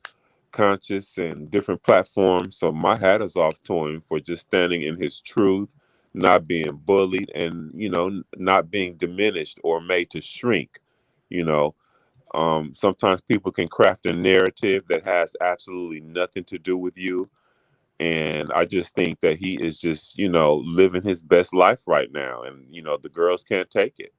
Conscious and different platforms. So my hat is off to him for just standing in his truth, not being bullied, and, not being diminished or made to shrink. You know, Sometimes people can craft a narrative that has absolutely nothing to do with you. And I just think that he is just, living his best life right now. And, the girls can't take it.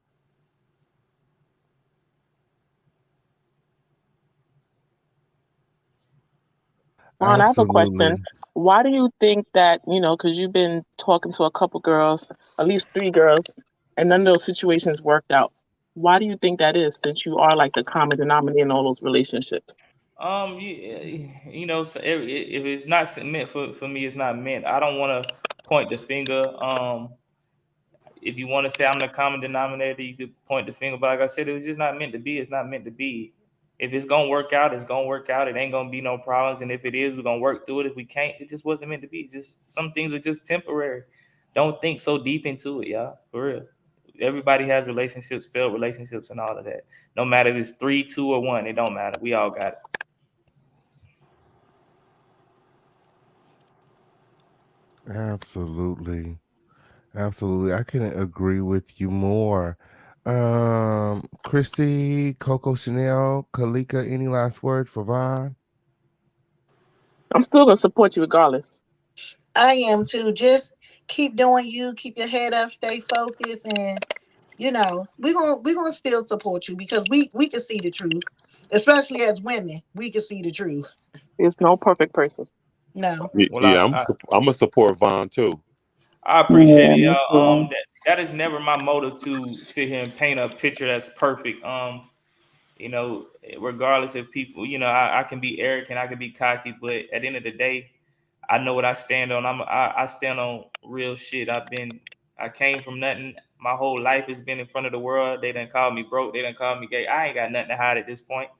Vaughn, I have a question. Absolutely. Why do you think that, because you've been talking to a couple girls, at least 3 girls, and none of those situations worked out? Why do you think that is, since you are like the common denominator in all those relationships? So if it's not meant for me, it's not meant. I don't want to point the finger. If you want to say I'm the common denominator, you could point the finger. But like I said, it was just not meant to be. It's not meant to be. If it's gonna work out, it's gonna work out. It ain't gonna be no problems. And if it is, we're gonna work through it. If we can't, it just wasn't meant to be. Just some things are just temporary. Don't think so deep into it, y'all. For real. Everybody has relationships, failed relationships, and all of that. No matter if it's 3, 2, or 1, it don't matter. We all got it. Absolutely. Absolutely. I couldn't agree with you more. Chrissy, Coco Chanel, Kalika, any last words for Vaughn? I'm still gonna support you regardless. I am too. Just keep doing you. Keep your head up. Stay focused, and we're gonna still support you because we can see the truth, especially as women. We can see the truth. There's no perfect person. No. Well, Yeah, I'm gonna support Vaughn too. I appreciate Yeah, it, me y'all. too. That is never my motive to sit here and paint a picture that's perfect. You know, regardless of people, I can be arrogant, I can be cocky, but at the end of the day, I know what I stand on. I stand on real shit. I came from nothing. My whole life has been in front of the world. They done called me broke. They done called me gay. I ain't got nothing to hide at this point.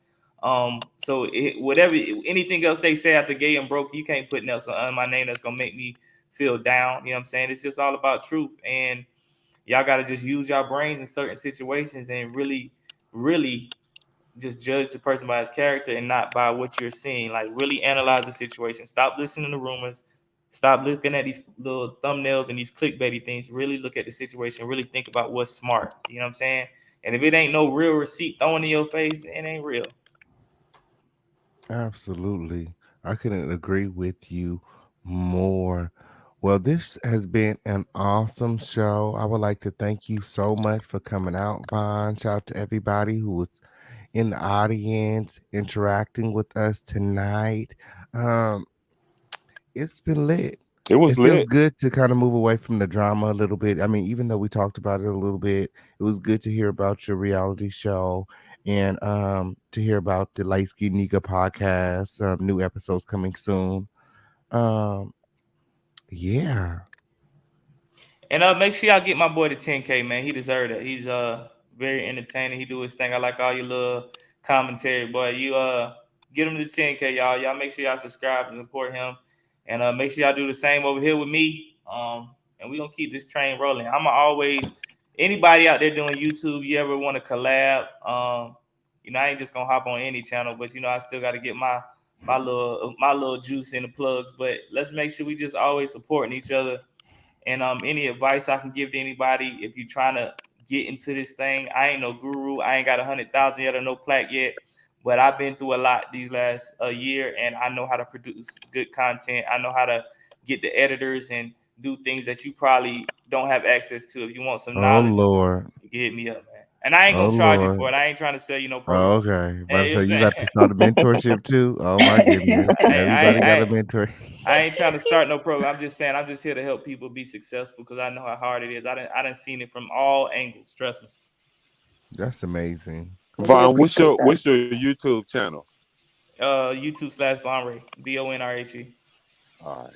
So whatever anything else they say after gay and broke, you can't put else on my name that's gonna make me feel down. You know what I'm saying? It's just all about truth, and y'all got to just use y'all brains in certain situations and really, really just judge the person by his character and not by what you're seeing. Like really analyze the situation. Stop listening to rumors. Stop looking at these little thumbnails and these clickbaity things. Really look at the situation. Really think about what's smart. You know what I'm saying? And if it ain't no real receipt thrown in your face, it ain't real. Absolutely. I couldn't agree with you more. Well, this has been an awesome show. I would like to thank you so much for coming out, Vaughn. Shout out to everybody who was in the audience interacting with us tonight. Um, it's been lit. It It was feels lit. good to kind of move away from the drama a little bit. I mean, even though we talked about it a little bit, it was good to hear about your reality show and to hear about the Light Skin Nika podcast. New episodes coming soon. Um, yeah. And make sure y'all get my boy to 10K, man. He deserved it. He's very entertaining. He do his thing. I like all your little commentary, boy. You get him to 10K, y'all. Y'all make sure y'all subscribe and support him. And make sure y'all do the same over here with me. And we gonna keep this train rolling. I'ma always anybody out there doing YouTube, you ever want to collab, I ain't just gonna hop on any channel, but I still gotta get my little juice in the plugs. But let's make sure we just always supporting each other. And any advice I can give to anybody if you're trying to get into this thing, I ain't no guru. I ain't got 100,000 yet or no plaque yet, but I've been through a lot these last year, and I know how to produce good content. I know how to get the editors and do things that you probably don't have access to. If you want some Oh knowledge, Lord. you can hit me up, man. And I ain't Oh gonna charge you for Lord. it. I ain't trying to sell you no Oh, program. okay. About to Hey, you know say what you I'm got to start a mentorship too. Oh my saying? goodness. Everybody got a mentor. I ain't trying to start no program. I'm just saying I'm just here to help people be successful because I know how hard it is. I done seen it from all angles. Trust me. That's amazing. We Vaughn, what's appreciate your that. what's your YouTube channel? YouTube/Bonray, Bonrhe. All right.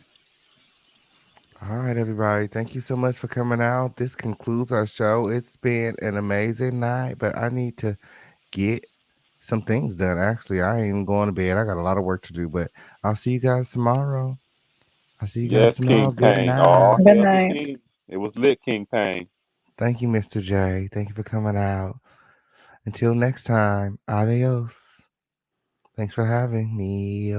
All right, everybody. Thank you so much for coming out. This concludes our show. It's been an amazing night, but I need to get some things done. Actually, I ain't even going to bed. I got a lot of work to do, but I'll see you guys tomorrow. I'll see you guys Yes, tomorrow. King Good Payne. All night. Good hail the night. king. It was lit, King Payne. Thank you, Mr. J. Thank you for coming out. Until next time, adios. Thanks for having me.